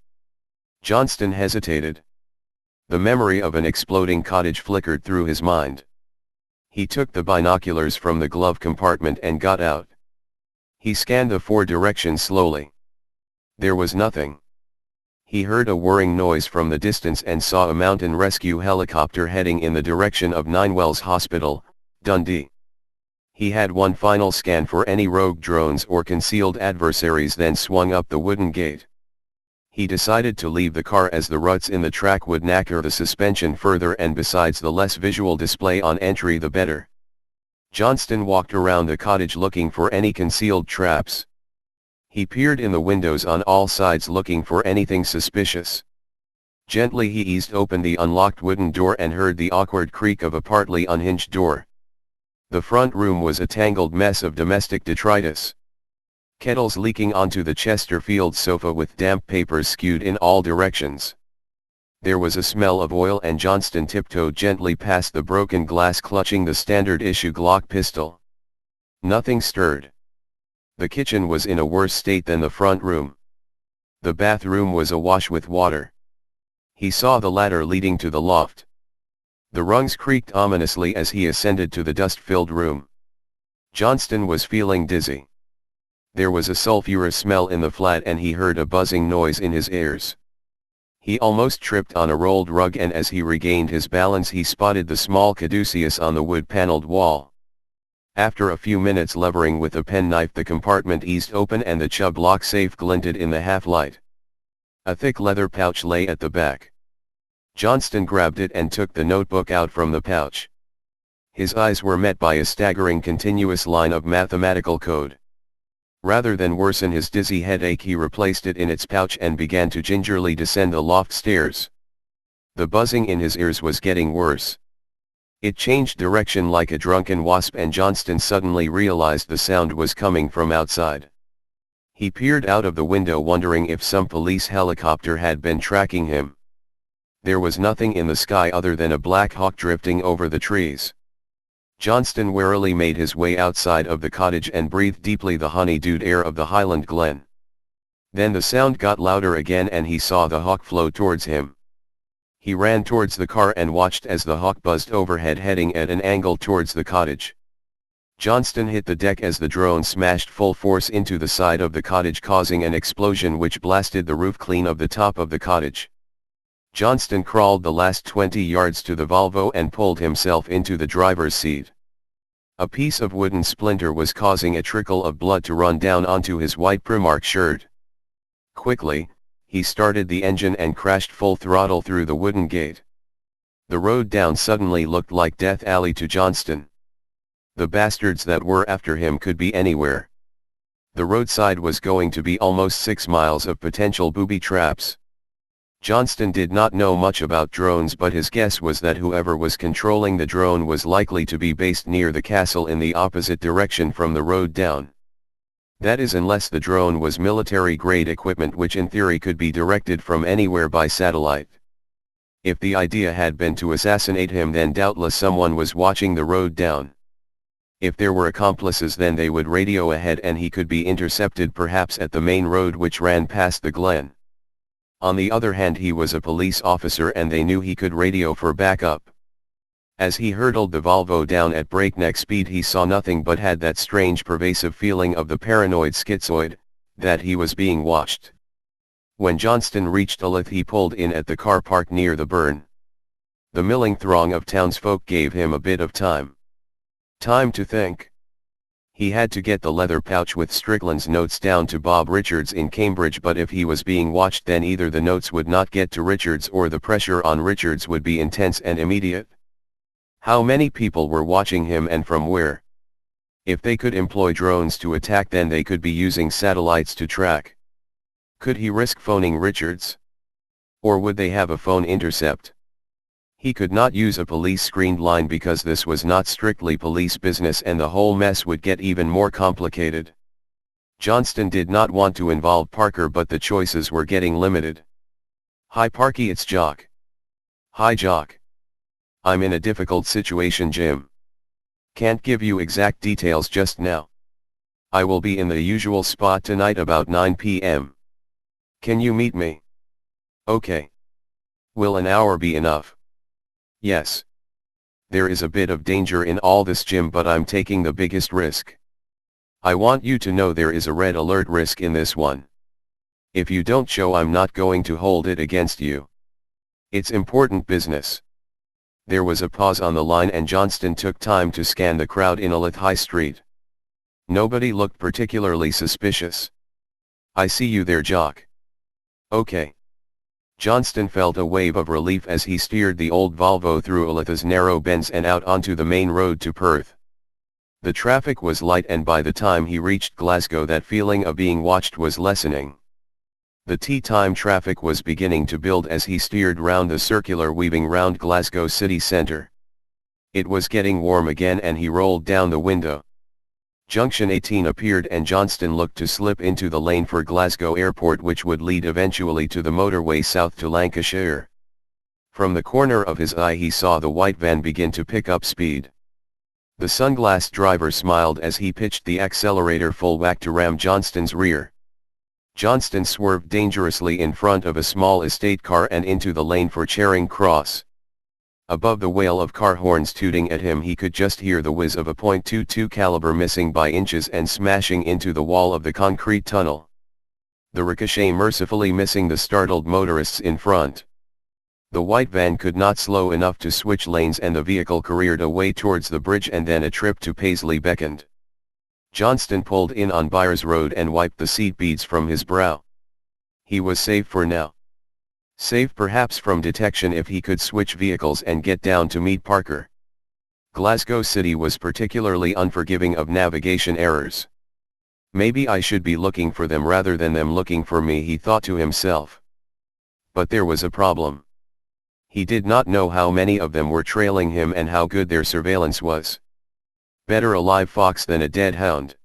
Johnston hesitated. The memory of an exploding cottage flickered through his mind. He took the binoculars from the glove compartment and got out. He scanned the 4 directions slowly. There was nothing. He heard a whirring noise from the distance and saw a mountain rescue helicopter heading in the direction of Ninewells Hospital, Dundee. He had one final scan for any rogue drones or concealed adversaries, then swung up the wooden gate. He decided to leave the car as the ruts in the track would knacker the suspension further, and besides, the less visual display on entry the better. Johnston walked around the cottage looking for any concealed traps. He peered in the windows on all sides looking for anything suspicious. Gently he eased open the unlocked wooden door and heard the awkward creak of a partly unhinged door. The front room was a tangled mess of domestic detritus. Kettles leaking onto the Chesterfield sofa with damp papers skewed in all directions. There was a smell of oil, and Johnston tiptoed gently past the broken glass, clutching the standard issue Glock pistol. Nothing stirred. The kitchen was in a worse state than the front room. The bathroom was awash with water. He saw the ladder leading to the loft. The rungs creaked ominously as he ascended to the dust-filled room. Johnston was feeling dizzy. There was a sulphurous smell in the flat, and he heard a buzzing noise in his ears. He almost tripped on a rolled rug, and as he regained his balance he spotted the small caduceus on the wood-paneled wall. After a few minutes levering with a penknife, the compartment eased open and the Chubb lock safe glinted in the half-light. A thick leather pouch lay at the back. Johnston grabbed it and took the notebook out from the pouch. His eyes were met by a staggering continuous line of mathematical code. Rather than worsen his dizzy headache, he replaced it in its pouch and began to gingerly descend the loft stairs. The buzzing in his ears was getting worse. It changed direction like a drunken wasp, and Johnston suddenly realized the sound was coming from outside. He peered out of the window, wondering if some police helicopter had been tracking him. There was nothing in the sky other than a black hawk drifting over the trees. Johnston warily made his way outside of the cottage and breathed deeply the honey-dewed air of the Highland Glen. Then the sound got louder again, and he saw the hawk flow towards him. He ran towards the car and watched as the hawk buzzed overhead, heading at an angle towards the cottage. Johnston hit the deck as the drone smashed full force into the side of the cottage, causing an explosion which blasted the roof clean of the top of the cottage. Johnston crawled the last 20 yards to the Volvo and pulled himself into the driver's seat. A piece of wooden splinter was causing a trickle of blood to run down onto his white Primark shirt. Quickly, he started the engine and crashed full throttle through the wooden gate. The road down suddenly looked like Death Alley to Johnston. The bastards that were after him could be anywhere. The roadside was going to be almost 6 miles of potential booby traps. Johnston did not know much about drones, but his guess was that whoever was controlling the drone was likely to be based near the castle in the opposite direction from the road down. That is, unless the drone was military-grade equipment which in theory could be directed from anywhere by satellite. If the idea had been to assassinate him, then doubtless someone was watching the road down. If there were accomplices, then they would radio ahead and he could be intercepted, perhaps at the main road which ran past the glen. On the other hand, he was a police officer and they knew he could radio for backup. As he hurtled the Volvo down at breakneck speed, he saw nothing but had that strange pervasive feeling of the paranoid schizoid, that he was being watched. When Johnston reached Elith, he pulled in at the car park near the burn. The milling throng of townsfolk gave him a bit of time. Time to think. He had to get the leather pouch with Strickland's notes down to Bob Richards in Cambridge, but if he was being watched, then either the notes would not get to Richards or the pressure on Richards would be intense and immediate. How many people were watching him and from where? If they could employ drones to attack, then they could be using satellites to track. Could he risk phoning Richards? Or would they have a phone intercept? He could not use a police-screened line because this was not strictly police business and the whole mess would get even more complicated. Johnston did not want to involve Parker, but the choices were getting limited. "Hi Parky, it's Jock." "Hi Jock. I'm in a difficult situation, Jim. Can't give you exact details just now. I will be in the usual spot tonight about 9 p.m. Can you meet me?" "Okay. Will an hour be enough?" "Yes. There is a bit of danger in all this, Jim, but I'm taking the biggest risk. I want you to know there is a red alert risk in this one. If you don't show, I'm not going to hold it against you. It's important business." There was a pause on the line and Johnston took time to scan the crowd in Olathe High Street. Nobody looked particularly suspicious. "I see you there, Jock." "Okay." Johnston felt a wave of relief as he steered the old Volvo through Olathe's narrow bends and out onto the main road to Perth. The traffic was light, and by the time he reached Glasgow that feeling of being watched was lessening. The tea time traffic was beginning to build as he steered round the circular weaving round Glasgow city centre. It was getting warm again and he rolled down the window. Junction 18 appeared and Johnston looked to slip into the lane for Glasgow Airport, which would lead eventually to the motorway south to Lancashire. From the corner of his eye he saw the white van begin to pick up speed. The sunglass driver smiled as he pitched the accelerator full whack to ram Johnston's rear. Johnston swerved dangerously in front of a small estate car and into the lane for Charing Cross. Above the wail of car horns tooting at him he could just hear the whiz of a .22 caliber missing by inches and smashing into the wall of the concrete tunnel. The ricochet mercifully missing the startled motorists in front. The white van could not slow enough to switch lanes and the vehicle careered away towards the bridge, and then a trip to Paisley beckoned. Johnston pulled in on Byres Road and wiped the seat beads from his brow. He was safe for now. Safe perhaps from detection if he could switch vehicles and get down to meet Parker. Glasgow City was particularly unforgiving of navigation errors. "Maybe I should be looking for them rather than them looking for me," he thought to himself. But there was a problem. He did not know how many of them were trailing him and how good their surveillance was. Better a live fox than a dead hound.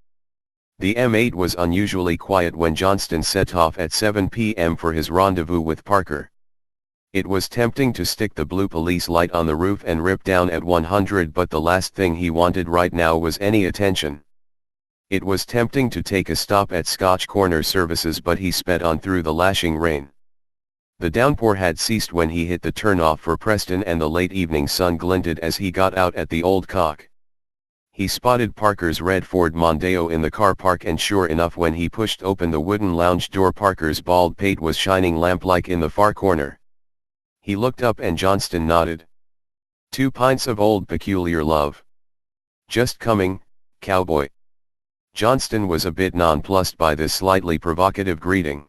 The M8 was unusually quiet when Johnston set off at 7 p.m. for his rendezvous with Parker. It was tempting to stick the blue police light on the roof and rip down at 100, but the last thing he wanted right now was any attention. It was tempting to take a stop at Scotch Corner Services, but he sped on through the lashing rain. The downpour had ceased when he hit the turnoff for Preston and the late evening sun glinted as he got out at the Old Cock. He spotted Parker's red Ford Mondeo in the car park, and sure enough, when he pushed open the wooden lounge door, Parker's bald pate was shining lamp-like in the far corner. He looked up and Johnston nodded. "2 pints of Old Peculiar, love." "Just coming, cowboy." Johnston was a bit nonplussed by this slightly provocative greeting.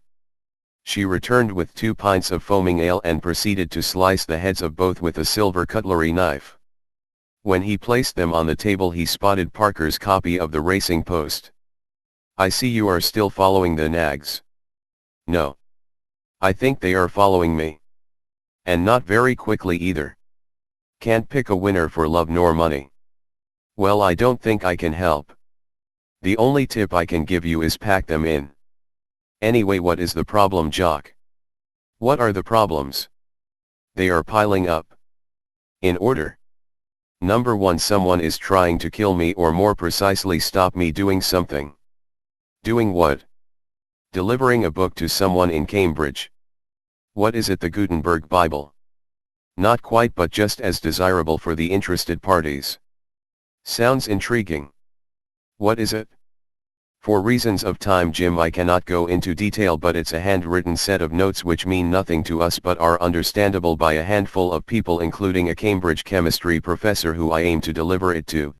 She returned with 2 pints of foaming ale and proceeded to slice the heads of both with a silver cutlery knife. When he placed them on the table he spotted Parker's copy of the Racing Post. "I see you are still following the nags." "No. I think they are following me. And not very quickly either. Can't pick a winner for love nor money." "Well, I don't think I can help. The only tip I can give you is pack them in. Anyway, what is the problem, Jock?" "What are the problems?" "They are piling up." "In order. Number 1, someone is trying to kill me, or more precisely stop me doing something." "Doing what?" "Delivering a book to someone in Cambridge." "What is it, the Gutenberg Bible?" "Not quite, but just as desirable for the interested parties." "Sounds intriguing. What is it?" "For reasons of time, Jim, I cannot go into detail, but it's a handwritten set of notes which mean nothing to us but are understandable by a handful of people, including a Cambridge chemistry professor who I aim to deliver it to."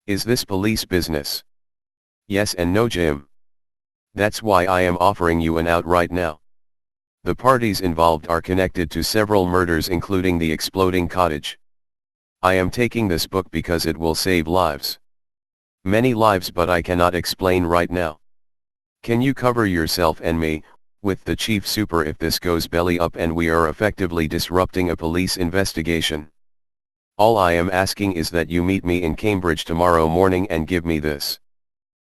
"Is this police business?" "Yes and no, Jim. That's why I am offering you an out right now. The parties involved are connected to several murders, including the exploding cottage. I am taking this book because it will save lives. Many lives, but I cannot explain right now. Can you cover yourself and me, with the chief super, if this goes belly up and we are effectively disrupting a police investigation? All I am asking is that you meet me in Cambridge tomorrow morning and give me this."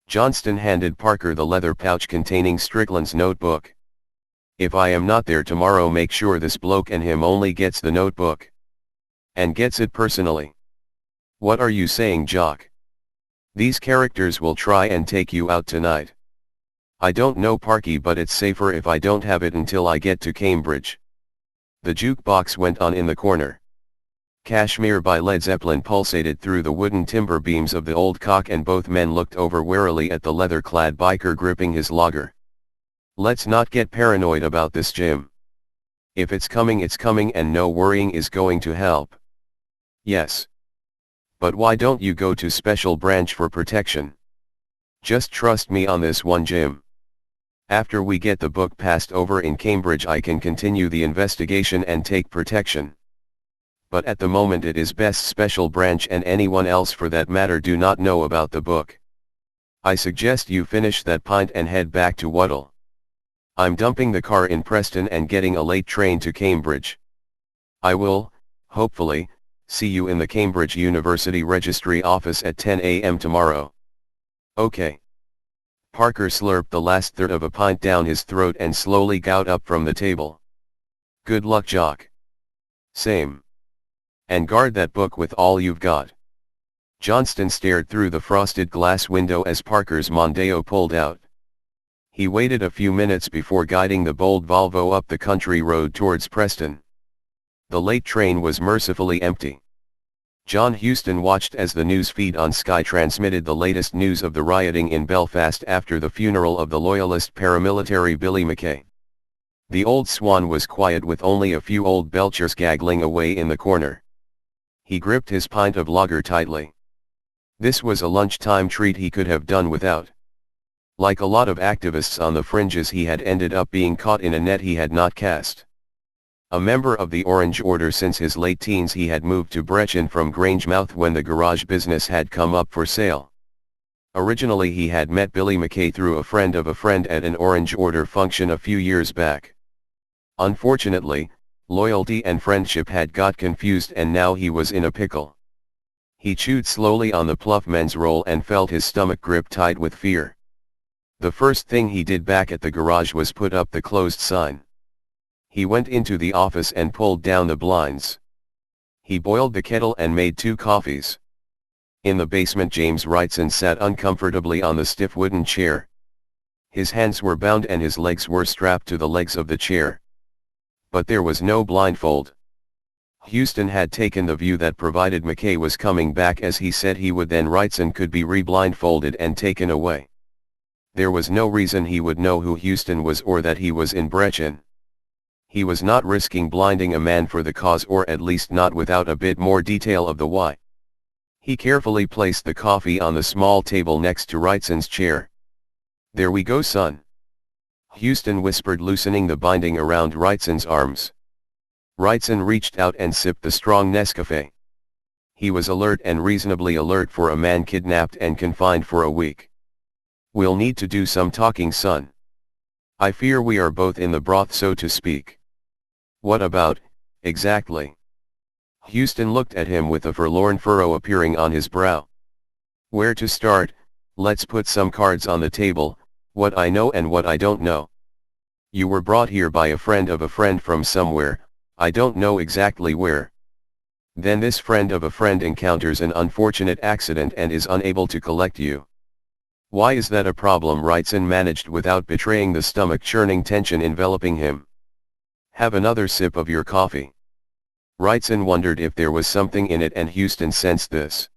Johnston handed Parker the leather pouch containing Strickland's notebook. "If I am not there tomorrow, make sure this bloke and him only gets the notebook. And gets it personally." "What are you saying, Jock? These characters will try and take you out tonight." "I don't know, Parky, but it's safer if I don't have it until I get to Cambridge." The jukebox went on in the corner. "Kashmir" by Led Zeppelin pulsated through the wooden timber beams of the old cock, and both men looked over warily at the leather-clad biker gripping his lager. "Let's not get paranoid about this, Jim. If it's coming, and no worrying is going to help." "Yes. But why don't you go to Special Branch for protection? Just trust me on this one, Jim. After we get the book passed over in Cambridge, I can continue the investigation and take protection. But at the moment it is best Special Branch and anyone else for that matter do not know about the book. I suggest you finish that pint and head back to Wuddle. I'm dumping the car in Preston and getting a late train to Cambridge. I will, hopefully, see you in the Cambridge University Registry office at 10 a.m. tomorrow." "Okay." Parker slurped the last third of a pint down his throat and slowly got up from the table. "Good luck, Jock." "Same. And guard that book with all you've got." Johnston stared through the frosted glass window as Parker's Mondeo pulled out. He waited a few minutes before guiding the bold Volvo up the country road towards Preston. The late train was mercifully empty. John Huston watched as the news feed on Sky transmitted the latest news of the rioting in Belfast after the funeral of the loyalist paramilitary Billy Mackay. The Old Swan was quiet, with only a few old belchers gaggling away in the corner. He gripped his pint of lager tightly. This was a lunchtime treat he could have done without. Like a lot of activists on the fringes, he had ended up being caught in a net he had not cast. A member of the Orange Order since his late teens, he had moved to Brechin from Grangemouth when the garage business had come up for sale. Originally he had met Billy Mackay through a friend of a friend at an Orange Order function a few years back. Unfortunately, loyalty and friendship had got confused, and now he was in a pickle. He chewed slowly on the Pluff men's roll and felt his stomach grip tight with fear. The first thing he did back at the garage was put up the closed sign. He went into the office and pulled down the blinds. He boiled the kettle and made 2 coffees. In the basement, James Wrightson sat uncomfortably on the stiff wooden chair. His hands were bound and his legs were strapped to the legs of the chair. But there was no blindfold. Huston had taken the view that provided Mackay was coming back as he said he would, then Wrightson could be re-blindfolded and taken away. There was no reason he would know who Huston was or that he was in Brechin. He was not risking blinding a man for the cause, or at least not without a bit more detail of the why. He carefully placed the coffee on the small table next to Wrightson's chair. "There we go, son," Huston whispered, loosening the binding around Wrightson's arms. Wrightson reached out and sipped the strong Nescafe. He was alert, and reasonably alert for a man kidnapped and confined for a week. "We'll need to do some talking, son. I fear we are both in the broth, so to speak." "What about, exactly?" Huston looked at him with a forlorn furrow appearing on his brow. "Where to start? Let's put some cards on the table, what I know and what I don't know. You were brought here by a friend of a friend from somewhere, I don't know exactly where. Then this friend of a friend encounters an unfortunate accident and is unable to collect you. Why is that a problem?" Wrightson managed without betraying the stomach-churning tension enveloping him. "Have another sip of your coffee." Wrightson wondered if there was something in it, and Huston sensed this.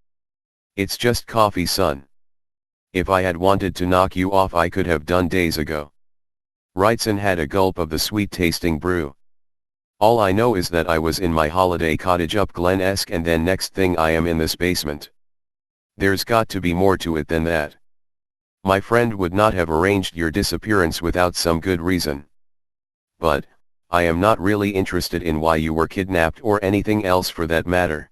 "It's just coffee, son. If I had wanted to knock you off, I could have done days ago." Wrightson had a gulp of the sweet-tasting brew. "All I know is that I was in my holiday cottage up Glen Esk, and then next thing I am in this basement. There's got to be more to it than that. My friend would not have arranged your disappearance without some good reason. But, I am not really interested in why you were kidnapped or anything else for that matter.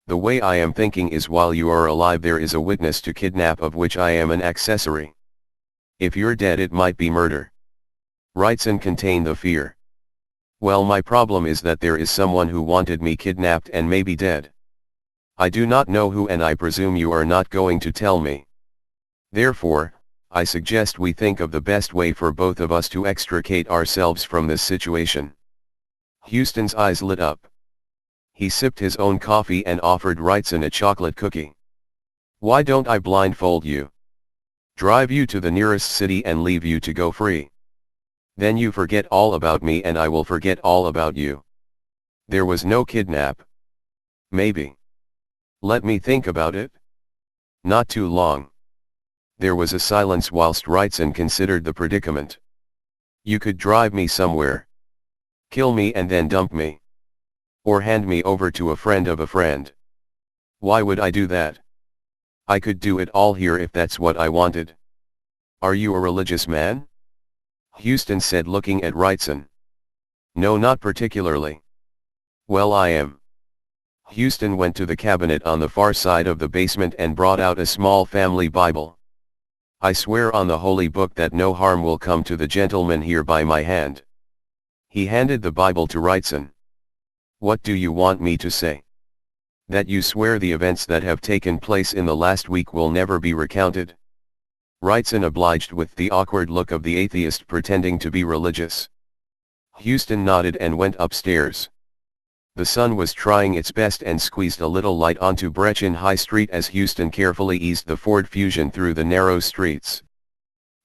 The way I am thinking is, while you are alive there is a witness to kidnap of which I am an accessory. If you're dead, it might be murder." Wrightson contained the fear. "Well, my problem is that there is someone who wanted me kidnapped and may be dead. I do not know who, and I presume you are not going to tell me." Therefore, I suggest we think of the best way for both of us to extricate ourselves from this situation. Houston's eyes lit up. He sipped his own coffee and offered Wrightson a chocolate cookie. Why don't I blindfold you? Drive you to the nearest city and leave you to go free. Then you forget all about me and I will forget all about you. There was no kidnap. Maybe. Let me think about it. Not too long. There was a silence whilst Wrightson considered the predicament. You could drive me somewhere. Kill me and then dump me. Or hand me over to a friend of a friend. Why would I do that? I could do it all here if that's what I wanted. Are you a religious man? Houston said, looking at Wrightson. No, not particularly. Well, I am. Houston went to the cabinet on the far side of the basement and brought out a small family Bible. I swear on the holy book that no harm will come to the gentleman here by my hand. He handed the Bible to Wrightson. What do you want me to say? That you swear the events that have taken place in the last week will never be recounted? Wrightson obliged with the awkward look of the atheist pretending to be religious. Houston nodded and went upstairs. The sun was trying its best and squeezed a little light onto Brechin High Street as Houston carefully eased the Ford Fusion through the narrow streets.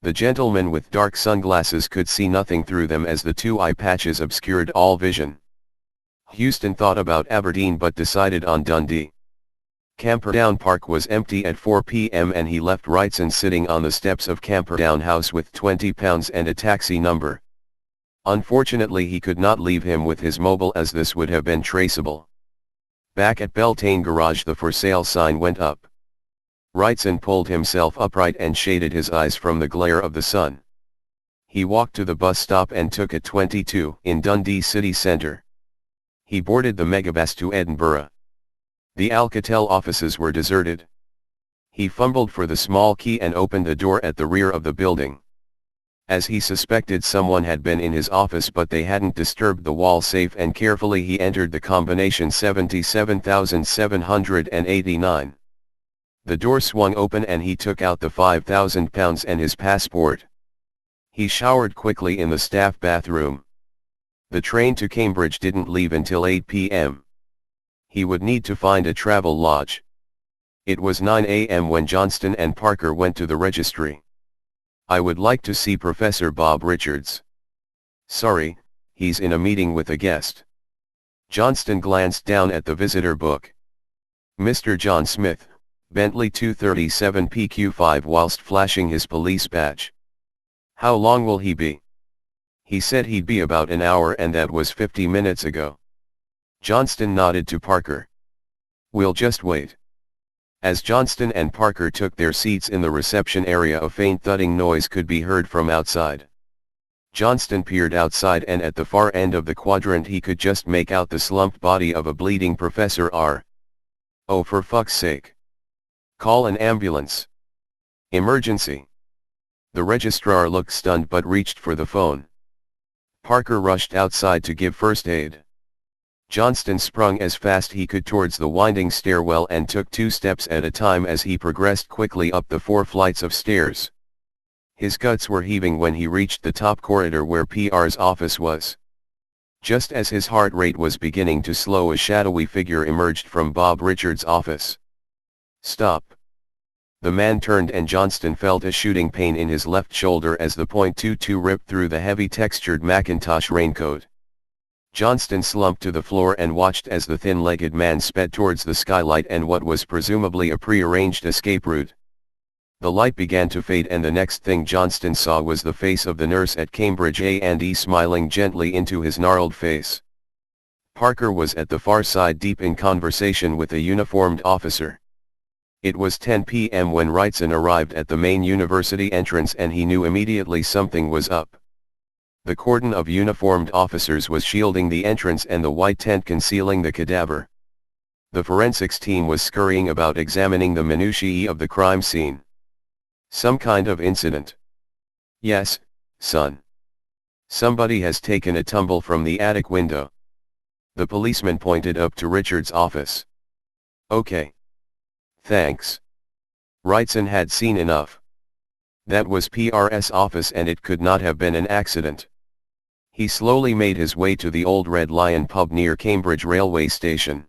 The gentleman with dark sunglasses could see nothing through them as the two eye patches obscured all vision. Houston thought about Aberdeen but decided on Dundee. Camperdown Park was empty at 4 p.m. and he left Wrightson sitting on the steps of Camperdown House with £20 and a taxi number. Unfortunately, he could not leave him with his mobile as this would have been traceable. Back at Beltane Garage the for sale sign went up. Wrightson pulled himself upright and shaded his eyes from the glare of the sun. He walked to the bus stop and took a 22 in Dundee city centre. He boarded the megabus to Edinburgh. The Alcatel offices were deserted. He fumbled for the small key and opened a door at the rear of the building. As he suspected, someone had been in his office but they hadn't disturbed the wall safe, and carefully he entered the combination 77,789. The door swung open and he took out the £5,000 and his passport. He showered quickly in the staff bathroom. The train to Cambridge didn't leave until 8 p.m. He would need to find a travel lodge. It was 9 a.m. when Johnston and Parker went to the registry. I would like to see Professor Bob Richards. Sorry, he's in a meeting with a guest. Johnston glanced down at the visitor book. Mr. John Smith, Bentley 237 PQ5, whilst flashing his police badge. How long will he be? He said he'd be about an hour, and that was 50 minutes ago. Johnston nodded to Parker. We'll just wait. As Johnston and Parker took their seats in the reception area, a faint thudding noise could be heard from outside. Johnston peered outside, and at the far end of the quadrant he could just make out the slumped body of a bleeding Professor R. Oh, for fuck's sake. Call an ambulance. Emergency. The registrar looked stunned but reached for the phone. Parker rushed outside to give first aid. Johnston sprung as fast he could towards the winding stairwell and took 2 steps at a time as he progressed quickly up the 4 flights of stairs. His guts were heaving when he reached the top corridor where PR's office was. Just as his heart rate was beginning to slow, a shadowy figure emerged from Bob Richards' office. Stop. The man turned and Johnston felt a shooting pain in his left shoulder as the .22 ripped through the heavy textured Macintosh raincoat. Johnston slumped to the floor and watched as the thin-legged man sped towards the skylight and what was presumably a pre-arranged escape route. The light began to fade, and the next thing Johnston saw was the face of the nurse at Cambridge A&E smiling gently into his gnarled face. Parker was at the far side, deep in conversation with a uniformed officer. It was 10 p.m. when Wrightson arrived at the main university entrance, and he knew immediately something was up. The cordon of uniformed officers was shielding the entrance and the white tent concealing the cadaver. The forensics team was scurrying about examining the minutiae of the crime scene. Some kind of incident. Yes, son. Somebody has taken a tumble from the attic window. The policeman pointed up to Richard's office. Okay. Thanks. Wrightson had seen enough. That was PRS office and it could not have been an accident. He slowly made his way to the Old Red Lion pub near Cambridge railway station.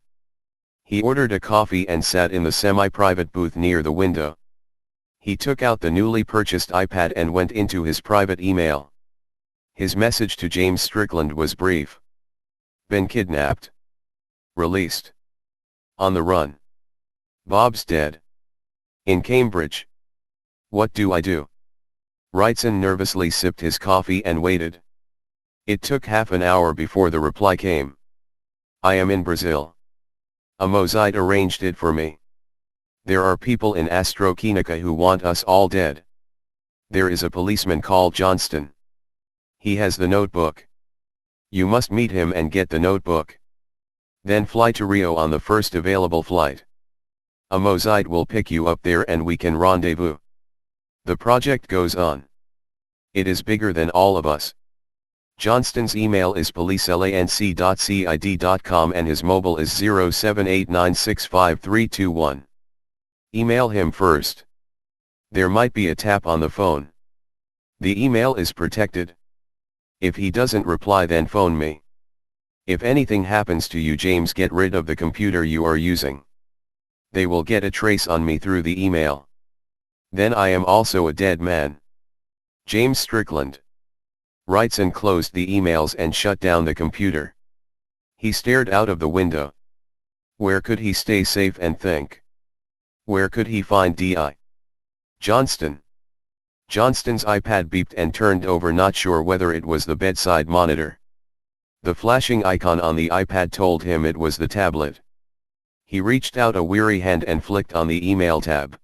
He ordered a coffee and sat in the semi-private booth near the window. He took out the newly purchased iPad and went into his private email. His message to James Strickland was brief. Been kidnapped. Released. On the run. Bob's dead. In Cambridge. What do I do? Wrightson nervously sipped his coffee and waited. It took half an hour before the reply came. I am in Brazil. A Mozite arranged it for me. There are people in AstraZeneca who want us all dead. There is a policeman called Johnston. He has the notebook. You must meet him and get the notebook. Then fly to Rio on the first available flight. A Mozite will pick you up there and we can rendezvous. The project goes on. It is bigger than all of us. Johnston's email is policelanc.cid.com and his mobile is 0789653321. Email him first. There might be a tap on the phone. The email is protected. If he doesn't reply, then phone me. If anything happens to you, James, get rid of the computer you are using. They will get a trace on me through the email. Then I am also a dead man. James Strickland. Wrightson closed the emails and shut down the computer. He stared out of the window. Where could he stay safe and think? Where could he find D.I. Johnston? Johnston's iPad beeped and turned over, not sure whether it was the bedside monitor. The flashing icon on the iPad told him it was the tablet. He reached out a weary hand and flicked on the email tab.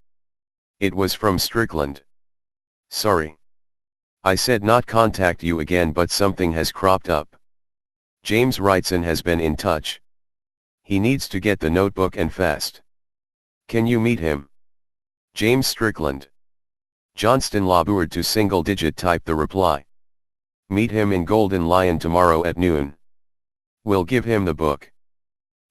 It was from Strickland. Sorry. I said not contact you again, but something has cropped up. James Wrightson has been in touch. He needs to get the notebook and fast. Can you meet him? James Strickland. Johnston labored to single-digit type the reply. Meet him in Golden Lion tomorrow at noon. We'll give him the book.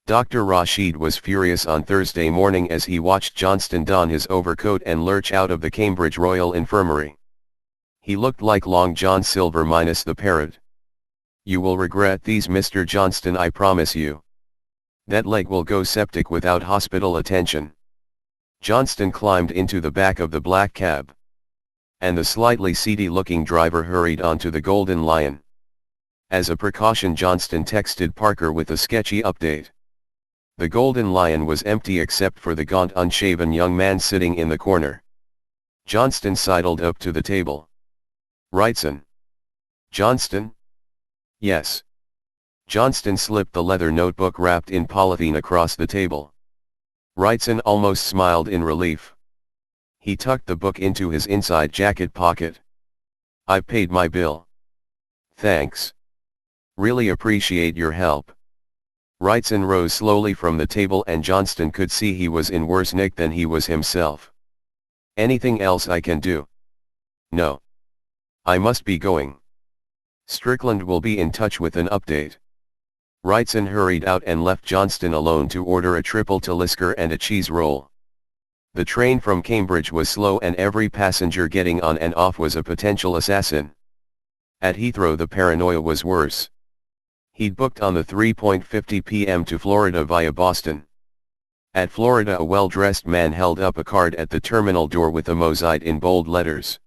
Dr. Rashid was furious on Thursday morning as he watched Johnston don his overcoat and lurch out of the Cambridge Royal Infirmary. He looked like Long John Silver minus the parrot. You will regret these, Mr. Johnston, I promise you. That leg will go septic without hospital attention. Johnston climbed into the back of the black cab. And the slightly seedy-looking driver hurried onto the Golden Lion. As a precaution, Johnston texted Parker with a sketchy update. The Golden Lion was empty except for the gaunt, unshaven young man sitting in the corner. Johnston sidled up to the table. Wrightson. Johnston? Yes. Johnston slipped the leather notebook wrapped in polythene across the table. Wrightson almost smiled in relief. He tucked the book into his inside jacket pocket. I paid my bill. Thanks. Really appreciate your help. Wrightson rose slowly from the table and Johnston could see he was in worse nick than he was himself. Anything else I can do? No. I must be going. Strickland will be in touch with an update. Wrightson hurried out and left Johnston alone to order a triple Talisker and a cheese roll. The train from Cambridge was slow and every passenger getting on and off was a potential assassin. At Heathrow the paranoia was worse. He'd booked on the 3:50 p.m. to Florida via Boston. At Florida a well-dressed man held up a card at the terminal door with a Mozite in bold letters.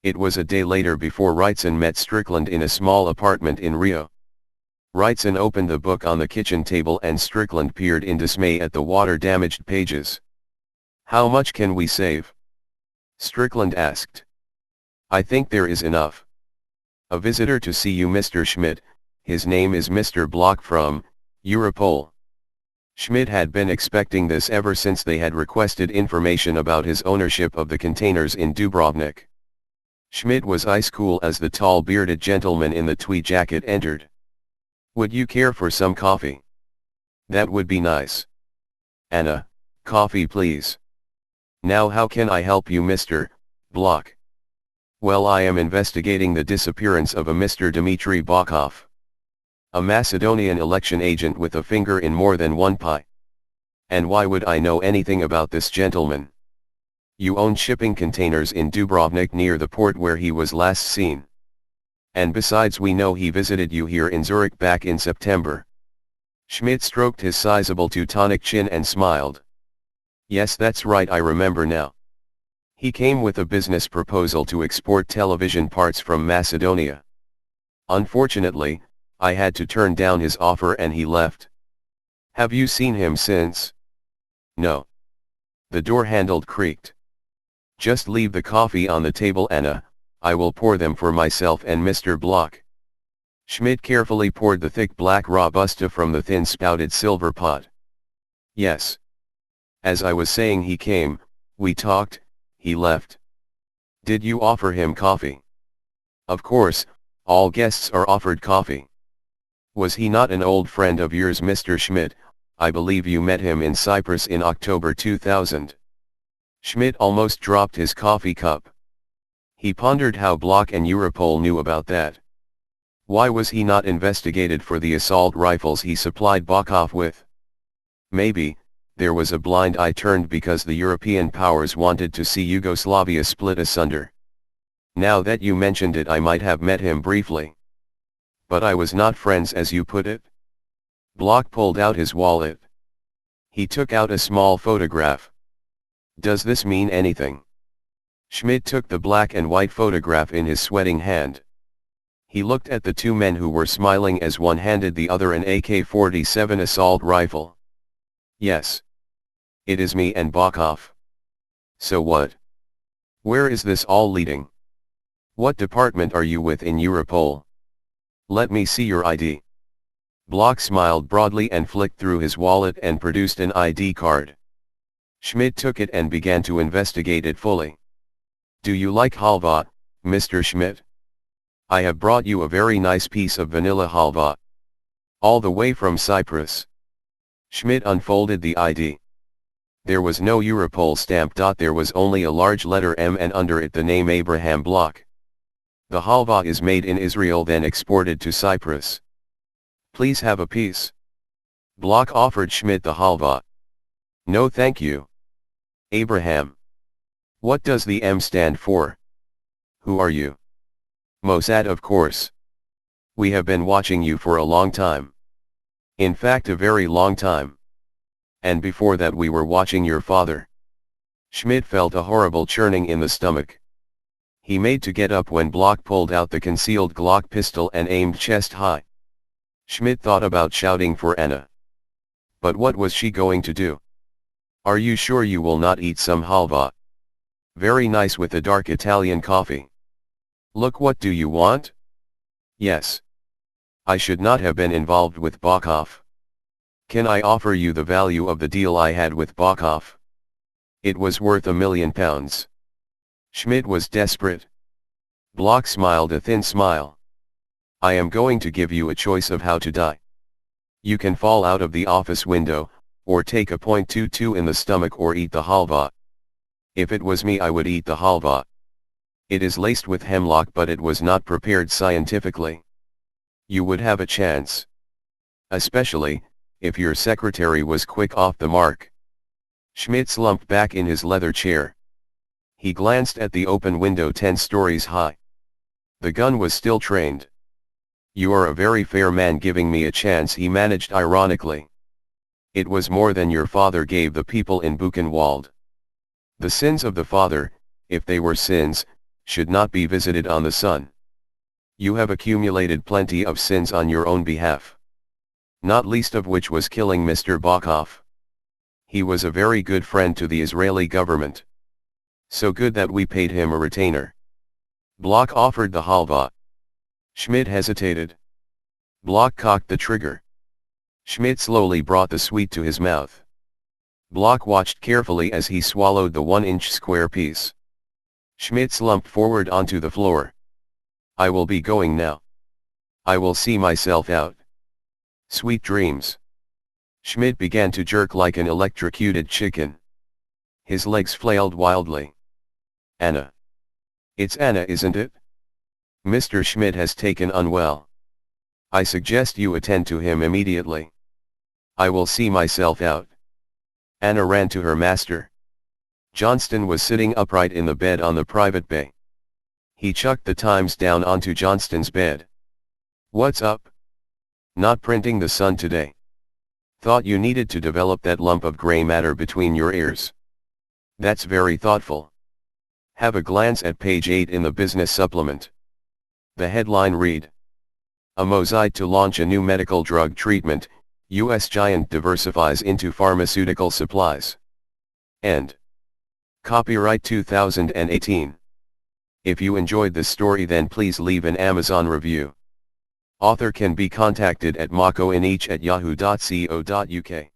It was a day later before Wrightson met Strickland in a small apartment in Rio. Wrightson opened the book on the kitchen table and Strickland peered in dismay at the water-damaged pages. How much can we save? Strickland asked. I think there is enough. A visitor to see you, Mr. Schmidt. His name is Mr. Block from Europol. Schmidt had been expecting this ever since they had requested information about his ownership of the containers in Dubrovnik. Schmidt was ice cool as the tall bearded gentleman in the tweed jacket entered. Would you care for some coffee? That would be nice. Anna, coffee please. Now how can I help you, Mr. Block? Well, I am investigating the disappearance of a Mr. Dmitry Bokov. A Macedonian election agent with a finger in more than one pie. And why would I know anything about this gentleman? You own shipping containers in Dubrovnik near the port where he was last seen. And besides, we know he visited you here in Zurich back in September. Schmidt stroked his sizable Teutonic chin and smiled. Yes, that's right, I remember now. He came with a business proposal to export television parts from Macedonia. Unfortunately, I had to turn down his offer and he left. Have you seen him since? No. The door handle creaked. Just leave the coffee on the table, Anna, I will pour them for myself and Mr. Bloch. Schmidt carefully poured the thick black Robusta from the thin-spouted silver pot. Yes. As I was saying, he came, we talked, he left. Did you offer him coffee? Of course, all guests are offered coffee. Was he not an old friend of yours, Mr. Schmidt? I believe you met him in Cyprus in October 2000. Schmidt almost dropped his coffee cup. He pondered how Bloch and Europol knew about that. Why was he not investigated for the assault rifles he supplied Bokov with? Maybe, there was a blind eye turned because the European powers wanted to see Yugoslavia split asunder. Now that you mentioned it, I might have met him briefly. But I was not friends, as you put it. Bloch pulled out his wallet. He took out a small photograph. Does this mean anything? Schmidt took the black and white photograph in his sweating hand. He looked at the two men who were smiling as one handed the other an AK-47 assault rifle. Yes. It is me and Bokov. So what? Where is this all leading? What department are you with in Europol? Let me see your ID. Bloch smiled broadly and flicked through his wallet and produced an ID card. Schmidt took it and began to investigate it fully. Do you like halva, Mr. Schmidt? I have brought you a very nice piece of vanilla halva. All the way from Cyprus. Schmidt unfolded the ID. There was no Europol stamp. There was only a large letter M and under it the name Abraham Bloch. The halva is made in Israel, then exported to Cyprus. Please have a piece. Bloch offered Schmidt the halva. No thank you. Abraham. What does the M stand for? Who are you? Mossad, of course. We have been watching you for a long time. In fact, a very long time. And before that we were watching your father. Schmidt felt a horrible churning in the stomach. He made to get up when Bloch pulled out the concealed Glock pistol and aimed chest high. Schmidt thought about shouting for Anna. But what was she going to do? Are you sure you will not eat some halva? Very nice with a dark Italian coffee. Look, what do you want? Yes. I should not have been involved with Bokov. Can I offer you the value of the deal I had with Bokov? It was worth £1 million. Schmidt was desperate. Bloch smiled a thin smile. I am going to give you a choice of how to die. You can fall out of the office window, or take a .22 in the stomach, or eat the halva. If it was me, I would eat the halva. It is laced with hemlock, but it was not prepared scientifically. You would have a chance. Especially, if your secretary was quick off the mark. Schmidt slumped back in his leather chair. He glanced at the open window 10 stories high. The gun was still trained. You are a very fair man giving me a chance, he managed ironically. It was more than your father gave the people in Buchenwald. The sins of the father, if they were sins, should not be visited on the son. You have accumulated plenty of sins on your own behalf. Not least of which was killing Mr. Bokov. He was a very good friend to the Israeli government. So good that we paid him a retainer. Bloch offered the halva. Schmidt hesitated. Bloch cocked the trigger. Schmidt slowly brought the sweet to his mouth. Bloch watched carefully as he swallowed the 1-inch square piece. Schmidt slumped forward onto the floor. I will be going now. I will see myself out. Sweet dreams. Schmidt began to jerk like an electrocuted chicken. His legs flailed wildly. Anna. It's Anna, isn't it? Mr. Schmidt has taken unwell. I suggest you attend to him immediately. I will see myself out. Anna ran to her master. Johnston was sitting upright in the bed on the private bay. He chucked the Times down onto Johnston's bed. "What's up? Not printing the Sun today? Thought you needed to develop that lump of gray matter between your ears. That's very thoughtful." Have a glance at page 8 in the business supplement. The headline read: Amosite to launch a new medical drug treatment, U.S. giant diversifies into pharmaceutical supplies. End. Copyright 2018. If you enjoyed this story, then please leave an Amazon review. Author can be contacted at makoinich@yahoo.co.uk.